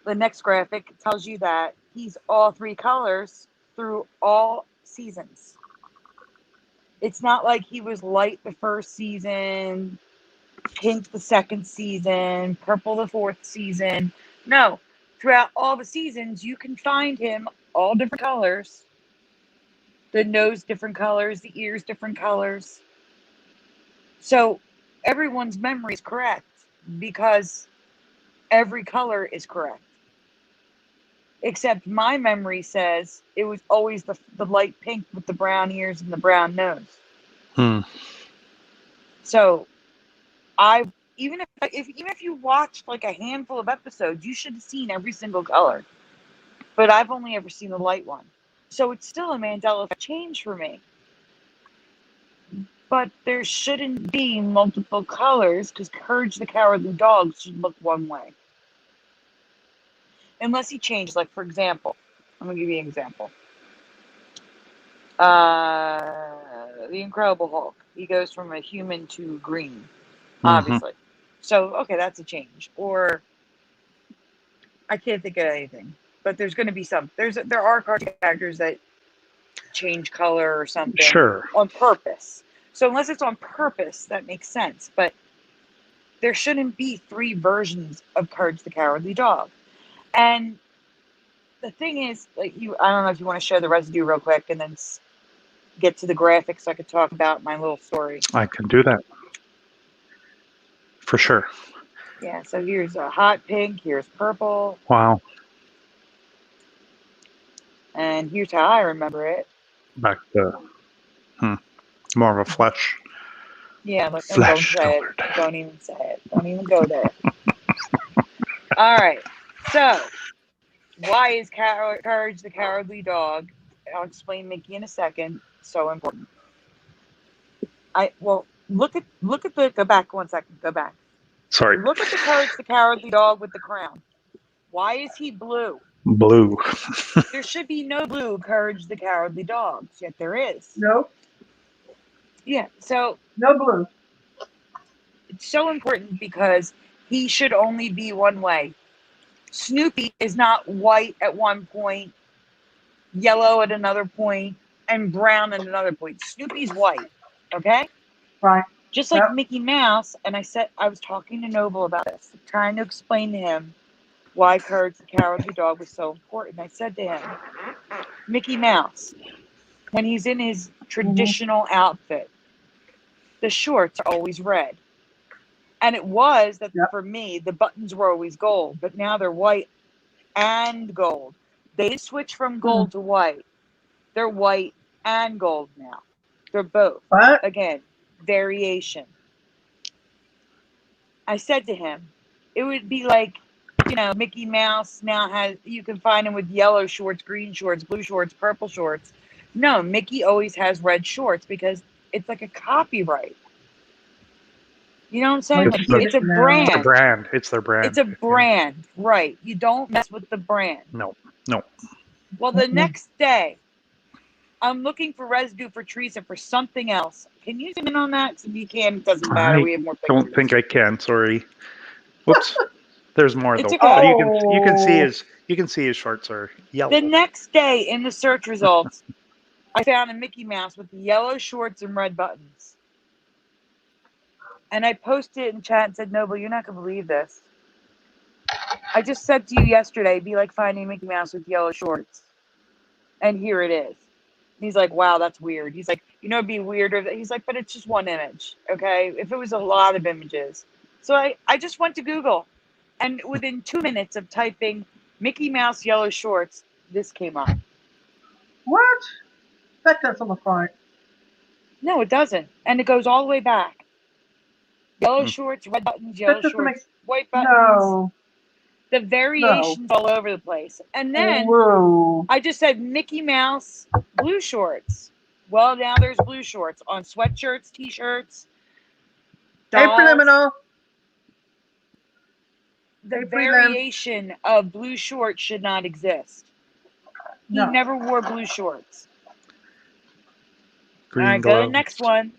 The next graphic tells you that he's all 3 colors through all seasons. It's not like he was light the first season, pink the second season, purple the 4th season. No, throughout all the seasons, you can find him all different colors. The nose different colors, the ears different colors. So everyone's memory is correct because every color is correct. Except my memory says it was always the light pink with the brown ears and the brown nose. So even if you watched like a handful of episodes, you should have seen every single color. But I've only ever seen the light one. So it's still a Mandela Effect change for me. But there shouldn't be multiple colors because Courage the Cowardly Dog should look one way. Unless he changes, like for example, I'm going to give you an example. The Incredible Hulk. He goes from a human to green, obviously. So, okay, that's a change. Or, I can't think of anything. But there's going to be some. There are cartoon characters that change color or something. Sure. On purpose. So unless it's on purpose, that makes sense. But there shouldn't be 3 versions of Courage the Cowardly Dog. And the thing is, like I don't know if you want to show the residue real quick and then get to the graphics so I could talk about my little story. I can do that. For sure. Yeah, so here's a hot pink, here's purple. Wow. And here's how I remember it. Back to more of a flesh. Yeah, like, Flesh don't say colored. it. Don't even say it. Don't even go there. All right. So, why is Courage the Cowardly Dog? I'll explain Mickey in a second. So important. Look at go back 1 second. Go back. Sorry. Look at the Courage the Cowardly Dog with the crown. Why is he blue? Blue. There should be no blue Courage the Cowardly Dogs, yet there is. Nope. Yeah, so No blue. it's so important because he should only be one way. Snoopy is not white at one point, yellow at another point, and brown at another point. Snoopy's white, okay? Right. Just like Yep. Mickey Mouse, and I was talking to Noble about this, trying to explain to him why Courage the Cowardly Dog was so important. I said to him, Mickey Mouse, when he's in his traditional outfit, the shorts are always red. And it was that for me, the buttons were always gold, but now they're white and gold. They didn't switch from gold to white. They're white and gold now. They're both. What? Again, variation. I said to him, it would be like, Mickey Mouse now you can find him with yellow shorts, green shorts, blue shorts, purple shorts. No, Mickey always has red shorts because it's like a copyright. You know what I'm saying? Like, it's a brand. It's a brand. It's their brand. It's a brand, right. You don't mess with the brand. No. Well, the next day, I'm looking for residue for Theresa for something else. Can you zoom in on that? If you can, it doesn't matter. We have more pictures. Don't think I can. Sorry. Whoops. There's more It's though. okay. But you can see his shorts are yellow. The next day in the search results, I found a Mickey Mouse with yellow shorts and red buttons. And I posted it in chat and said, Noble, you're not going to believe this. I just said to you yesterday, it'd be like finding Mickey Mouse with yellow shorts. And here it is. And he's like, wow, that's weird. He's like, it'd be weirder. He's like, but it's just one image, okay? If it was a lot of images. So I just went to Google. And within 2 minutes of typing Mickey Mouse yellow shorts, this came up. What? That doesn't look right. No, it doesn't. And it goes all the way back. Yellow shorts, red buttons, yellow shorts, white buttons. No. The variations all over the place. And then I just said Mickey Mouse blue shorts. Well, now there's blue shorts on sweatshirts, t-shirts. Hey, Preliminal. The variation of blue shorts should not exist. He never wore blue shorts. Green all right, go to the next one.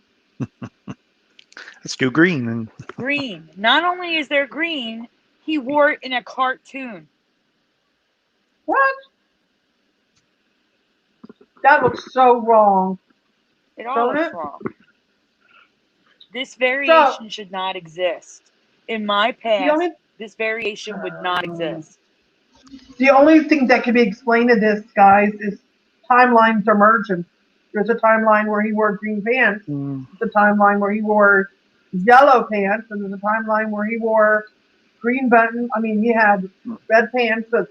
Let's do green. Green. Not only is there green, he wore it in a cartoon. What? That looks so wrong. It all looks wrong. This variation should not exist. In my past, this variation would not exist. The only thing that can be explained in this, guys, is timelines are merging. There's a timeline where he wore green pants. There's a timeline where he wore yellow pants, and there's a timeline where he wore green buttons. I mean, he had red pants with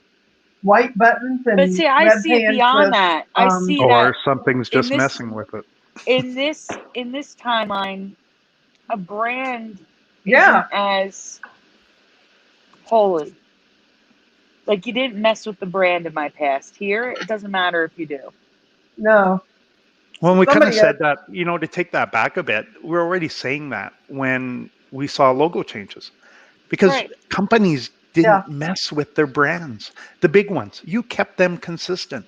white buttons But and see, I red see it pants beyond with that. I see Or that something's in just this messing with it. in this timeline, a brand yeah. isn't as holy. Like, you didn't mess with the brand in my past. Here, it doesn't matter if you do. No. Well, we kind of Somebody said that, to take that back a bit, we're already saying that when we saw logo changes. Because Right. companies Yeah. didn't mess with their brands. The big ones, you kept them consistent.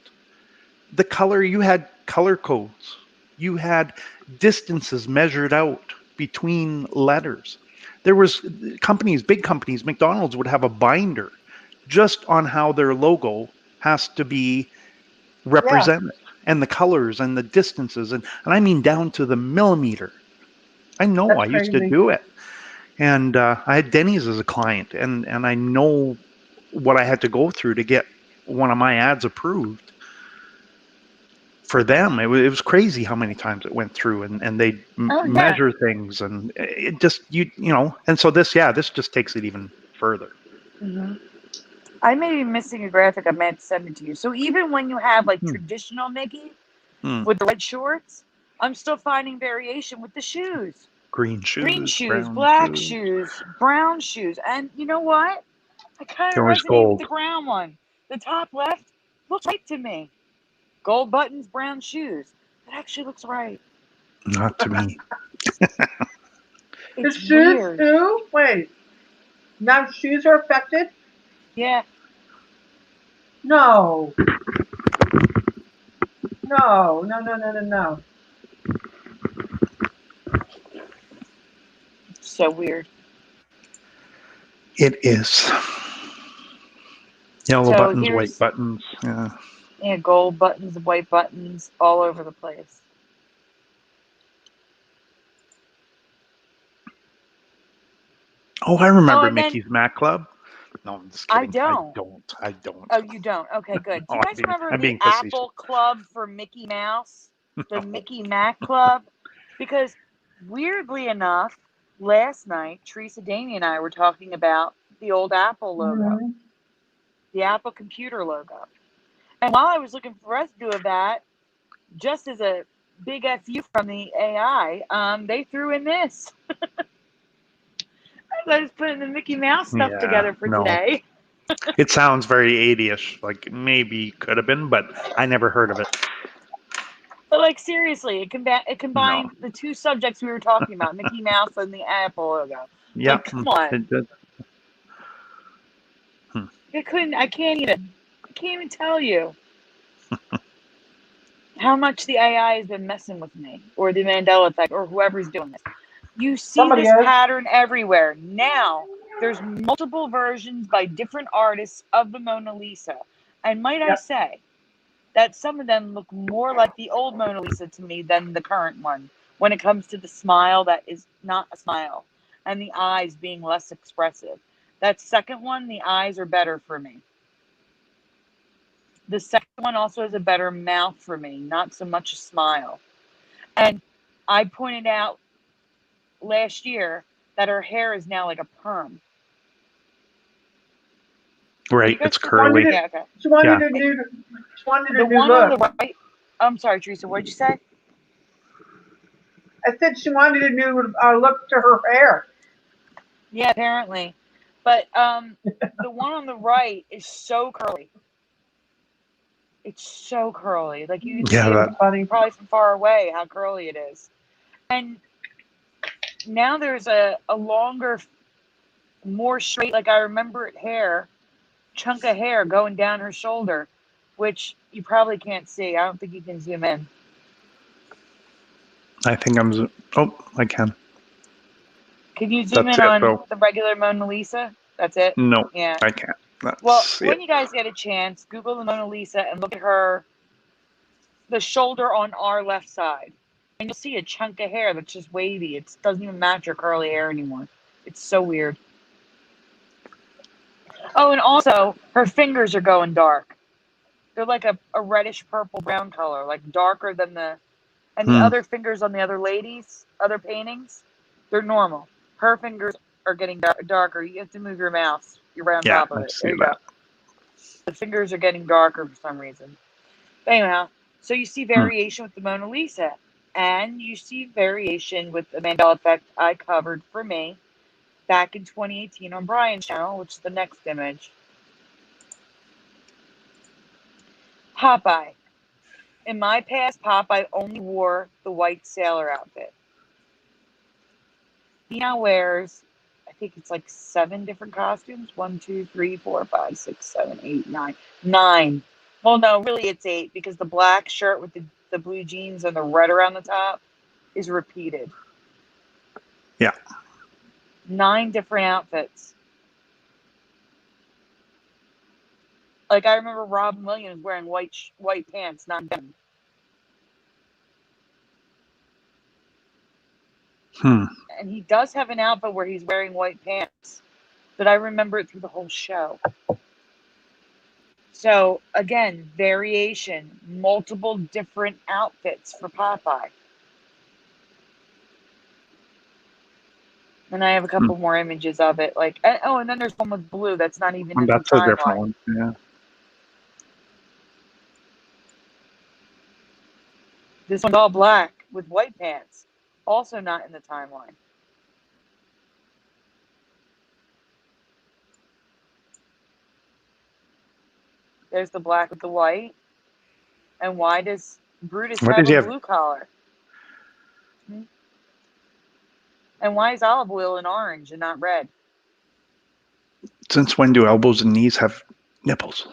The color, you had color codes. You had distances measured out between letters. There was companies, big companies, McDonald's would have a binder just on how their logo has to be represented, and the colors and the distances, and I mean down to the millimeter. I know, That's I used to crazy. do it. And I had Denny's as a client, and I know what I had to go through to get one of my ads approved. For them, it was crazy how many times it went through, and they Oh, yeah. measure things, and it just and so this just takes it even further. Mm-hmm. I may be missing a graphic. I meant to send it to you. So even when you have like Hmm. traditional Mickey Hmm. with the red shorts, I'm still finding variation with the shoes. Green shoes, brown black shoes. shoes, brown shoes. And you know what? I kind of There was resonate with gold. the brown one. The top left looks right to me. Gold buttons, brown shoes. It actually looks right. Not to me. The It's shoes weird. too? Wait. Now shoes are affected? Yeah. No. No. No, no, no, no, no. So weird. It is. Yellow So buttons, white here's buttons. Yeah. gold buttons, white buttons, all over the place. Oh, I remember and then Mickey's Mac Club. No, I'm just I kidding. don't. I don't. Oh, you don't? Okay, good. Do Oh, you guys remember I'm the being facetious. Apple Club for Mickey Mouse? The No. Mickey Mac Club? Because weirdly enough, last night, Theresa, Damian, and I were talking about the old Apple logo, Mm-hmm. the Apple computer logo. And while I was looking for residue of that, just as a big FU from the AI, they threw in this. I was putting the Mickey Mouse stuff Yeah, together for no. today. It sounds very 80ish, like maybe could have been, but I never heard of it. But like seriously, it No. combined the two subjects we were talking about, Mickey Mouse and the Apple logo. Yeah. Like, come on. I can't even tell you how much the AI has been messing with me, or the Mandela Effect, or whoever's doing this. You see Somebody this is. pattern everywhere. Now, there's multiple versions by different artists of the Mona Lisa. And might I Yep. say that some of them look more like the old Mona Lisa to me than the current one when it comes to the smile that is not a smile and the eyes being less expressive. That second one, the eyes are better for me. The second one also has a better mouth for me, not so much a smile. And I pointed out last year that her hair is now like a perm. Right, it's curly. Yeah, okay. She wanted Yeah. a new The one look. on the right. I'm sorry, Theresa. What did you say? I said she wanted a new look to her hair. Yeah, apparently. But the one on the right is so curly. It's so curly. Like you can see Yeah, it probably from far away how curly it is. And now there's a longer, more straight, like I remember it chunk of hair going down her shoulder, which you probably can't see. I don't think you can zoom in. I think I can. Can you zoom That's in it, on though. the regular Mona Lisa? That's it? No, Yeah. I can't. Well, That's when it. you guys get a chance, Google the Mona Lisa and look at the shoulder on our left side. And you'll see a chunk of hair that's just wavy. It doesn't even match her curly hair anymore. It's so weird. Oh, and also, her fingers are going dark. They're like a reddish purple brown color, like darker than the other fingers on the other ladies, other paintings. They're normal. Her fingers are getting darker. You have to move your mouse. You're right on Yeah, top of I it. see There you that. go. The fingers are getting darker for some reason. But anyhow, so you see Hmm. variation with the Mona Lisa. And you see variation with the Mandela Effect I covered for me back in 2018 on Brian's channel, which is the next image. Popeye. In my past, Popeye only wore the white sailor outfit. He now wears, I think it's like 7 different costumes. 1, 2, 3, 4, 5, 6, 7, 8, 9. 9. Well, no, really it's 8 because the black shirt with the blue jeans and the red around the top is repeated. Yeah. 9 different outfits. Like I remember Robin Williams wearing white pants, not denim. Hmm. And he does have an outfit where he's wearing white pants, but I remember it through the whole show. So again, variation, multiple different outfits for Popeye. And I have a couple more images of it. Like, and then there's one with blue that's not even in the That's a different timeline. one. Yeah. This one's all black with white pants, also not in the timeline. There's the black with the white. And why does Brutus What have did you a have? blue collar? And why is olive oil in orange and not red? Since when do elbows and knees have nipples?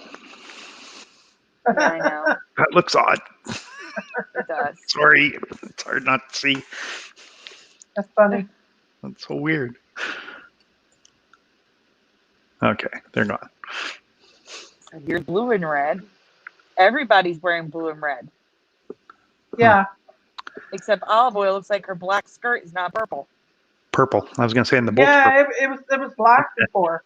Yeah, I know. That looks odd. It does. Sorry, it's hard not to see. That's funny. That's so weird. Okay, they're gone. So here's blue and red. Everybody's wearing blue and red. Yeah. Except olive oil looks like her black skirt is not purple. Purple. I was going to say in the book. Yeah, it was black before.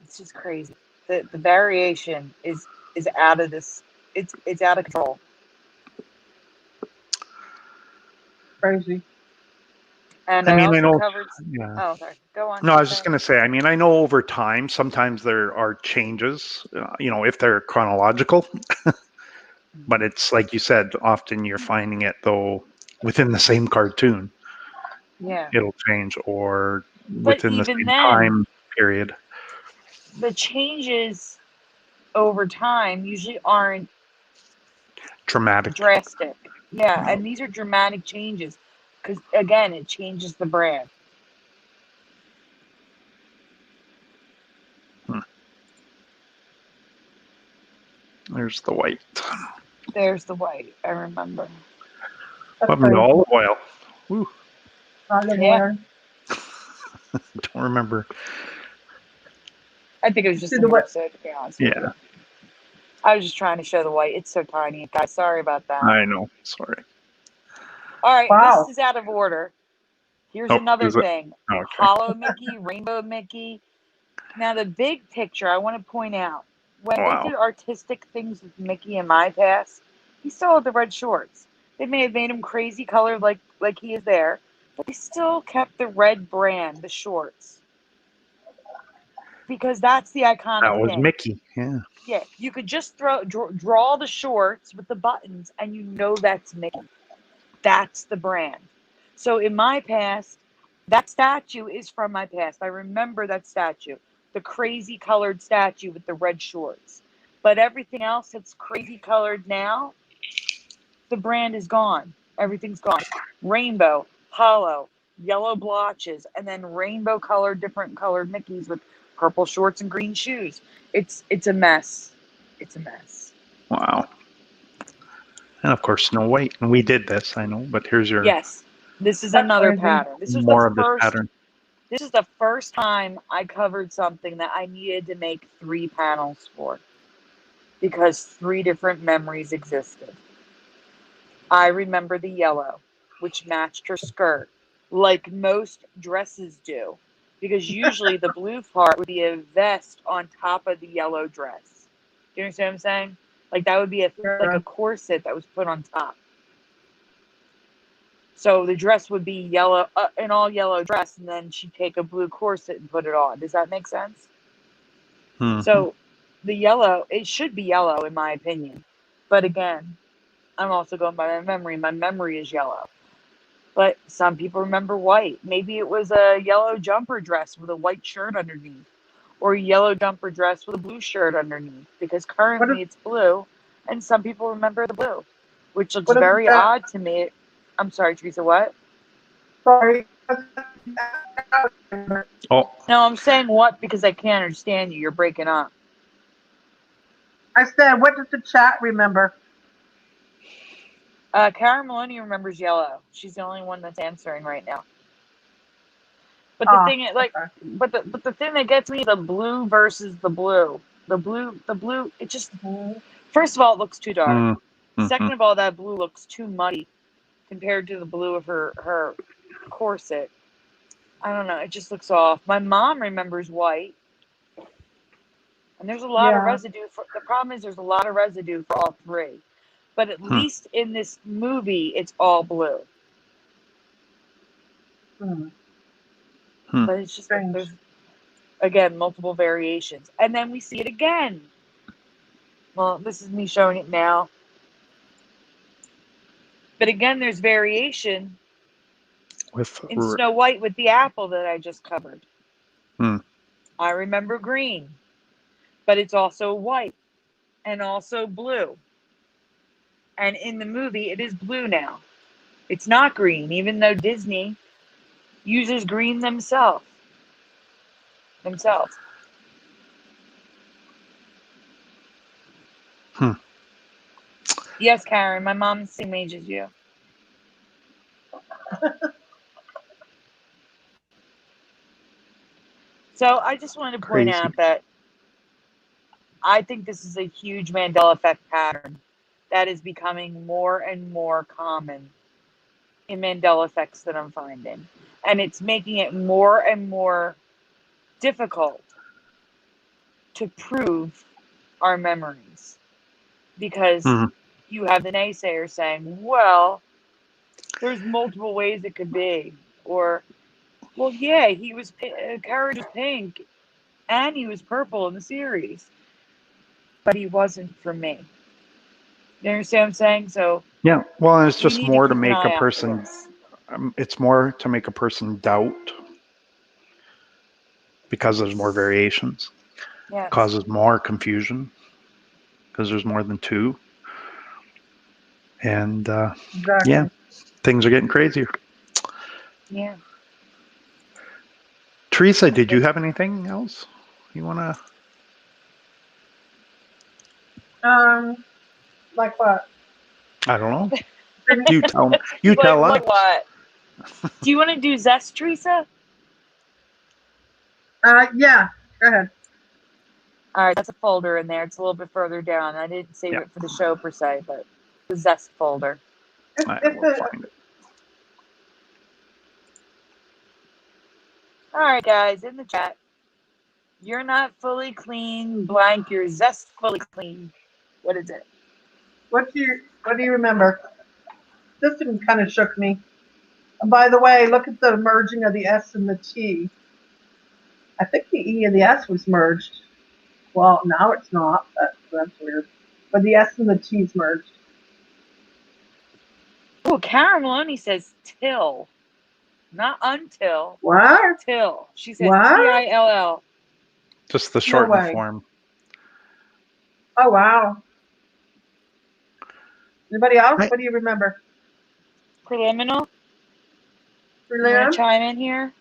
It's just crazy. The variation is out of this. It's out of control. Crazy. And I mean, also I know. covered. Yeah. Oh, sorry. Go on. No, I was just going to say, I mean, I know over time, sometimes there are changes, if they're chronological. But it's like you said, often you're finding it, though, within the same cartoon. Yeah. It'll change, or But within the even same then, time period. the changes over time usually aren't Dramatic. drastic. Yeah, and these are dramatic changes because, again, it changes the brand. There's the white. There's the white. I remember. That's What happened to crazy. olive oil? Woo. Not anywhere. Don't remember. I think it was just See an the way. episode, to be honest with Yeah, you. I was just trying to show the white. It's so tiny, guys. Sorry about that. I know. Sorry. All right, Wow. this is out of order. Here's Oh, another is it? thing. Okay. Hollow Mickey, Rainbow Mickey. Now, the big picture I want to point out, when Wow. they did artistic things with Mickey in my past, he still had the red shorts. They may have made him crazy colored like he is there, but they still kept the red brand, the shorts. Because that's the iconic That was thing. Mickey. Yeah. Yeah, you could just draw the shorts with the buttons and you know that's Mickey. That's the brand. So in my past, that statue is from my past. I remember that statue, the crazy colored statue with the red shorts. But everything else that's crazy colored now, the brand is gone. Everything's gone. Rainbow, hollow, yellow blotches, and then rainbow colored, different colored Mickeys with purple shorts and green shoes. It's a mess. It's a mess. Wow. And of course, Snow White. And we did this, I know, but here's your Yes, this is That's another crazy. pattern. This was more the of this first. pattern. This is the first time I covered something that I needed to make 3 panels for because 3 different memories existed. I remember the yellow, which matched her skirt, like most dresses do, because usually the blue part would be a vest on top of the yellow dress. Do you understand what I'm saying? Like that would be like a corset that was put on top. So the dress would be yellow, an all yellow dress, and then she'd take a blue corset and put it on. Does that make sense? Mhm. So the yellow, it should be yellow in my opinion. But again, I'm also going by my memory. My memory is yellow. But some people remember white. Maybe it was a yellow jumper dress with a white shirt underneath, or a yellow jumper dress with a blue shirt underneath, because currently it's blue, and some people remember the blue, which looks very odd to me. I'm sorry, Theresa, what? Sorry. Oh, No, I'm saying what because I can't understand you. You're breaking up. I said, what does the chat remember? Karen Maloney remembers yellow. She's the only one that's answering right now. But the thing, but the thing that gets me, the blue versus the blue. The blue. It just, first of all, it looks too dark. mm-hmm. Second of all, that blue looks too muddy compared to the blue of her corset. I don't know. It just looks off. My mom remembers white. And there's a lot of residue. The problem is there's a lot of residue for all three. But at least in this movie, it's all blue. But it's just, there's, again, multiple variations. And then we see it again. Well, this is me showing it now. But again, there's variation in Snow White with the apple that I just covered. I remember green, but it's also white and also blue. And in the movie, it is blue now. It's not green, even though Disney uses green themselves. Yes, Karen, my mom's the same age as you. So I just wanted to point out that I think this is a huge Mandela Effect pattern that is becoming more and more common in Mandela Effects that I'm finding. And it's making it more and more difficult to prove our memories. Because you have the naysayer saying, well, there's multiple ways it could be. Or, well, yeah, he was, Courage was pink and he was purple in the series. But he wasn't for me. You understand what I'm saying? So yeah, well, and it's just more to keep an make a eye out person. for this. It's more to make a person doubt because there's more variations. Yes. It causes more confusion because there's more than two. And yeah, things are getting crazier. Yeah. Theresa, did you have anything else you want to? Like what? I don't know. You tell me. You tell us. Like what? Do you want to do Zest, Theresa? Yeah. Go ahead. All right, that's a folder in there. It's a little bit further down. I didn't save it for the show per se, but the Zest folder. We'll find it. All right, guys, in the chat. You're not fully clean, blank. You're Zest fully clean. What is it? What do you remember? This one kind of shook me. And by the way, look at the merging of the S and the T. I think the E and the S was merged. Well, now it's not. That's weird. But the S and the T's merged. Oh, Karen Maloney says till. Not until. What? Till. She said T-I-L-L. Just the shortened form. Oh, wow. Anybody else? What do you remember? Preliminal? You want to chime in here?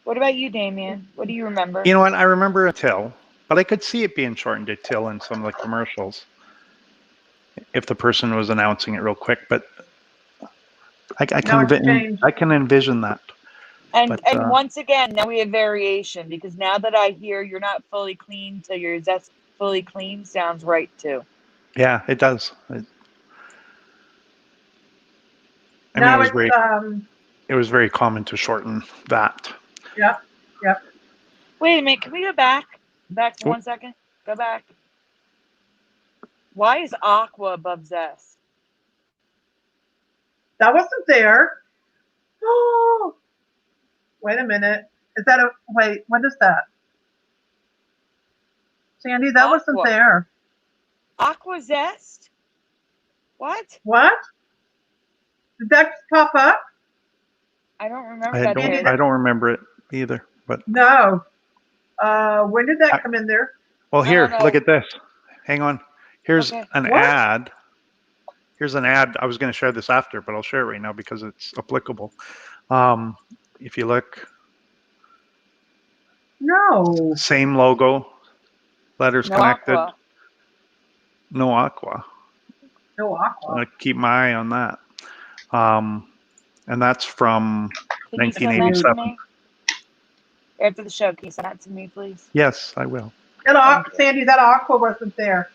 What about you, Damian? What do you remember? You know what? I remember a till, but I could see it being shortened to till in some of the commercials if the person was announcing it real quick. But I can envision that. And once again, now we have variation because now that I hear you're not fully clean till you're Zest fully clean sounds right too. Yeah, it does. It was very common to shorten that. Yep. Wait a minute. Can we go back? Back for 1 second. Go back. Why is Aqua above Zest? That wasn't there. Oh, wait a minute. Is that a wait? What is that? Sandy, that wasn't Aqua. there. Aqua Zest? What? What? Did that pop up? I don't remember that. I don't remember it either. But No. When did that come in there? well, I here, don't know. look at this. Hang on. Here's Okay. an What? ad. Here's an ad. I was going to share this after, but I'll share it right now because it's applicable. If you look, No. same logo, letters No connected, Aqua. no Aqua. No Aqua. I keep my eye on that. And that's from Can you send that to 1987. me? After the show, can you send that to me, please? Yes, I will. That Sandy, that Aqua wasn't there.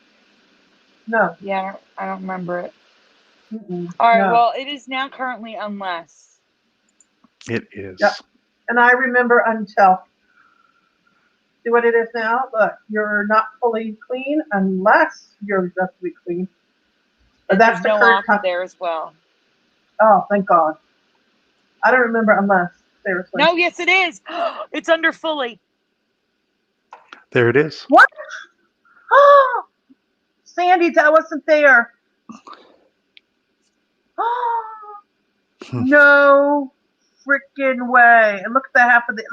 No. Yeah, I don't remember it. Mm-mm. All right, No. well, it is now currently unless. It is. Yep. And I remember until. See what it is now? Look, you're not fully clean unless you're justly clean. But And that's there's the no current Aqua there as well. Oh, thank God. I don't remember unless, seriously. No, yes, it is. It's under fully. There it is. What? Oh, Sandy, that wasn't there. Oh, no freaking way. And look at the half of the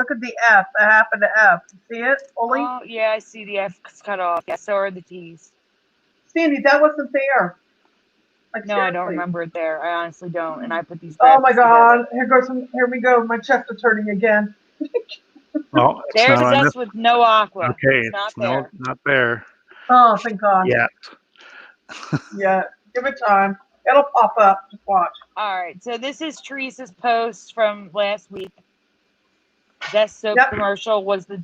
F, the half of the F. You see it fully? Oh, yeah, I see the F's cut off. Yeah, so are the T's. Sandy, that wasn't there. Like, No, I don't seriously. remember it there. I honestly don't. And I put these Oh my graphics God. together. Here we go. My chest is hurting again. Oh, it's There's not on us this. with no Aqua. Okay, It's not no, there. not there Oh, thank God. yet. Yeah. Give it time. It'll pop up. Just watch. All right, so this is Theresa's post from last week. Zest soap commercial was the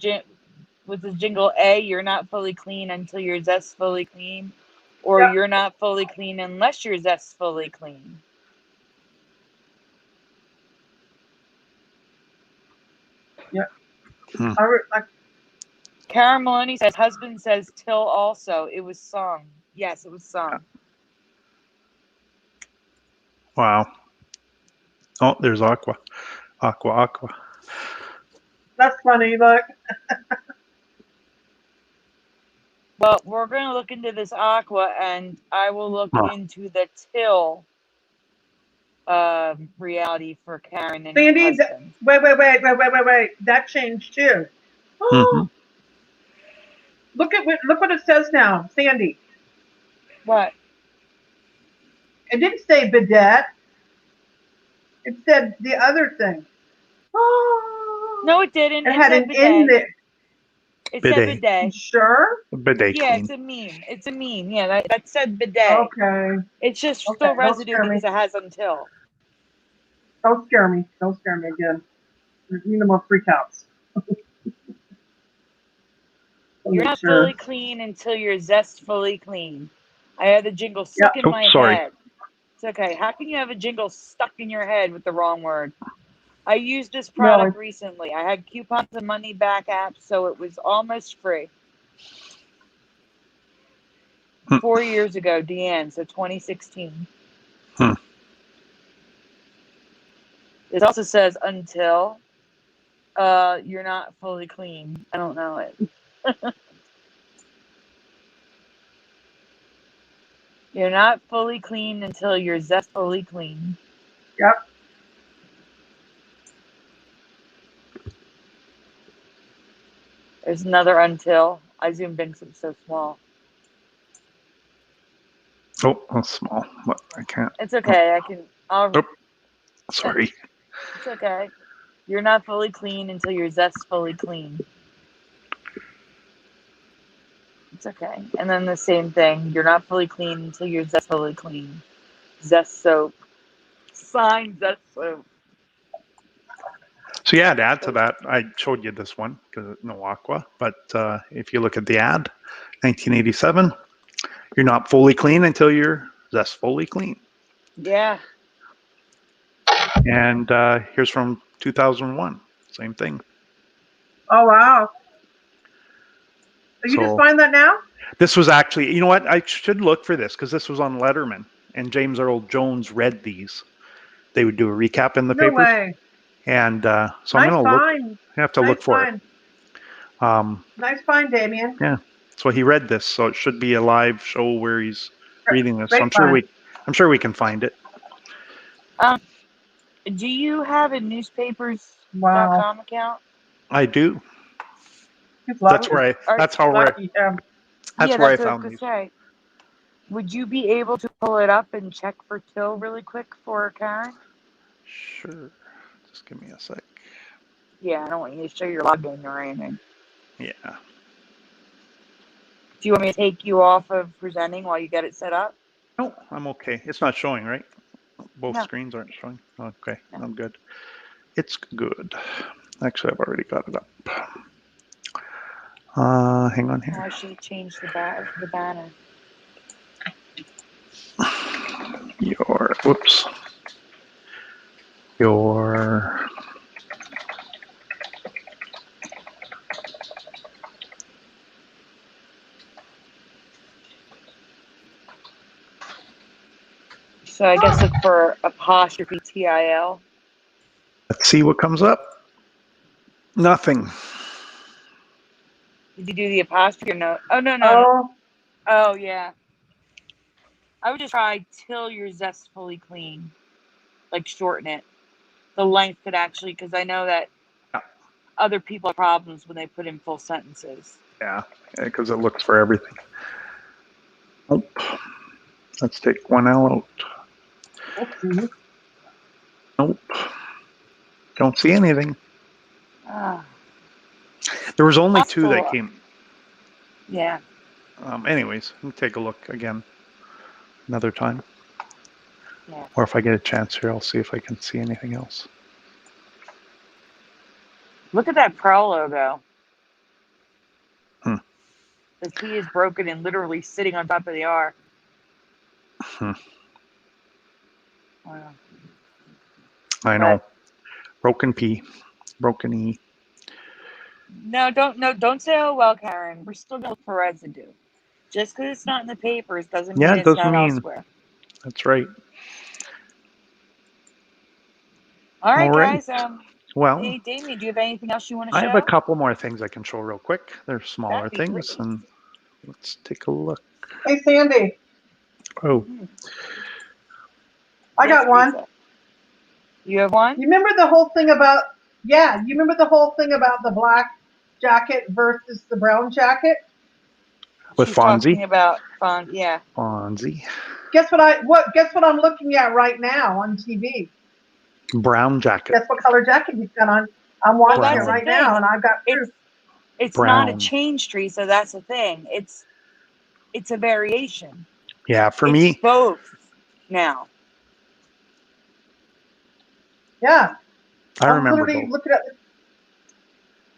jingle A, you're not fully clean until you're Zest fully clean, or you're not fully clean unless you're Zest fully clean. Yeah. Hmm. Karen Maloney says, husband says till also. It was sung. Yes, it was sung. Wow. Oh, there's Aqua. Aqua. That's funny. Look. Well, we're going to look into this Aqua, and I will look into the till reality for Karen and Sandy, her husband. wait. That changed too. Oh, look what it says now, Sandy. What? It didn't say bidet. It said the other thing. Oh. No, it didn't. It had an bidet. in there. It said bidet. Sure? Bidet yeah, clean. it's a meme. It's a meme. Yeah, that said bidet. Okay. It's just still residue because it has until. Don't scare me. Don't scare me again. No more freakouts. You're not fully clean until you're zestfully clean. I had the jingle stuck in my head. It's okay. How can you have a jingle stuck in your head with the wrong word? I used this product recently. I had coupons and money back apps, so it was almost free. 4 years ago, Deanne, so 2016. It also says until you're not fully clean. I don't know it. You're not fully clean until you're zestfully clean. Yep. There's another until. I zoomed in because it's so small. Oh, that's small. But I can't. It's okay. I'll. Sorry. It's okay. You're not fully clean until you're zestfully clean. It's okay. And then the same thing. You're not fully clean until you're zestfully clean. Zest soap. Sign Zest soap. So yeah, to add to that, I showed you this one because no Aqua. But if you look at the ad, 1987, you're not fully clean until you're zestfully clean. Yeah. And here's from 2001. Same thing. Oh, wow. You just So find that now? this was actually, you know what? I should look for this because this was on Letterman, and James Earl Jones read these. They would do a recap in the No papers, way. and so I'm Nice gonna look. find. I have to Nice look for find. it. Nice find, Damian. Yeah. So he read this, so it should be a live show where he's reading this. So Great find. I'm sure we can find it. Do you have a newspapers.com Wow. account? I do. He's That's lucky. where Or, That's how. Lucky him. That's yeah, where I that's what I was found gonna these. say. Would you be able to pull it up and check for Till really quick for Karen? Sure. Just give me a sec. Yeah, I don't want you to show your login or anything. Yeah. Do you want me to take you off of presenting while you get it set up? No, I'm okay. It's not showing, right? Both No. screens aren't showing. Okay, No. I'm good. It's good. Actually, I've already got it up. Hang on Oh, I here. should change the banner. Whoops. Your So I guess look for apostrophe TIL. Let's see what comes up. Nothing. Did you do the apostrophe or no? Oh, no. Oh, Oh, yeah. I would just try till you're zestfully clean. Like shorten it. The length could actually, because I know that Yeah. other people have problems when they put in full sentences. Yeah, because it looks for everything. Nope. Let's take one L out. okay. Nope. Don't see anything. Ah, There was only two that possible. came. Yeah. Anyways, let me take a look again another time. Yeah. Or if I get a chance here, I'll see if I can see anything else. Look at that Pearl logo. Hmm. The T is broken and literally sitting on top of the R. Hmm. Wow. I know. Broken P. Broken E. No, don't say, oh, well, Karen. We're still going to look for residue. Just because it's not in the papers doesn't Yeah, mean it it's doesn't not mean. elsewhere. That's right. All right, All right. guys. Well, Hey, Damian, do you have anything else you want to I have a show? couple more things I can show real quick. They're smaller That'd be things, great. and let's take a look. Hey, Sandy. Oh, I Yes, got one. Theresa. You have one? You remember the whole thing about, yeah, you remember the whole thing about the black jacket versus the brown jacket? with She's Fonzie. talking about yeah. Fonzie. Guess what I'm looking at right now on TV? Brown jacket. Guess what color jacket he's got on? I'm Well, watching that's it the right thing. now, and I've got proof. It's Brown. not a change tree, so that's the thing. It's a variation. Yeah, for It's me. both now. Yeah. I I'm remember literally both. looking at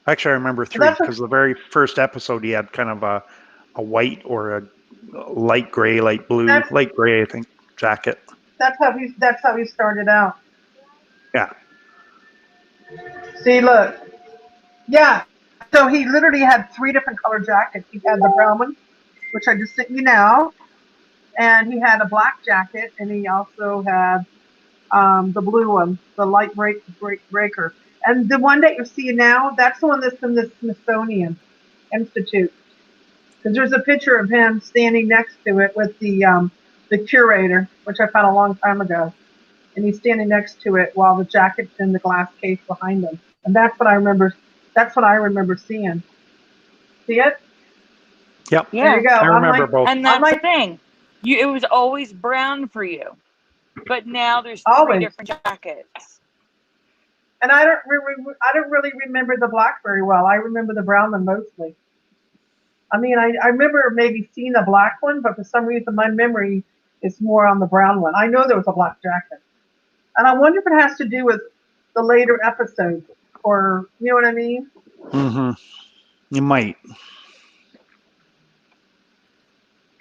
Actually, I remember three that's because the very first episode he had kind of a white or a light gray, light blue, that's light gray, I think, jacket. that's how he started out. Yeah. See, look. Yeah. So he literally had three different color jackets. He had the brown one, which I just sent you now, and he had a black jacket, and he also had the blue one, the light breaker. And the one that you're seeing now, that's the one that's in the Smithsonian Institute. Because there's a picture of him standing next to it with the curator, which I found a long time ago. And he's standing next to it while the jacket's in the glass case behind him. And that's what I remember. That's what I remember seeing. See it? Yep. Yeah. There you go. I remember both. And that's the thing. It was always brown for you. But now there's three always. different jackets. And I don't really remember the black very well. I remember the brown one mostly. I mean, I remember maybe seeing the black one, but for some reason my memory is more on the brown one. I know there was a black jacket. And I wonder if it has to do with the later episodes, or you know what I mean? Mm-hmm. You might.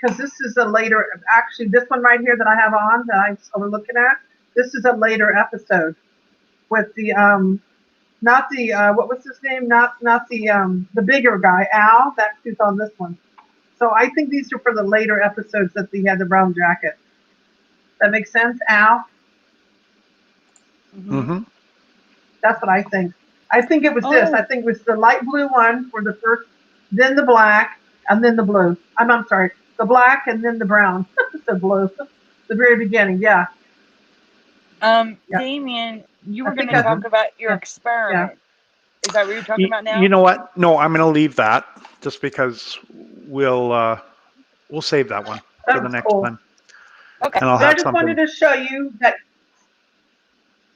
Because this is a later, actually, this one right here that I have on that I'm looking at. This is a later episode with the Not the what was his name? Not the bigger guy, Al. That's who's on this one. So I think these are for the later episodes that he had the brown jacket. That makes sense, Al. Mm-hmm. That's what I think. I think it was this. I think it was the light blue one for the first, then the black, and then the blue. I'm sorry, the black and then the brown. The blue. The very beginning, yeah. Damian, you were going to talk about your experiment. Yeah. Is that what you're talking about now? You know what? No, I'm going to leave that just because we'll save that one for the next time. Okay. And I just wanted to show you that.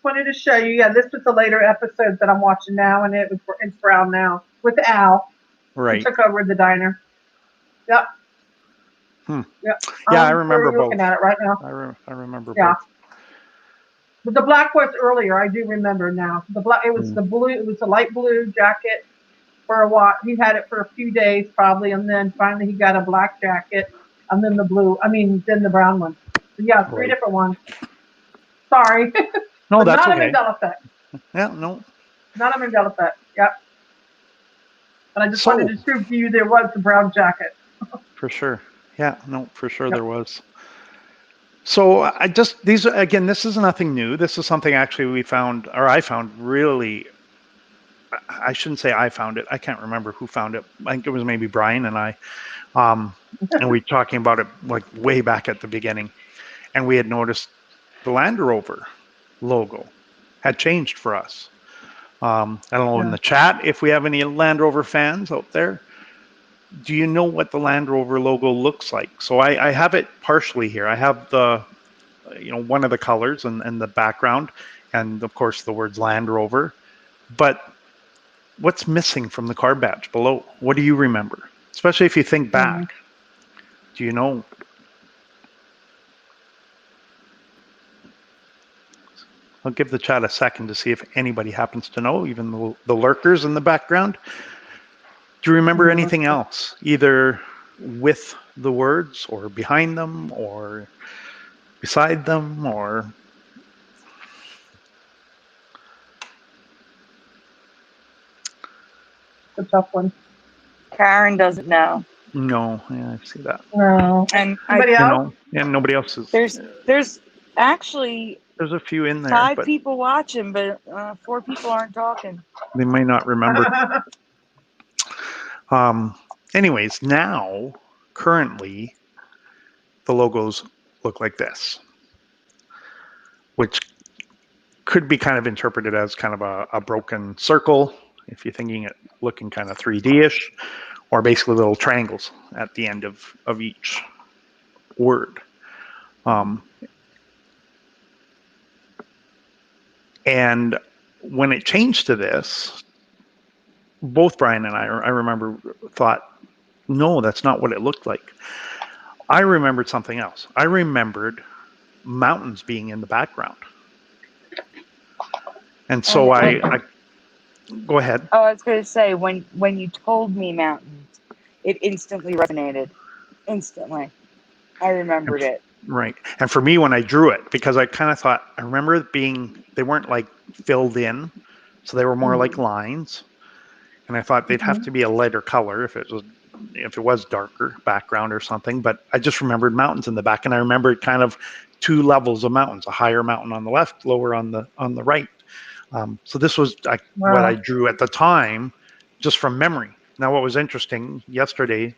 Yeah, this was the later episode that I'm watching now, and it's brown now with Al. Right. He took over the diner. Yep. Yep. Yeah, I remember both. Looking at it right now. I remember both. But the black was earlier. I do remember now. The black. It was the blue. It was a light blue jacket for a while. He had it for a few days probably, and then finally he got a black jacket, and then the blue. Then the brown one. So yeah, three different ones. Sorry. No, that's not okay. a Mandela effect. Yeah, no. Not a Mandela effect. Yep. But I just wanted to prove to you there was a brown jacket. For sure. Yeah, no, for sure there was. So this is nothing new. This is something actually I found really, I shouldn't say I found it. I can't remember who found it. I think it was maybe Brian and I. And we were talking about it like way back at the beginning. And we had noticed the Land Rover logo had changed for us. I don't know in the chat if we have any Land Rover fans out there. Do you know what the Land Rover logo looks like? So I have it partially here. I have the, one of the colors and the background, and of course the words Land Rover. But what's missing from the car badge below? What do you remember? Especially if you think back. Do you know? I'll give the chat a second to see if anybody happens to know, even the lurkers in the background. Do you remember anything else, either with the words or behind them or beside them or... It's a tough one. Karen doesn't know. No, yeah, I see that. No. And nobody else? Nobody else is. There's actually a few in there. 5 people watching, but 4 people aren't talking. They may not remember. Anyways, now, currently, the logos look like this, which could be kind of interpreted as kind of a broken circle, if you're thinking it looking kind of 3D-ish, or basically little triangles at the end of each word. And when it changed to this, both Brian and I remember, thought, no, that's not what it looked like. I remembered something else. I remembered mountains being in the background. And so I go ahead. Oh, I was going to say, when you told me mountains, it instantly resonated. Instantly. I remembered it. Right. And for me, when I drew it, because I kind of thought, I remember it being, they weren't like filled in, so they were more like lines. And I thought they'd have to be a lighter color if it was darker background or something. But I just remembered mountains in the back, and I remembered kind of 2 levels of mountains, a higher mountain on the left, lower on the right. So this was what I drew at the time, just from memory. Now, what was interesting yesterday,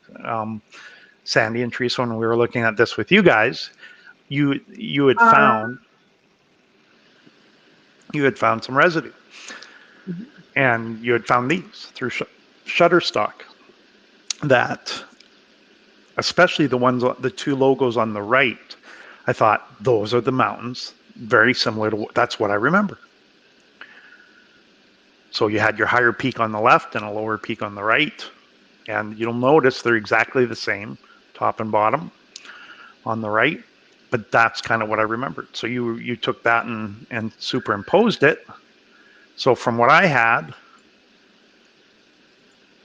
Sandy and Theresa, when we were looking at this with you guys, you had found some residue, and you had found these through Shutterstock. That, especially the 2 logos on the right, I thought those are the mountains, very similar to that's what I remember. So you had your higher peak on the left and a lower peak on the right, and you'll notice they're exactly the same, top and bottom on the right, but that's kind of what I remembered. So you took that and superimposed it. So from what I had,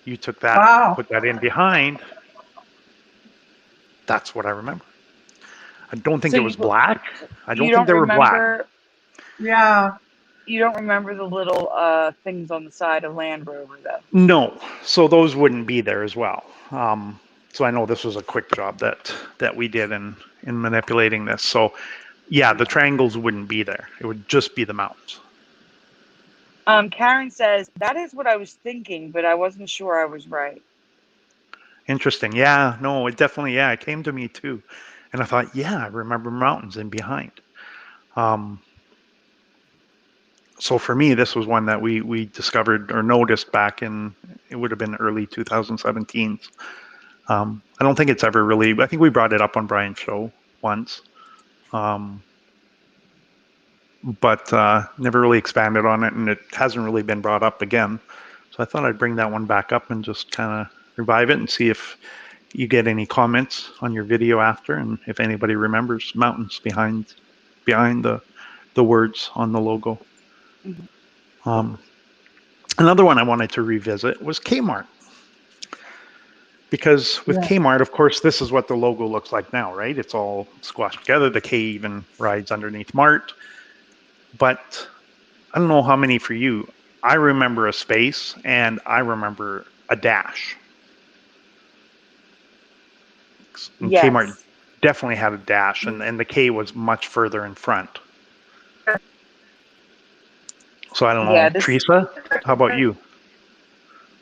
you took that, put that in behind. That's what I remember. I don't think it was black. I don't think they were black. Yeah. You don't remember the little things on the side of Land Rover, though? No, so those wouldn't be there as well. So I know this was a quick job that we did in manipulating this. So yeah, the triangles wouldn't be there. It would just be the mounts. Karen says, that is what I was thinking, but I wasn't sure I was right. Interesting. Yeah, no, it definitely, yeah, it came to me too. And I thought, yeah, I remember mountains in behind. So for me, this was one that we discovered or noticed back in, it would have been early 2017. I don't think it's ever really, I think we brought it up on Brian's show once, but never really expanded on it, and it hasn't really been brought up again. So I thought I'd bring that one back up and just kind of revive it and see if you get any comments on your video after, and if anybody remembers mountains behind the words on the logo. Mm-hmm. Another one I wanted to revisit was Kmart. Because with Kmart, of course, this is what the logo looks like now, right? It's all squashed together. The K even rides underneath Mart. But I don't know how many for you. I remember a space and I remember a dash. And Yes. Kmart definitely had a dash, and the K was much further in front. So I don't know. Theresa, how about you?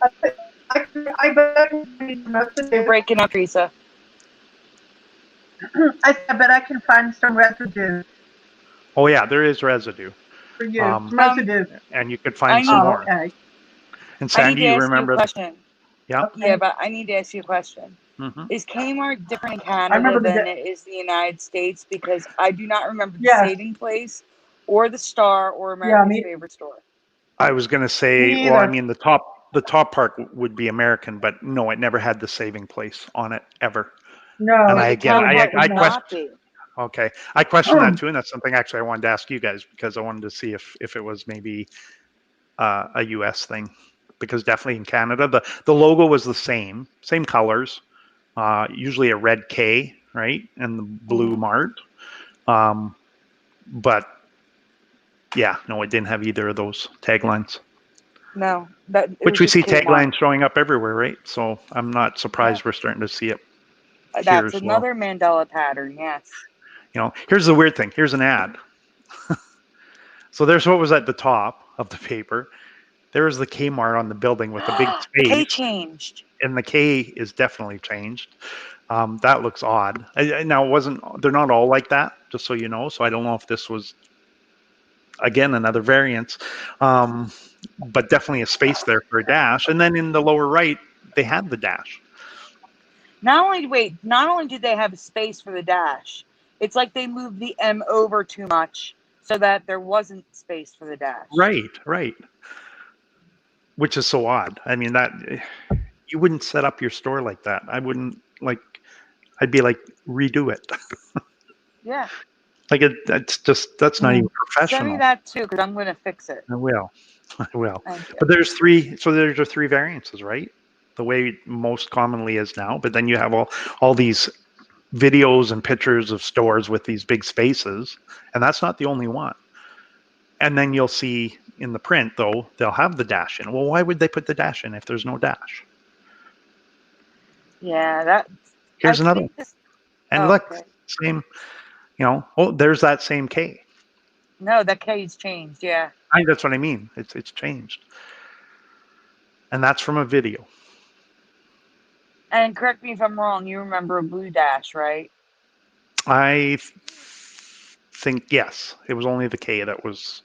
I bet I can find residue. You're breaking up, Theresa. I bet I can find some residue. Oh yeah, there is residue. For you, residue. And you could find some more. Okay. And Sandy, you remember? You a question. Yeah. Okay. Yeah, but I need to ask you a question. Mm-hmm. Is Kmart different in Canada than it is the United States? Because I do not remember the Saving Place or the Star or America's Favorite Store. I was going to say, well, I mean, the top part would be American, but no, it never had the Saving Place on it ever. No. And I question. Okay, I question that too, and that's something actually I wanted to ask you guys, because I wanted to see if it was maybe a U.S. thing, because definitely in Canada the logo was the same colors, usually a red K, right, and the blue Mart, but yeah, no, it didn't have either of those taglines. No, which we see taglines showing up everywhere, right? So I'm not surprised we're starting to see it. That's another Mandela pattern, yes. You know, here's the weird thing. Here's an ad. So there's what was at the top of the paper. There's the Kmart on the building with a big space. K changed. And the K is definitely changed. That looks odd. Now, they're not all like that, just so you know. So I don't know if this was, again, another variant. But definitely a space there for a dash. And then in the lower right, they had the dash. Not only did they have a space for the dash, it's like they moved the M over too much so that there wasn't space for the dash. Right. Which is so odd. I mean, that you wouldn't set up your store like that. I'd be like, redo it. Yeah. Like that's not even professional. Send me that too, because I'm going to fix it. I will. But there's three variances, right? The way it most commonly is now. But then you have all these videos and pictures of stores with these big spaces, and that's not the only one. And then you'll see in the print, though, they'll have the dash in. Well, why would they put the dash in if there's no dash? Yeah, here's another one. And look, same, there's that same K. No, that K's changed, yeah. That's what I mean. It's changed. And that's from a video. And correct me if I'm wrong, you remember a blue dash, right? I think, yes. It was only the K that was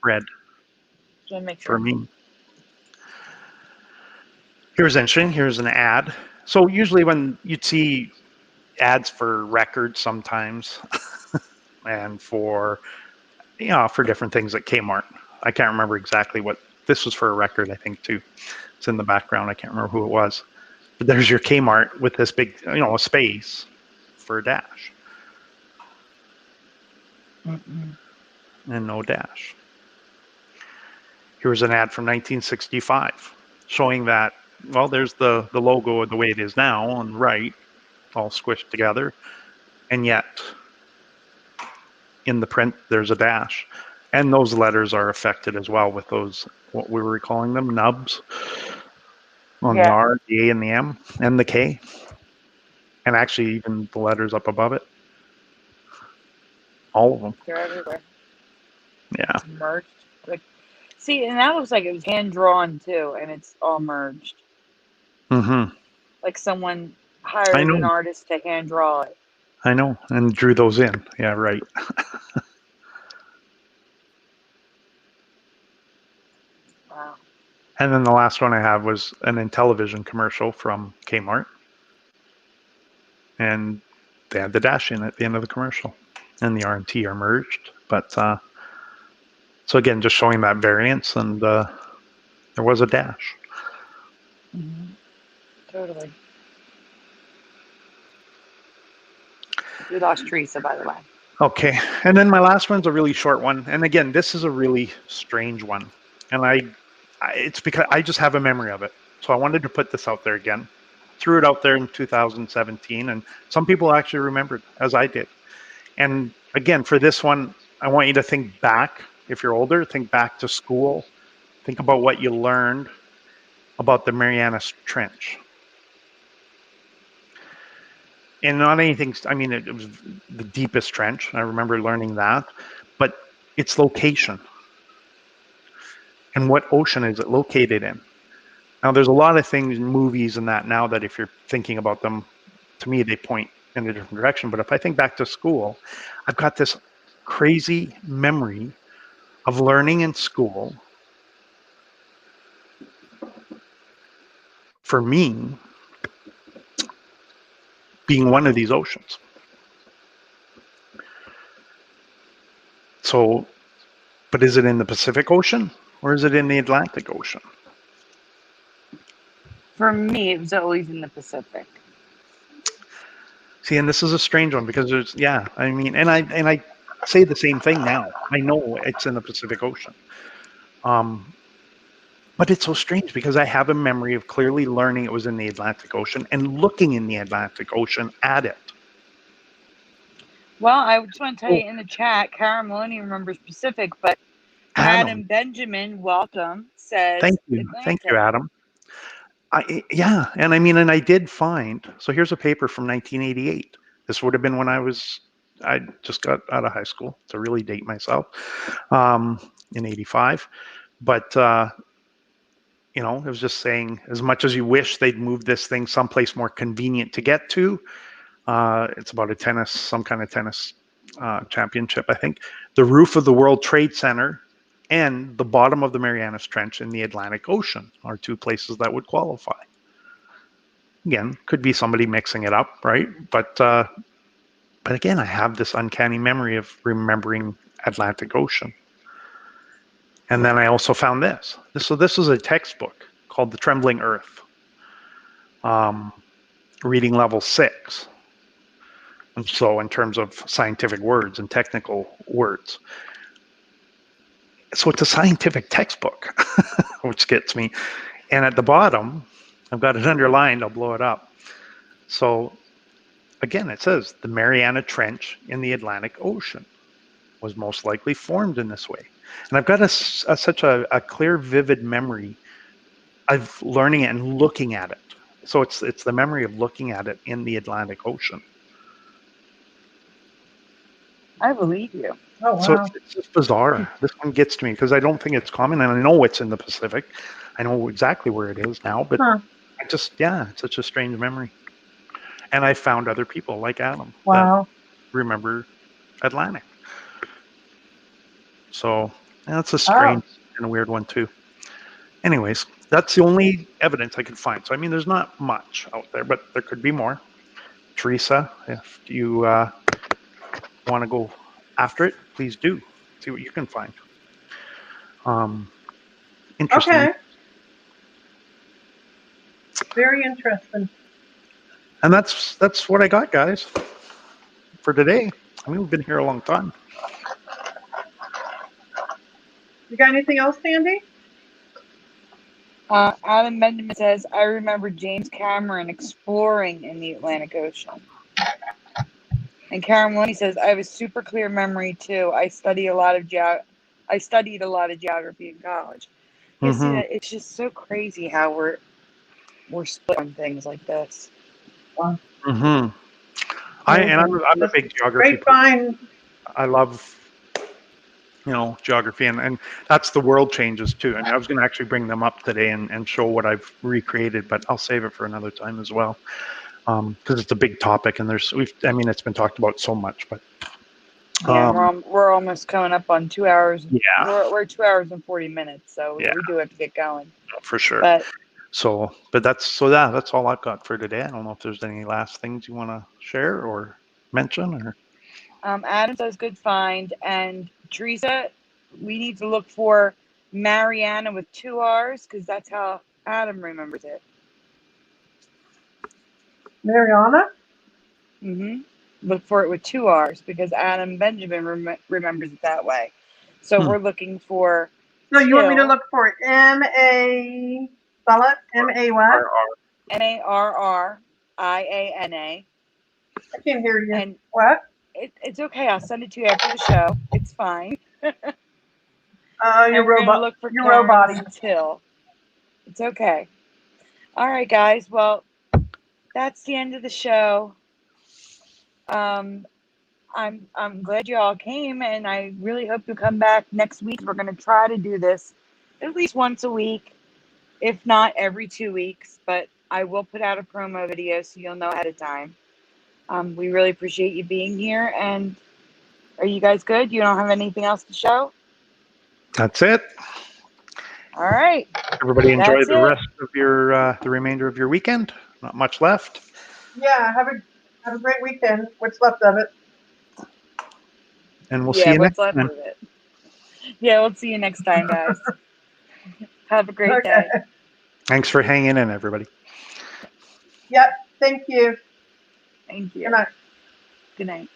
red for me. Here's interesting. Here's an ad. So usually when you'd see ads for records sometimes and for different things at Kmart. I can't remember exactly what this was for a record, I think, too. It's in the background. I can't remember who it was. But there's your Kmart with this big, a space for a dash. Mm-mm. And no dash. Here's an ad from 1965 showing that, well, there's the logo the way it is now on the right, all squished together. And yet, in the print, there's a dash. And those letters are affected as well with those, what we were calling them, nubs on the Yeah. R, the A, and the M, and the K. And actually even the letters up above it. All of them. They're everywhere. Yeah. It's merged. Like, see, and that looks like it was hand drawn too, and it's all merged. Mm-hmm. Like someone I hired an know. artist to hand draw it. I know. And drew those in. Yeah, right. Wow. And then the last one I have was an Intellivision commercial from Kmart. And they had the dash in at the end of the commercial. And the R and T are merged. But so again, just showing that variance, and there was a dash. Mm-hmm. Totally. We lost Theresa, by the way. Okay. And then my last one's a really short one. And again, this is a really strange one. And it's because I just have a memory of it. So I wanted to put this out there again. Threw it out there in 2017, and some people actually remembered, as I did. And again, for this one, I want you to think back. If you're older, think back to school. Think about what you learned about the Marianas Trench. And not anything, I mean, it was the deepest trench. I remember learning that. But its location. And what ocean is it located in? Now, there's a lot of things in movies and that now that if you're thinking about them, to me, they point in a different direction. But if I think back to school, I've got this crazy memory of learning in school. For me, being one of these oceans. So, but is it in the Pacific Ocean or is it in the Atlantic Ocean? For me, it was always in the Pacific. See, and this is a strange one because there's, yeah, I mean, and I say the same thing now. I know it's in the Pacific Ocean. But it's so strange because I have a memory of clearly learning it was in the Atlantic Ocean and looking in the Atlantic Ocean at it. Well, I just want to tell Oh, you in the chat, Karen Maloney remembers Pacific, but Adam, Adam Benjamin, welcome, says thank you. Thank you, Atlantic. Adam. Yeah, and I mean, and I did find, so here's a paper from 1988. This would have been when I just got out of high school to really date myself, in 85. But, you know, it was just saying, as much as you wish they'd move this thing someplace more convenient to get to, it's about some kind of tennis championship, I think. The roof of the World Trade Center and the bottom of the Marianas Trench in the Atlantic Ocean are two places that would qualify. Again, could be somebody mixing it up, right? But again, I have this uncanny memory of remembering Atlantic Ocean. And then I also found this. So this is a textbook called The Trembling Earth, reading level 6. And so in terms of scientific words and technical words. So it's a scientific textbook, which gets me. And at the bottom, I've got it underlined. I'll blow it up. So again, it says the Mariana Trench in the Atlantic Ocean was most likely formed in this way. And I've got such a clear, vivid memory of learning it and looking at it. So it's the memory of looking at it in the Atlantic Ocean. I believe you. Oh, wow. So it's just bizarre. This one gets to me because I don't think it's common, and I know it's in the Pacific. I know exactly where it is now, but it's such a strange memory. And I found other people like Adam that remember Atlantic. So that's a strange and a weird one too. Anyways, that's the only evidence I could find. So I mean, there's not much out there, but there could be more. Theresa, if you want to go after it, please do. See what you can find. Interesting. Okay. Very interesting. And that's what I got, guys, for today. I mean, we've been here a long time. You got anything else, Sandy? Adam Benjamin says, I remember James Cameron exploring in the Atlantic Ocean. And Karen Maloney says, I have a super clear memory too. I study a lot of I studied a lot of geography in college. You see that it's just so crazy how we're split on things like this. Mm-hmm. I'm a big geography person. Grapevine. I love, geography, and that's the world changes too. I mean, I was going to actually bring them up today and show what I've recreated, but I'll save it for another time as well, because it's a big topic, and it's been talked about so much, but Yeah, we're almost coming up on 2 hours. Yeah. We're 2 hours and 40 minutes, so Yeah. we do have to get going. For sure. But that's all I've got for today. I don't know if there's any last things you want to share or mention, or. Adam says good find, and Theresa, we need to look for Mariana with 2 R's because that's how Adam remembers it. Mariana? Look for it with 2 R's because Adam Benjamin remembers it that way. So we're looking for. So you want me to look for M-A, spell it? M-A what? Marriana. I can't hear you. And what? It's okay. I'll send it to you after the show. It's fine. You're robot. Look for you're robot. Till. It's okay. All right, guys. Well, that's the end of the show. I'm glad you all came, and I really hope you come back next week. We're going to try to do this at least once a week, if not every 2 weeks. But I will put out a promo video so you'll know ahead of time. We really appreciate you being here. And are you guys good? You don't have anything else to show? That's it. All right. Everybody enjoy the rest of your the remainder of your weekend. Not much left. Yeah, have a great weekend. What's left of it? And we'll see you next time. Of it. Yeah, we'll see you next time, guys. Have a great day. Thanks for hanging in, everybody. Yep. Thank you. Thank you. Good night. Good night.